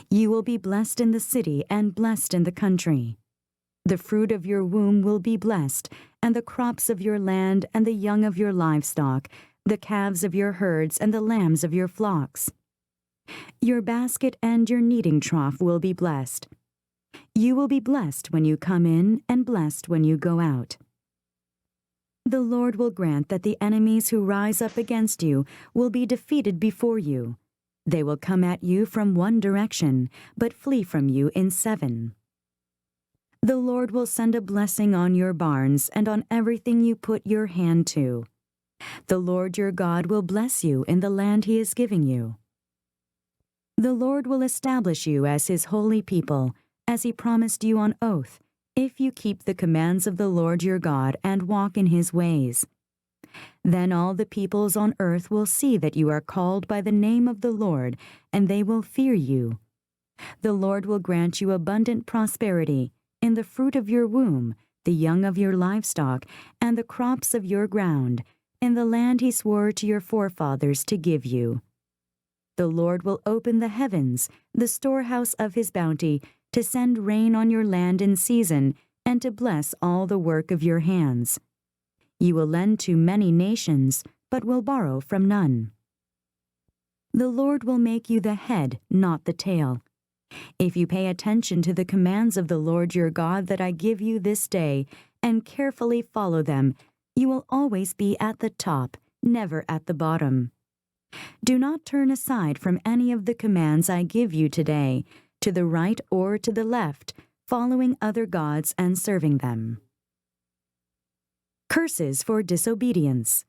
S2: You will be blessed in the city and blessed in the country. The fruit of your womb will be blessed, and the crops of your land and the young of your livestock, the calves of your herds and the lambs of your flocks. Your basket and your kneading trough will be blessed. You will be blessed when you come in and blessed when you go out. The Lord will grant that the enemies who rise up against you will be defeated before you. They will come at you from one direction, but flee from you in 7. The Lord will send a blessing on your barns and on everything you put your hand to. The Lord your God will bless you in the land he is giving you. The Lord will establish you as his holy people, as he promised you on oath, if you keep the commands of the Lord your God and walk in his ways. Then all the peoples on earth will see that you are called by the name of the Lord, and they will fear you. The Lord will grant you abundant prosperity in the fruit of your womb, the young of your livestock, and the crops of your ground, in the land he swore to your forefathers to give you. The Lord will open the heavens, the storehouse of his bounty, to send rain on your land in season, and to bless all the work of your hands. You will lend to many nations, but will borrow from none. The Lord will make you the head, not the tail. If you pay attention to the commands of the Lord your God that I give you this day, and carefully follow them, you will always be at the top, never at the bottom. Do not turn aside from any of the commands I give you today, to the right or to the left, following other gods and serving them. Curses for disobedience.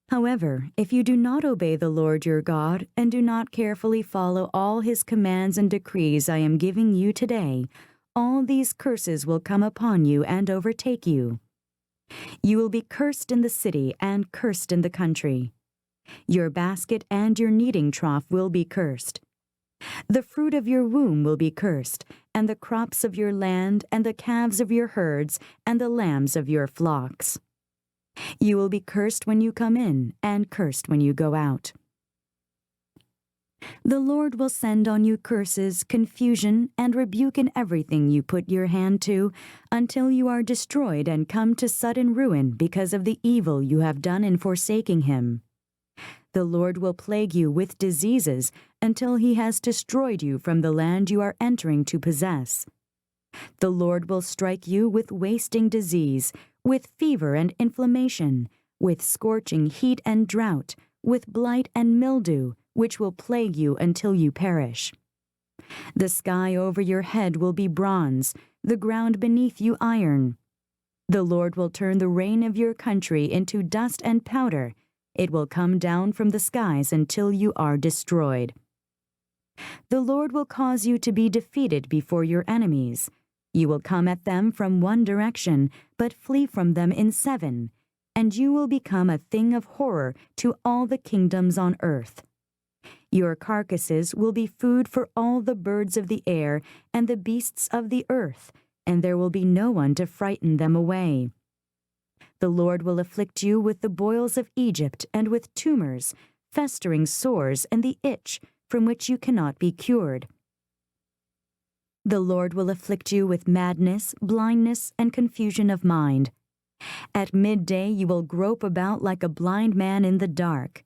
S2: However, if you do not obey the Lord your God and do not carefully follow all his commands and decrees I am giving you today, all these curses will come upon you and overtake you. You will be cursed in the city and cursed in the country. Your basket and your kneading trough will be cursed. The fruit of your womb will be cursed, and the crops of your land, and the calves of your herds, and the lambs of your flocks. You will be cursed when you come in, and cursed when you go out. The Lord will send on you curses, confusion, and rebuke in everything you put your hand to, until you are destroyed and come to sudden ruin because of the evil you have done in forsaking him. The Lord will plague you with diseases until he has destroyed you from the land you are entering to possess. The Lord will strike you with wasting disease, with fever and inflammation, with scorching heat and drought, with blight and mildew, which will plague you until you perish. The sky over your head will be bronze, the ground beneath you iron. The Lord will turn the rain of your country into dust and powder. It will come down from the skies until you are destroyed. The Lord will cause you to be defeated before your enemies. You will come at them from one direction, but flee from them in 7, and you will become a thing of horror to all the kingdoms on earth. Your carcasses will be food for all the birds of the air and the beasts of the earth, and there will be no one to frighten them away. The Lord will afflict you with the boils of Egypt and with tumors, festering sores, and the itch, from which you cannot be cured. The Lord will afflict you with madness, blindness, and confusion of mind. At midday you will grope about like a blind man in the dark.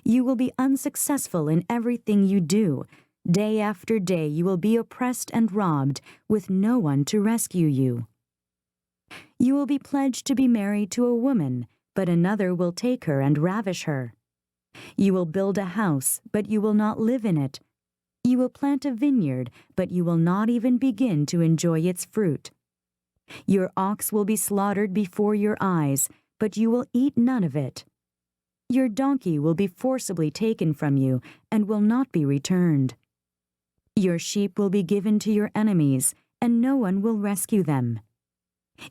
S2: You will be unsuccessful in everything you do. Day after day you will be oppressed and robbed, with no one to rescue you. You will be pledged to be married to a woman, but another will take her and ravish her. You will build a house, but you will not live in it. You will plant a vineyard, but you will not even begin to enjoy its fruit. Your ox will be slaughtered before your eyes, but you will eat none of it. Your donkey will be forcibly taken from you and will not be returned. Your sheep will be given to your enemies, and no one will rescue them.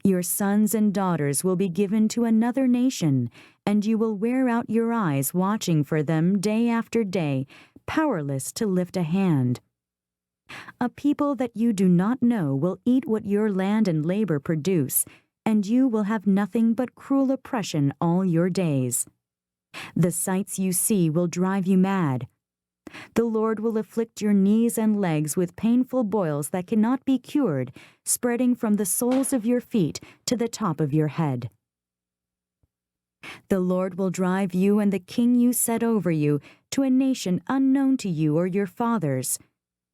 S2: Your sons and daughters will be given to another nation, and you will wear out your eyes watching for them day after day, powerless to lift a hand. A people that you do not know will eat what your land and labor produce, and you will have nothing but cruel oppression all your days. The sights you see will drive you mad. The Lord will afflict your knees and legs with painful boils that cannot be cured, spreading from the soles of your feet to the top of your head. The Lord will drive you and the king you set over you to a nation unknown to you or your fathers.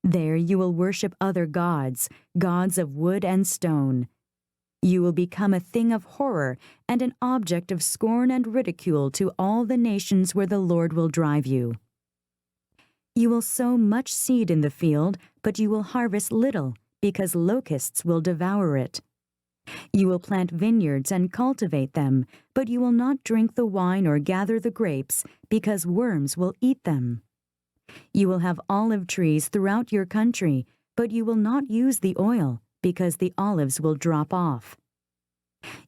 S2: There you will worship other gods, gods of wood and stone. You will become a thing of horror and an object of scorn and ridicule to all the nations where the Lord will drive you. You will sow much seed in the field, but you will harvest little, because locusts will devour it. You will plant vineyards and cultivate them, but you will not drink the wine or gather the grapes, because worms will eat them. You will have olive trees throughout your country, but you will not use the oil, because the olives will drop off.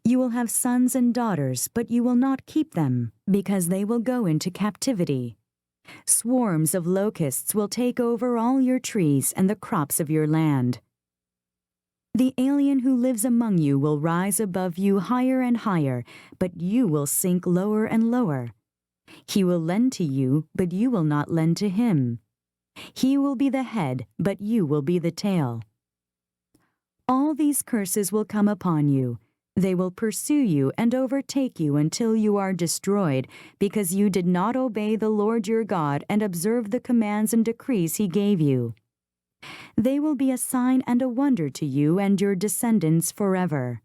S2: You will have sons and daughters, but you will not keep them, because they will go into captivity. Swarms of locusts will take over all your trees and the crops of your land. The alien who lives among you will rise above you higher and higher, but you will sink lower and lower. He will lend to you, but you will not lend to him. He will be the head, but you will be the tail. All these curses will come upon you. They will pursue you and overtake you until you are destroyed, because you did not obey the Lord your God and observe the commands and decrees he gave you. They will be a sign and a wonder to you and your descendants forever.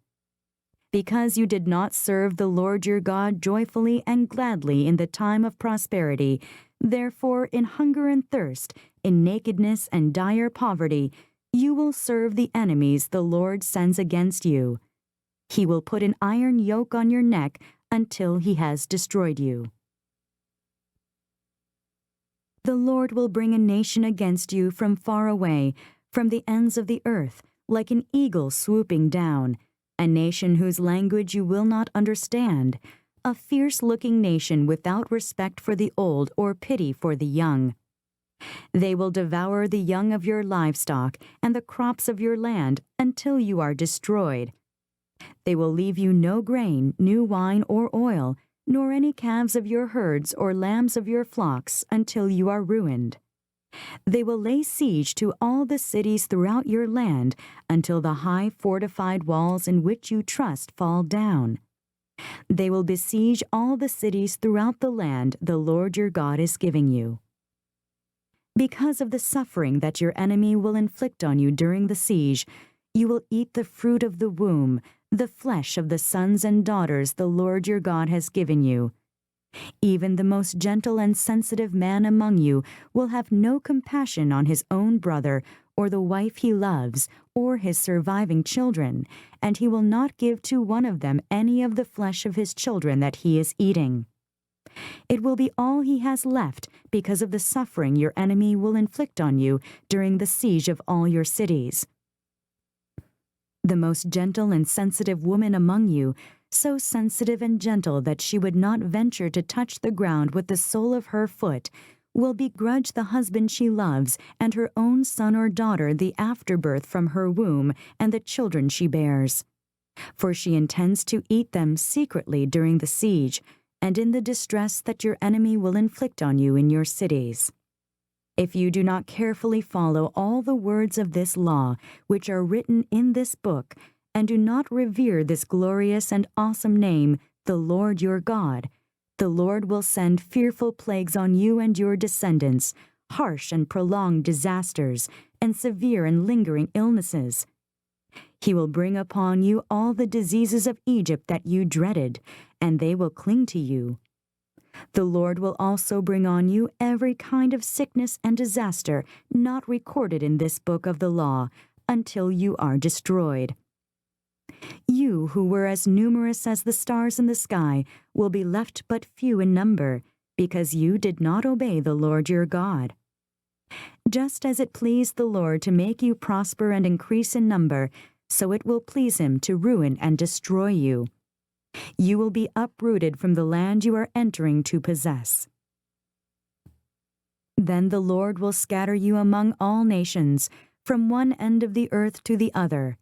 S2: Because you did not serve the Lord your God joyfully and gladly in the time of prosperity, therefore in hunger and thirst, in nakedness and dire poverty, you will serve the enemies the Lord sends against you. He will put an iron yoke on your neck until he has destroyed you. The Lord will bring a nation against you from far away, from the ends of the earth, like an eagle swooping down, a nation whose language you will not understand, a fierce-looking nation without respect for the old or pity for the young. They will devour the young of your livestock and the crops of your land until you are destroyed. They will leave you no grain, new wine, or oil, nor any calves of your herds or lambs of your flocks until you are ruined. They will lay siege to all the cities throughout your land until the high fortified walls in which you trust fall down. They will besiege all the cities throughout the land the Lord your God is giving you. Because of the suffering that your enemy will inflict on you during the siege, you will eat the fruit of the womb, the flesh of the sons and daughters the Lord your God has given you. Even the most gentle and sensitive man among you will have no compassion on his own brother, or the wife he loves, or his surviving children, and he will not give to one of them any of the flesh of his children that he is eating. It will be all he has left because of the suffering your enemy will inflict on you during the siege of all your cities. The most gentle and sensitive woman among you, so sensitive and gentle that she would not venture to touch the ground with the sole of her foot, will begrudge the husband she loves and her own son or daughter the afterbirth from her womb and the children she bears. For she intends to eat them secretly during the siege, and in the distress that your enemy will inflict on you in your cities. If you do not carefully follow all the words of this law, which are written in this book, and do not revere this glorious and awesome name, the Lord your God, the Lord will send fearful plagues on you and your descendants, harsh and prolonged disasters, and severe and lingering illnesses. He will bring upon you all the diseases of Egypt that you dreaded, and they will cling to you. The Lord will also bring on you every kind of sickness and disaster not recorded in this book of the law, until you are destroyed. You who were as numerous as the stars in the sky will be left but few in number, because you did not obey the Lord your God. Just as it pleased the Lord to make you prosper and increase in number, so it will please him to ruin and destroy you. You will be uprooted from the land you are entering to possess. Then the Lord will scatter you among all nations, from one end of the earth to the other.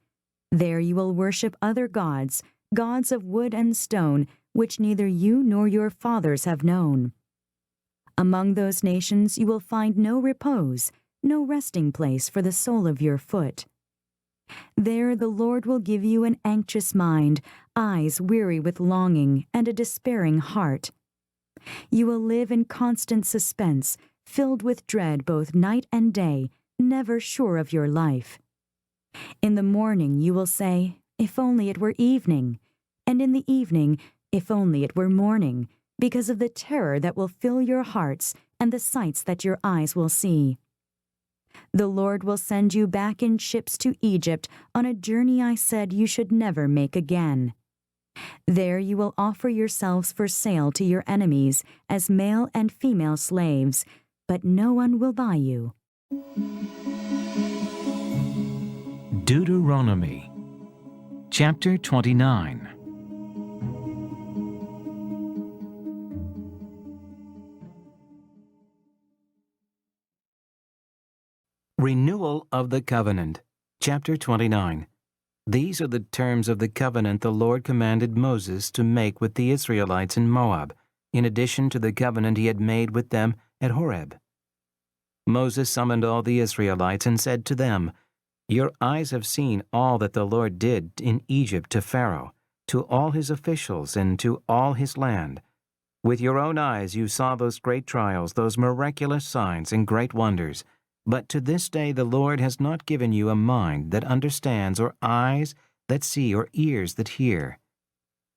S2: There you will worship other gods, gods of wood and stone, which neither you nor your fathers have known. Among those nations you will find no repose, no resting place for the sole of your foot. There the Lord will give you an anxious mind, eyes weary with longing, and a despairing heart. You will live in constant suspense, filled with dread both night and day, never sure of your life. In the morning you will say, "If only it were evening," and in the evening, "If only it were morning," because of the terror that will fill your hearts and the sights that your eyes will see. The Lord will send you back in ships to Egypt on a journey I said you should never make again. There you will offer yourselves for sale to your enemies as male and female slaves, but no one will buy you.
S1: Deuteronomy, chapter 29. Renewal of the Covenant, chapter 29. These are the terms of the covenant the Lord commanded Moses to make with the Israelites in Moab, in addition to the covenant he had made with them at Horeb. Moses summoned all the Israelites and said to them, "Your eyes have seen all that the Lord did in Egypt to Pharaoh, to all his officials, and to all his land. With your own eyes you saw those great trials, those miraculous signs and great wonders. But to this day the Lord has not given you a mind that understands, or eyes that see, or ears that hear.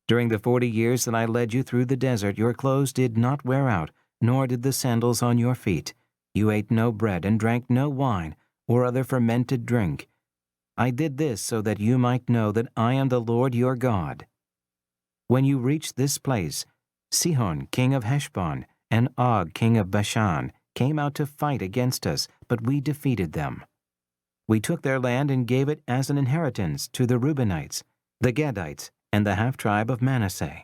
S1: During the 40 years that I led you through the desert, your clothes did not wear out, nor did the sandals on your feet. You ate no bread and drank no wine, or other fermented drink. I did this so that you might know that I am the Lord your God. When you reach this place, Sihan, king of Heshbon, and Og, king of Bashan, came out to fight against us, but we defeated them. We took their land and gave it as an inheritance to the Reubenites, the Gadites, and the half-tribe of Manasseh.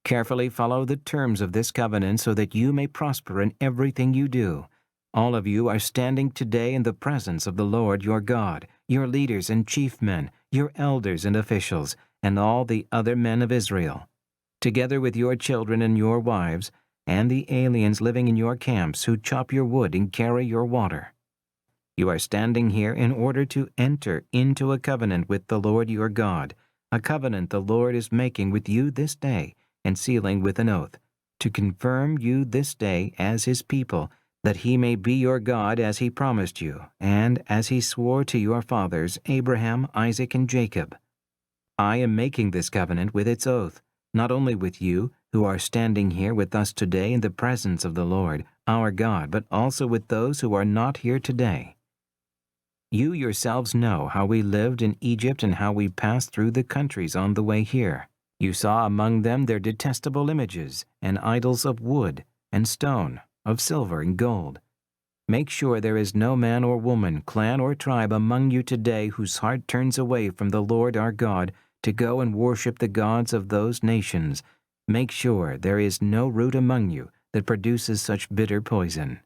S1: Carefully follow the terms of this covenant so that you may prosper in everything you do. All of you are standing today in the presence of the Lord your God, your leaders and chief men, your elders and officials, and all the other men of Israel, together with your children and your wives, and the aliens living in your camps who chop your wood and carry your water. You are standing here in order to enter into a covenant with the Lord your God, a covenant the Lord is making with you this day and sealing with an oath, to confirm you this day as his people, that he may be your God as he promised you, and as he swore to your fathers, Abraham, Isaac, and Jacob. I am making this covenant with its oath, not only with you, who are standing here with us today in the presence of the Lord, our God, but also with those who are not here today. You yourselves know how we lived in Egypt and how we passed through the countries on the way here. You saw among them their detestable images and idols of wood and stone, of silver and gold. Make sure there is no man or woman, clan or tribe among you today whose heart turns away from the Lord our God to go and worship the gods of those nations. Make sure there is no root among you that produces such bitter poison.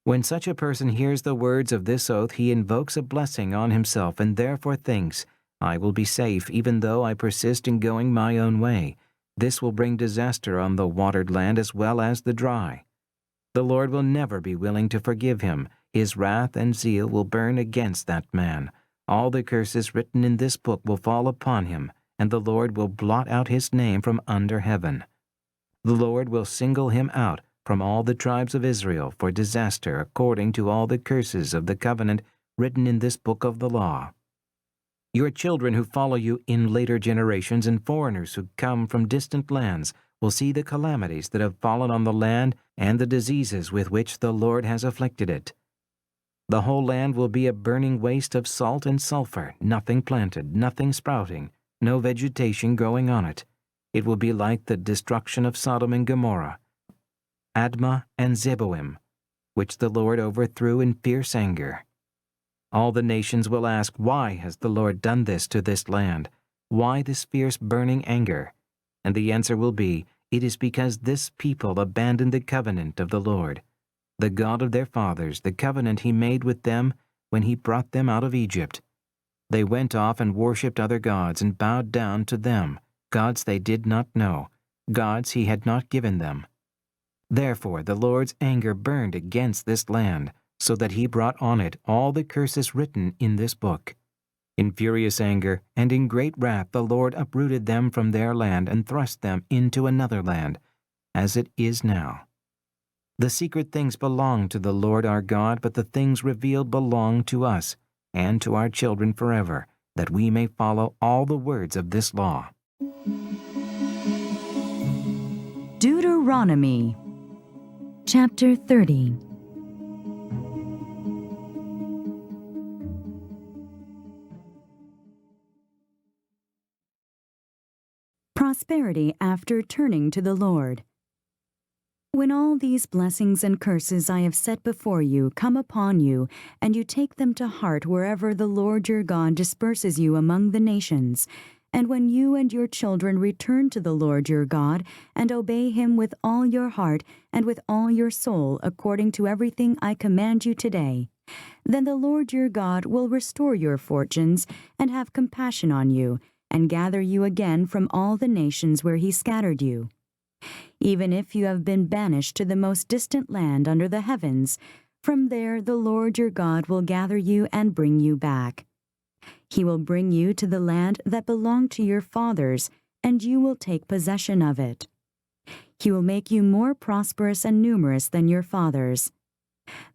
S1: When such a person hears the words of this oath, he invokes a blessing on himself and therefore thinks, "I will be safe even though I persist in going my own way. This will bring disaster on the watered land as well as the dry." The Lord will never be willing to forgive him. His wrath and zeal will burn against that man. All the curses written in this book will fall upon him, and the Lord will blot out his name from under heaven. The Lord will single him out from all the tribes of Israel for disaster according to all the curses of the covenant written in this book of the law. Your children who follow you in later generations and foreigners who come from distant lands will see the calamities that have fallen on the land and the diseases with which the Lord has afflicted it. The whole land will be a burning waste of salt and sulfur, nothing planted, nothing sprouting, no vegetation growing on it. It will be like the destruction of Sodom and Gomorrah, Admah and Zeboim, which the Lord overthrew in fierce anger. All the nations will ask, "Why has the Lord done this to this land? Why this fierce burning anger?" And the answer will be, "It is because this people abandoned the covenant of the Lord, the God of their fathers, the covenant he made with them when he brought them out of Egypt. They went off and worshipped other gods and bowed down to them, gods they did not know, gods he had not given them. Therefore the Lord's anger burned against this land, so that he brought on it all the curses written in this book. In furious anger and in great wrath the Lord uprooted them from their land and thrust them into another land, as it is now. The secret things belong to the Lord our God, but the things revealed belong to us and to our children forever, that we may follow all the words of this law.
S2: Deuteronomy chapter 30. Prosperity after turning to the Lord. When all these blessings and curses I have set before you come upon you, and you take them to heart wherever the Lord your God disperses you among the nations, and when you and your children return to the Lord your God, and obey him with all your heart and with all your soul according to everything I command you today, then the Lord your God will restore your fortunes and have compassion on you, and gather you again from all the nations where he scattered you. Even if you have been banished to the most distant land under the heavens, from there the Lord your God will gather you and bring you back. He will bring you to the land that belonged to your fathers, and you will take possession of it. He will make you more prosperous and numerous than your fathers.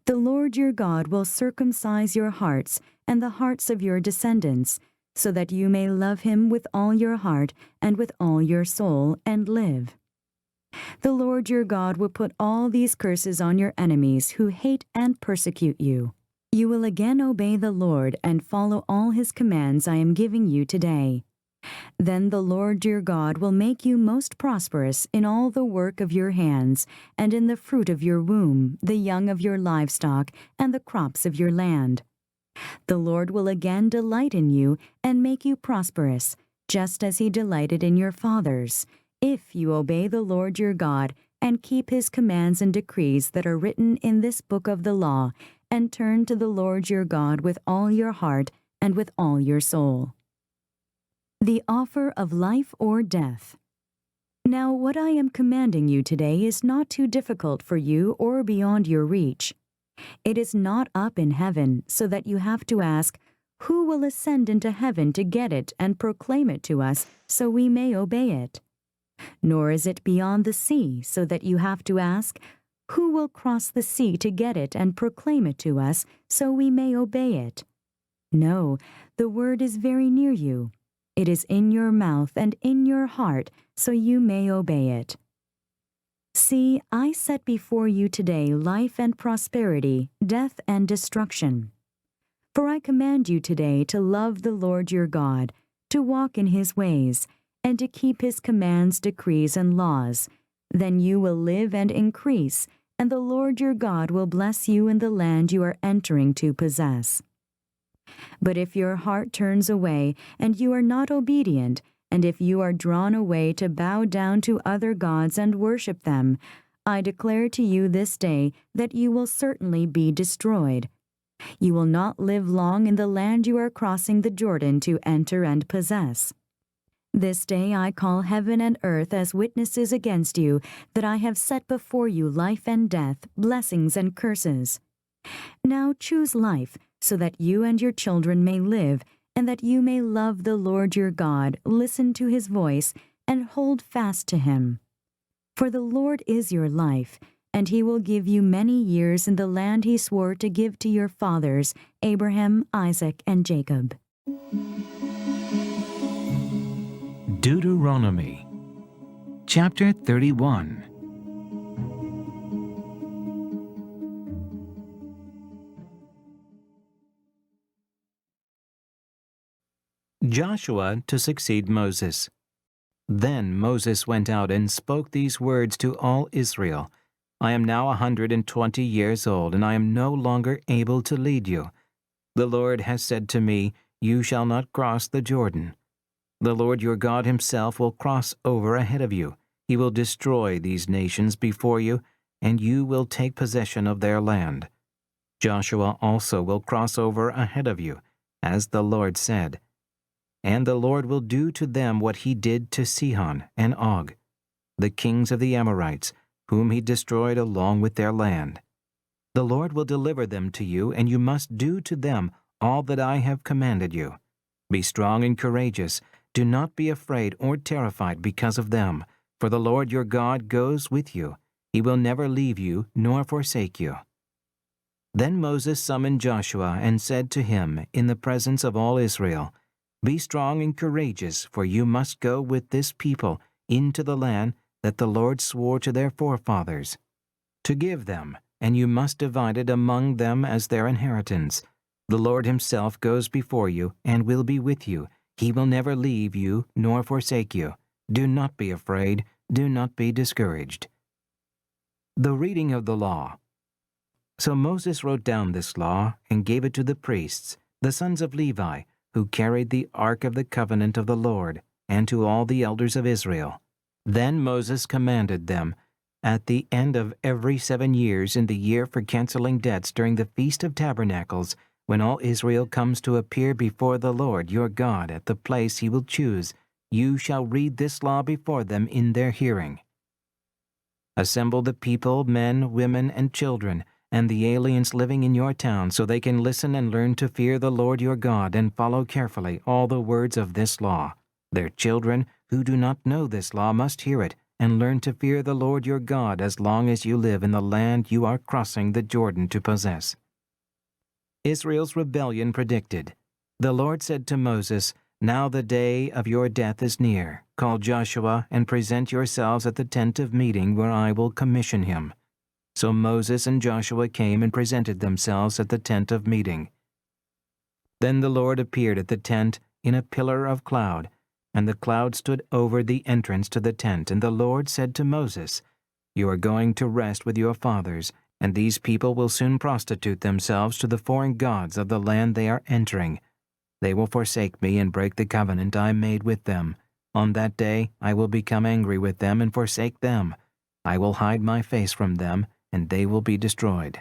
S2: The Lord your God will circumcise your hearts and the hearts of your descendants, so that you may love him with all your heart and with all your soul and live. The Lord your God will put all these curses on your enemies who hate and persecute you. You will again obey the Lord and follow all his commands I am giving you today. Then the Lord your God will make you most prosperous in all the work of your hands, and in the fruit of your womb, the young of your livestock, and the crops of your land. The Lord will again delight in you and make you prosperous, just as he delighted in your fathers, if you obey the Lord your God and keep his commands and decrees that are written in this book of the law, and turn to the Lord your God with all your heart and with all your soul. The offer of life or death. Now what I am commanding you today is not too difficult for you or beyond your reach. It is not up in heaven, so that you have to ask, who will ascend into heaven to get it and proclaim it to us, so we may obey it? Nor is it beyond the sea, so that you have to ask, who will cross the sea to get it and proclaim it to us, so we may obey it? No, the word is very near you. It is in your mouth and in your heart, so you may obey it. See, I set before you today life and prosperity, death and destruction. For I command you today to love the Lord your God, to walk in his ways, and to keep his commands, decrees, and laws. Then you will live and increase, and the Lord your God will bless you in the land you are entering to possess. But if your heart turns away, and you are not obedient, and if you are drawn away to bow down to other gods and worship them, I declare to you this day that you will certainly be destroyed. You will not live long in the land you are crossing the Jordan to enter and possess. This day I call heaven and earth as witnesses against you, that I have set before you life and death, blessings and curses. Now choose life, so that you and your children may live, and that you may love the Lord your God, listen to his voice, and hold fast to him. For the Lord is your life, and he will give you many years in the land he swore to give to your fathers, Abraham, Isaac, and Jacob.
S1: Deuteronomy chapter 31. Joshua to succeed Moses. Then Moses went out and spoke these words to all Israel. I am now 120 years old, and I am no longer able to lead you. The Lord has said to me, you shall not cross the Jordan. The Lord your God himself will cross over ahead of you. He will destroy these nations before you, and you will take possession of their land. Joshua also will cross over ahead of you. as the Lord said. And the Lord will do to them what he did to Sihan and Og, the kings of the Amorites, whom he destroyed along with their land. The Lord will deliver them to you, and you must do to them all that I have commanded you. Be strong and courageous. Do not be afraid or terrified because of them, for the Lord your God goes with you. He will never leave you nor forsake you. Then Moses summoned Joshua and said to him in the presence of all Israel, Be strong and courageous, for you must go with this people into the land that the Lord swore to their forefathers to give them, and you must divide it among them as their inheritance. The Lord himself goes before you and will be with you. He will never leave you nor forsake you. Do not be afraid. Do not be discouraged. The reading of the law. So Moses wrote down this law and gave it to the priests, the sons of Levi, who carried the ark of the covenant of the Lord, and to all the elders of Israel. Then Moses commanded them, at the end of every 7 years in the year for canceling debts during the Feast of Tabernacles, when all Israel comes to appear before the Lord your God at the place he will choose, you shall read this law before them in their hearing. Assemble the people, men, women, and children, and the aliens living in your town, so they can listen and learn to fear the Lord your God and follow carefully all the words of this law. Their children who do not know this law must hear it and learn to fear the Lord your God as long as you live in the land you are crossing the Jordan to possess. Israel's rebellion predicted. The Lord said to Moses, Now the day of your death is near. Call Joshua and present yourselves at the tent of meeting where I will commission him. So Moses and Joshua came and presented themselves at the tent of meeting. Then the Lord appeared at the tent in a pillar of cloud, and the cloud stood over the entrance to the tent. And the Lord said to Moses, You are going to rest with your fathers, and these people will soon prostitute themselves to the foreign gods of the land they are entering. They will forsake me and break the covenant I made with them. On that day I will become angry with them and forsake them. I will hide my face from them, and they will be destroyed.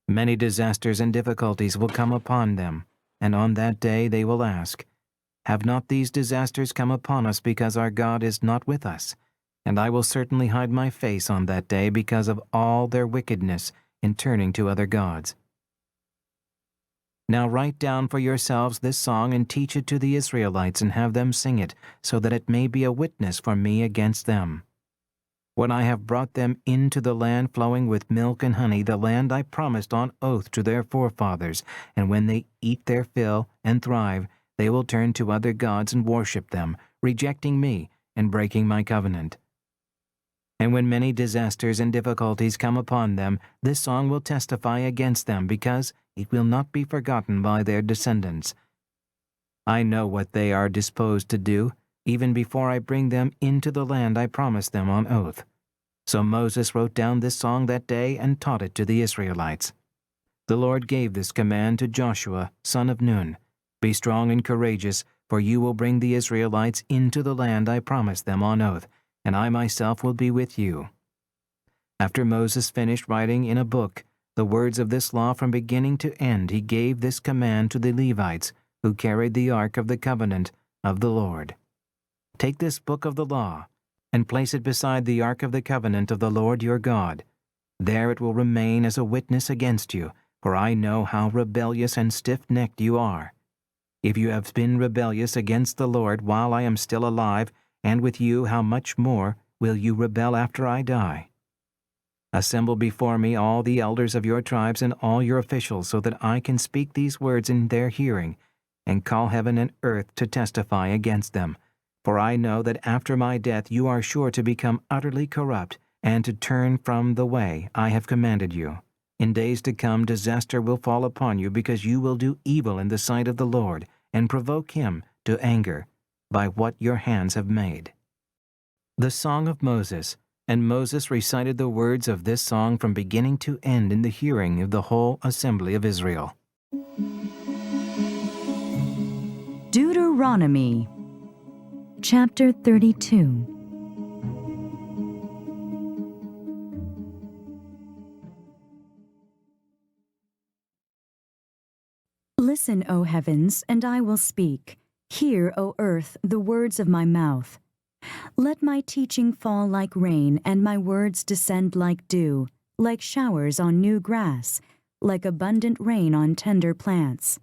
S1: Many disasters and difficulties will come upon them, and on that day they will ask, Have not these disasters come upon us because our God is not with us? And I will certainly hide my face on that day because of all their wickedness in turning to other gods. Now write down for yourselves this song and teach it to the Israelites and have them sing it, so that it may be a witness for me against them. When I have brought them into the land flowing with milk and honey, the land I promised on oath to their forefathers, and when they eat their fill and thrive, they will turn to other gods and worship them, rejecting me and breaking my covenant. And when many disasters and difficulties come upon them, this song will testify against them, because it will not be forgotten by their descendants. I know what they are disposed to do, even before I bring them into the land I promised them on oath. So Moses wrote down this song that day and taught it to the Israelites. The Lord gave this command to Joshua, son of Nun, Be strong and courageous, for you will bring the Israelites into the land I promised them on oath, and I myself will be with you. After Moses finished writing in a book the words of this law from beginning to end, he gave this command to the Levites, who carried the ark of the covenant of the Lord. Take this book of the law, and place it beside the ark of the covenant of the Lord your God. There it will remain as a witness against you, for I know how rebellious and stiff-necked you are. If you have been rebellious against the Lord while I am still alive, and with you how much more will you rebel after I die? Assemble before me all the elders of your tribes and all your officials, so that I can speak these words in their hearing, and call heaven and earth to testify against them. For I know that after my death you are sure to become utterly corrupt, and to turn from the way I have commanded you. In days to come disaster will fall upon you, because you will do evil in the sight of the Lord, and provoke him to anger by what your hands have made. The Song of Moses. And Moses recited the words of this song from beginning to end in the hearing of the whole assembly of Israel.
S2: Deuteronomy, chapter 32. Listen, O heavens, and I will speak. Hear, O earth, the words of my mouth. Let my teaching fall like rain, and my words descend like dew, like showers on new grass, like abundant rain on tender plants.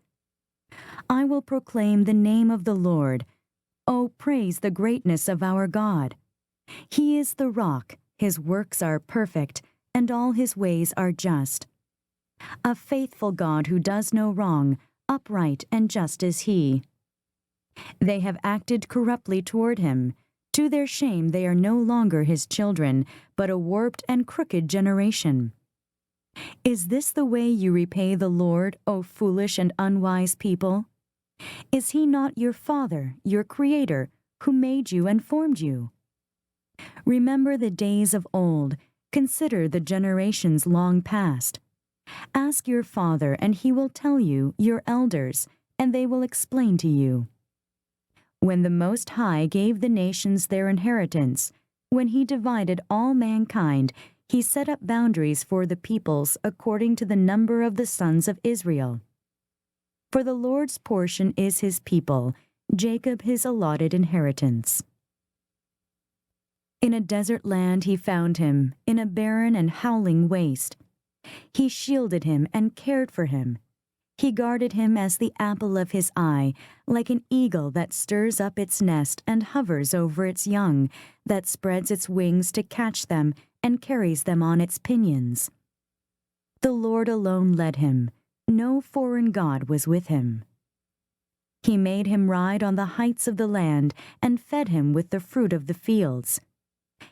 S2: I will proclaim the name of the Lord. Oh, praise the greatness of our God. He is the rock, his works are perfect, and all his ways are just. A faithful God who does no wrong, upright and just is he. They have acted corruptly toward him. To their shame they are no longer his children, but a warped and crooked generation. Is this the way you repay the Lord, O foolish and unwise people? Is he not your Father, your Creator, who made you and formed you? Remember the days of old. Consider the generations long past. Ask your father, and he will tell you, your elders, and they will explain to you. When the Most High gave the nations their inheritance, when he divided all mankind, he set up boundaries for the peoples according to the number of the sons of Israel. For the Lord's portion is his people, Jacob his allotted inheritance. In a desert land he found him, in a barren and howling waste. He shielded him and cared for him. He guarded him as the apple of his eye, like an eagle that stirs up its nest and hovers over its young, that spreads its wings to catch them and carries them on its pinions. The Lord alone led him. No foreign god was with him. He made him ride on the heights of the land and fed him with the fruit of the fields.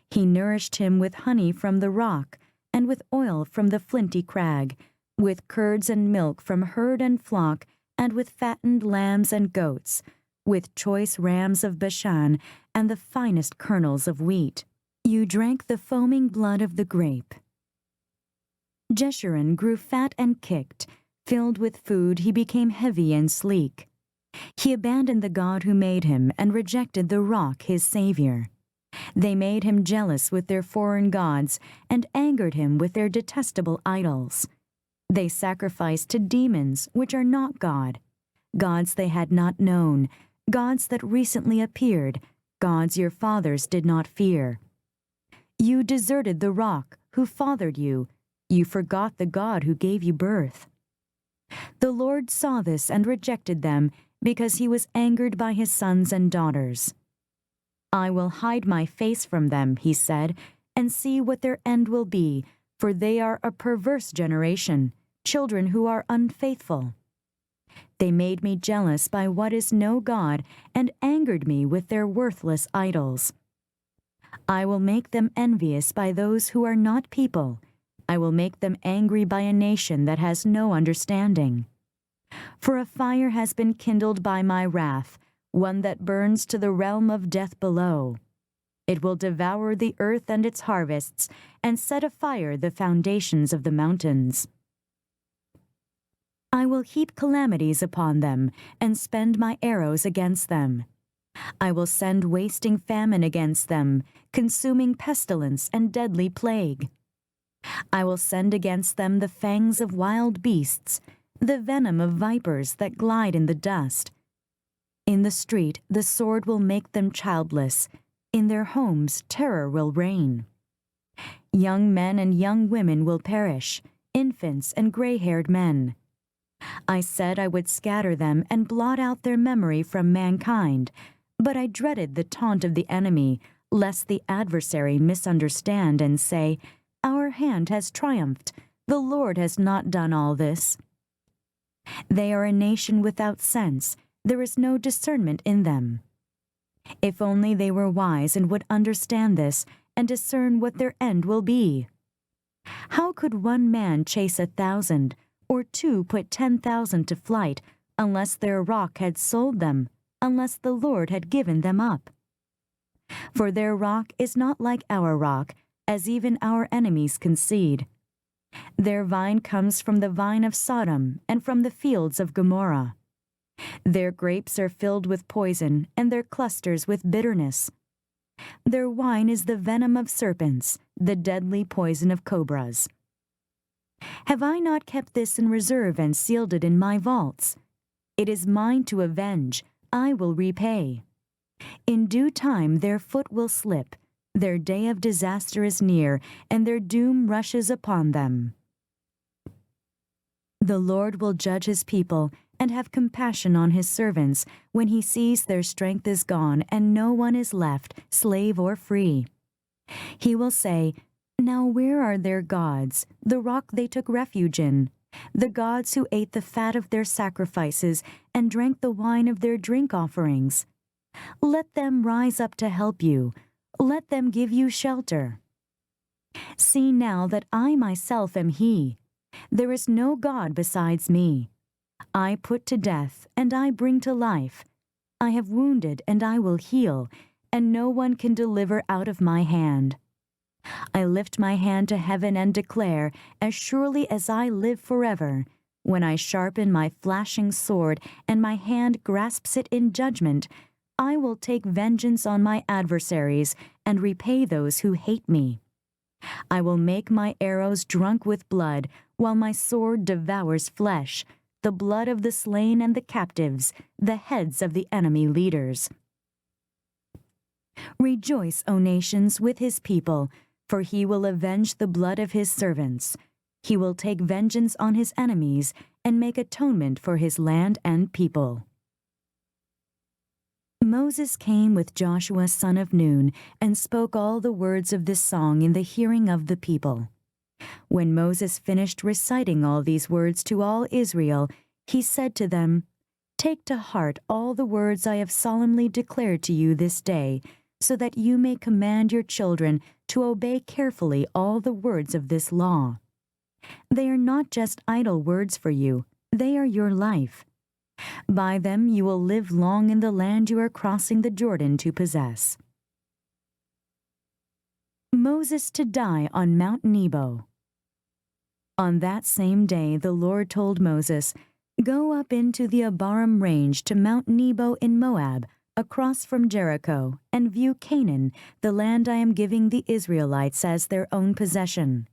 S2: He nourished him with honey from the rock, and with oil from the flinty crag, with curds and milk from herd and flock, and with fattened lambs and goats, with choice rams of Bashan, and the finest kernels of wheat. You drank the foaming blood of the grape. Jeshurun grew fat and kicked. Filled with food, he became heavy and sleek. He abandoned the God who made him and rejected the rock, his Savior. They made him jealous with their foreign gods and angered him with their detestable idols. They sacrificed to demons, which are not God, gods they had not known, gods that recently appeared, gods your fathers did not fear. You deserted the rock who fathered you. You forgot the God who gave you birth. The Lord saw this and rejected them because he was angered by his sons and daughters. I will hide my face from them, he said, and see what their end will be, for they are a perverse generation, children who are unfaithful. They made me jealous by what is no God and angered me with their worthless idols. I will make them envious by those who are not people. I will make them angry by a nation that has no understanding. For a fire has been kindled by my wrath, one that burns to the realm of death below. It will devour the earth and its harvests, and set afire the foundations of the mountains. I will heap calamities upon them, and spend my arrows against them. I will send wasting famine against them, consuming pestilence and deadly plague. I will send against them the fangs of wild beasts, the venom of vipers that glide in the dust. In the street the sword will make them childless. In their homes terror will reign. Young men and young women will perish, infants and gray-haired men. I said I would scatter them and blot out their memory from mankind, but I dreaded the taunt of the enemy, lest the adversary misunderstand and say, Our hand has triumphed. The Lord has not done all this. They are a nation without sense. There is no discernment in them. If only they were wise and would understand this and discern what their end will be. How could one man chase 1,000, or two put 10,000 to flight, unless their rock had sold them, unless the Lord had given them up? For their rock is not like our rock, as even our enemies concede. Their vine comes from the vine of Sodom and from the fields of Gomorrah. Their grapes are filled with poison, and their clusters with bitterness. Their wine is the venom of serpents, the deadly poison of cobras. Have I not kept this in reserve and sealed it in my vaults? It is mine to avenge. I will repay. In due time their foot will slip. Their day of disaster is near, and their doom rushes upon them. The Lord will judge his people and have compassion on his servants when he sees their strength is gone and no one is left, slave or free. He will say, "Now where are their gods, the rock they took refuge in, the gods who ate the fat of their sacrifices and drank the wine of their drink offerings? Let them rise up to help you. Let them give you shelter. See now that I myself am he. There is no God besides me. I put to death, and I bring to life. I have wounded, and I will heal, and no one can deliver out of my hand. I lift my hand to heaven and declare, as surely as I live forever, when I sharpen my flashing sword and my hand grasps it in judgment, I will take vengeance on my adversaries and repay those who hate me. I will make my arrows drunk with blood, while my sword devours flesh, the blood of the slain and the captives, the heads of the enemy leaders. Rejoice, O nations, with his people, for he will avenge the blood of his servants. He will take vengeance on his enemies and make atonement for his land and people. Moses came with Joshua son of Nun and spoke all the words of this song in the hearing of the people. When Moses finished reciting all these words to all Israel, he said to them, "Take to heart all the words I have solemnly declared to you this day, so that you may command your children to obey carefully all the words of this law. They are not just idle words for you, they are your life. By them you will live long in the land you are crossing the Jordan to possess." Moses to die on Mount Nebo. On that same day the Lord told Moses, "Go up into the Abarim range to Mount Nebo in Moab, across from Jericho, and view Canaan, the land I am giving the Israelites as their own possession.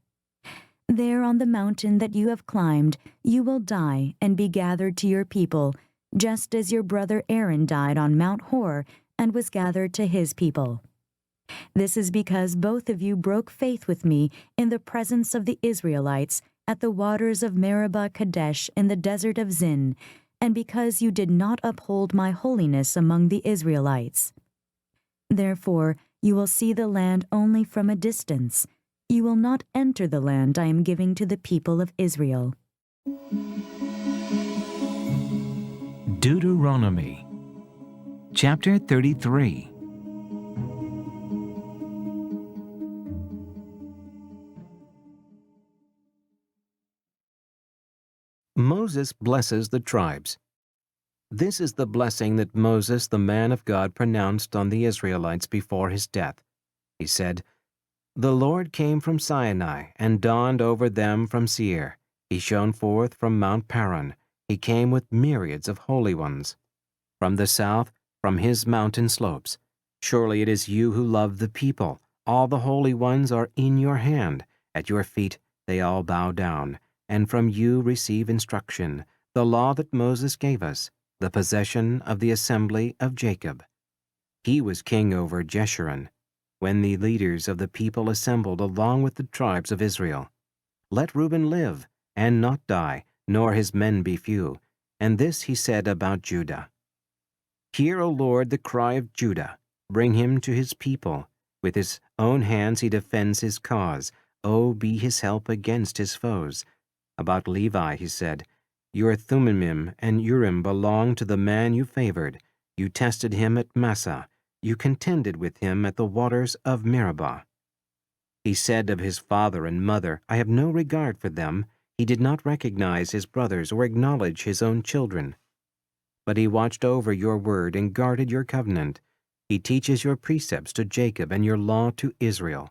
S2: There on the mountain that you have climbed, you will die and be gathered to your people, just as your brother Aaron died on Mount Hor and was gathered to his people. This is because both of you broke faith with me in the presence of the Israelites at the waters of Meribah Kadesh in the desert of Zin, and because you did not uphold my holiness among the Israelites. Therefore, you will see the land only from a distance. You will not enter the land I am giving to the people of Israel."
S1: Deuteronomy chapter 33. Moses blesses the tribes. This is the blessing that Moses, the man of God, pronounced on the Israelites before his death. He said, "The Lord came from Sinai and dawned over them from Seir. He shone forth from Mount Paran. He came with myriads of holy ones. From the south, from his mountain slopes. Surely it is you who love the people. All the holy ones are in your hand. At your feet they all bow down, and from you receive instruction, the law that Moses gave us, the possession of the assembly of Jacob. He was king over Jeshurun, when the leaders of the people assembled along with the tribes of Israel. Let Reuben live, and not die, nor his men be few. And this he said about Judah. Hear, O Lord, the cry of Judah. Bring him to his people. With his own hands he defends his cause. O be his help against his foes. About Levi he said, Your Thummim and Urim belong to the man you favored. You tested him at Massah. You contended with him at the waters of Meribah. He said of his father and mother, I have no regard for them. He did not recognize his brothers or acknowledge his own children. But he watched over your word and guarded your covenant. He teaches your precepts to Jacob and your law to Israel.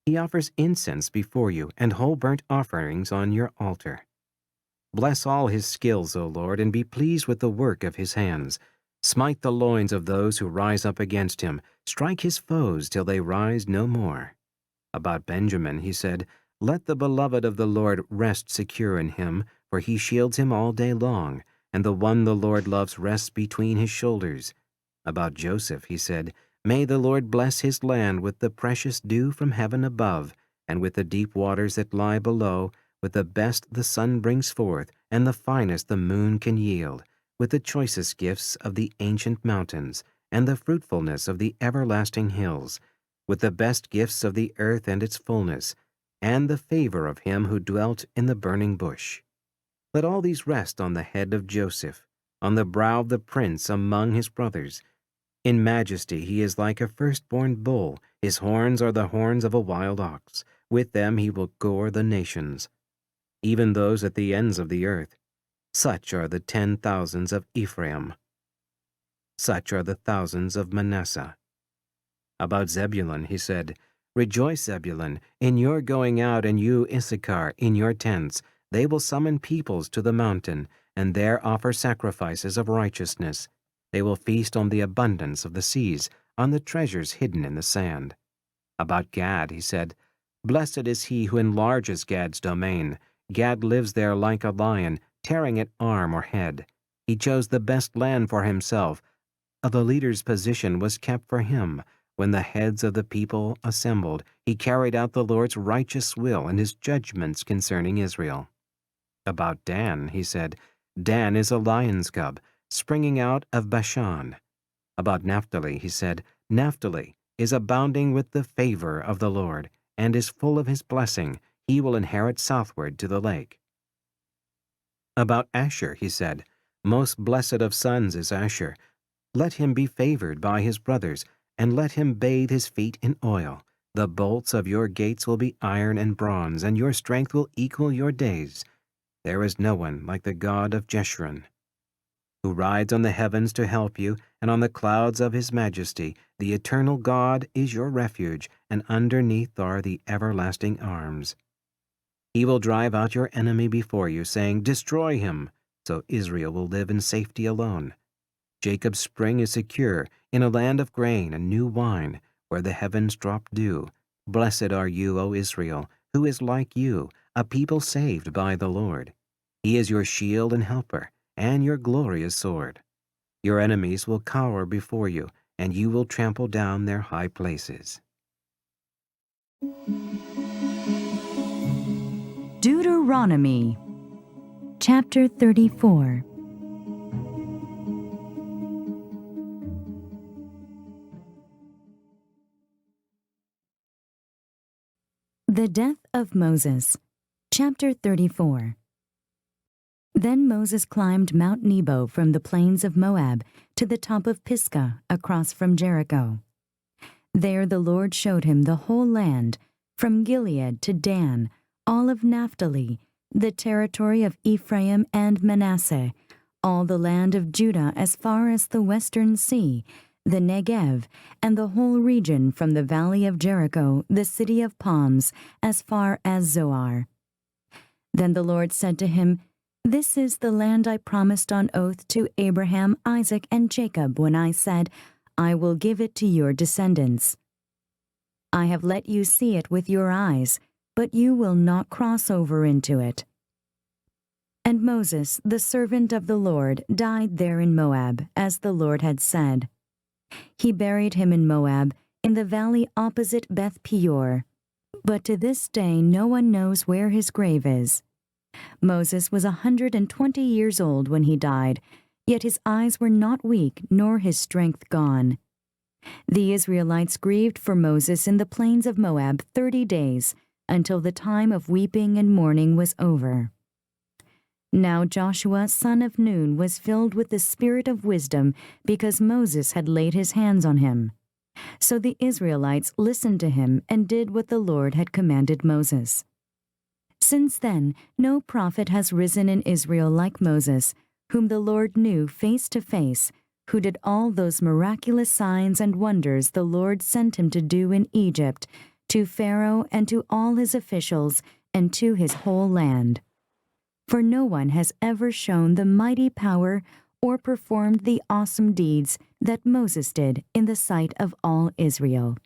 S1: He offers incense before you and whole burnt offerings on your altar. Bless all his skills, O Lord, and be pleased with the work of his hands. Smite the loins of those who rise up against him. Strike his foes till they rise no more. About Benjamin he said, Let the beloved of the Lord rest secure in him, for he shields him all day long, and the one the Lord loves rests between his shoulders. About Joseph he said, May the Lord bless his land with the precious dew from heaven above, and with the deep waters that lie below, with the best the sun brings forth, and the finest the moon can yield, with the choicest gifts of the ancient mountains, and the fruitfulness of the everlasting hills, with the best gifts of the earth and its fullness, and the favor of him who dwelt in the burning bush. Let all these rest on the head of Joseph, on the brow of the prince among his brothers. In majesty he is like a firstborn bull, his horns are the horns of a wild ox. With them he will gore the nations, even those at the ends of the earth. Such are the 10,000s of Ephraim. Such are the thousands of Manasseh. About Zebulun he said, Rejoice, Zebulun, in your going out, and you, Issachar, in your tents. They will summon peoples to the mountain, and there offer sacrifices of righteousness. They will feast on the abundance of the seas, on the treasures hidden in the sand. About Gad he said, Blessed is he who enlarges Gad's domain. Gad lives there like a lion, tearing at arm or head. He chose the best land for himself. The leader's position was kept for him. When the heads of the people assembled, he carried out the Lord's righteous will and his judgments concerning Israel. About Dan he said, Dan is a lion's cub, springing out of Bashan. About Naphtali he said, Naphtali is abounding with the favor of the Lord, and is full of his blessing. He will inherit southward to the lake. About Asher he said, Most blessed of sons is Asher. Let him be favored by his brothers, and let him bathe his feet in oil. The bolts of your gates will be iron and bronze, and your strength will equal your days. There is no one like the God of Jeshurun, who rides on the heavens to help you, and on the clouds of his majesty. The eternal God is your refuge, and underneath are the everlasting arms. He will drive out your enemy before you, saying, Destroy him, so Israel will live in safety alone. Jacob's spring is secure, in a land of grain and new wine, where the heavens drop dew. Blessed are you, O Israel, who is like you, a people saved by the Lord. He is your shield and helper, and your glorious sword. Your enemies will cower before you, and you will trample down their high places.
S2: Deuteronomy, chapter 34. The death of Moses, chapter 34. Then Moses climbed Mount Nebo from the plains of Moab to the top of Pisgah across from Jericho. There the Lord showed him the whole land, from Gilead to Dan, all of Naphtali, the territory of Ephraim and Manasseh, all the land of Judah as far as the western sea, the Negev, and the whole region from the valley of Jericho, the city of palms, as far as Zoar. Then the Lord said to him, This is the land I promised on oath to Abraham, Isaac, and Jacob when I said, I will give it to your descendants. I have let you see it with your eyes, but you will not cross over into it. And Moses, the servant of the Lord, died there in Moab, as the Lord had said. He buried him in Moab, in the valley opposite Beth Peor. But to this day no one knows where his grave is. Moses was 120 years old when he died, yet his eyes were not weak, nor his strength gone. The Israelites grieved for Moses in the plains of Moab 30 days, until the time of weeping and mourning was over. Now Joshua, son of Nun, was filled with the spirit of wisdom, because Moses had laid his hands on him. So the Israelites listened to him and did what the Lord had commanded Moses. Since then, no prophet has risen in Israel like Moses, whom the Lord knew face to face, who did all those miraculous signs and wonders the Lord sent him to do in Egypt, to Pharaoh and to all his officials, and to his whole land. For no one has ever shown the mighty power or performed the awesome deeds that Moses did in the sight of all Israel.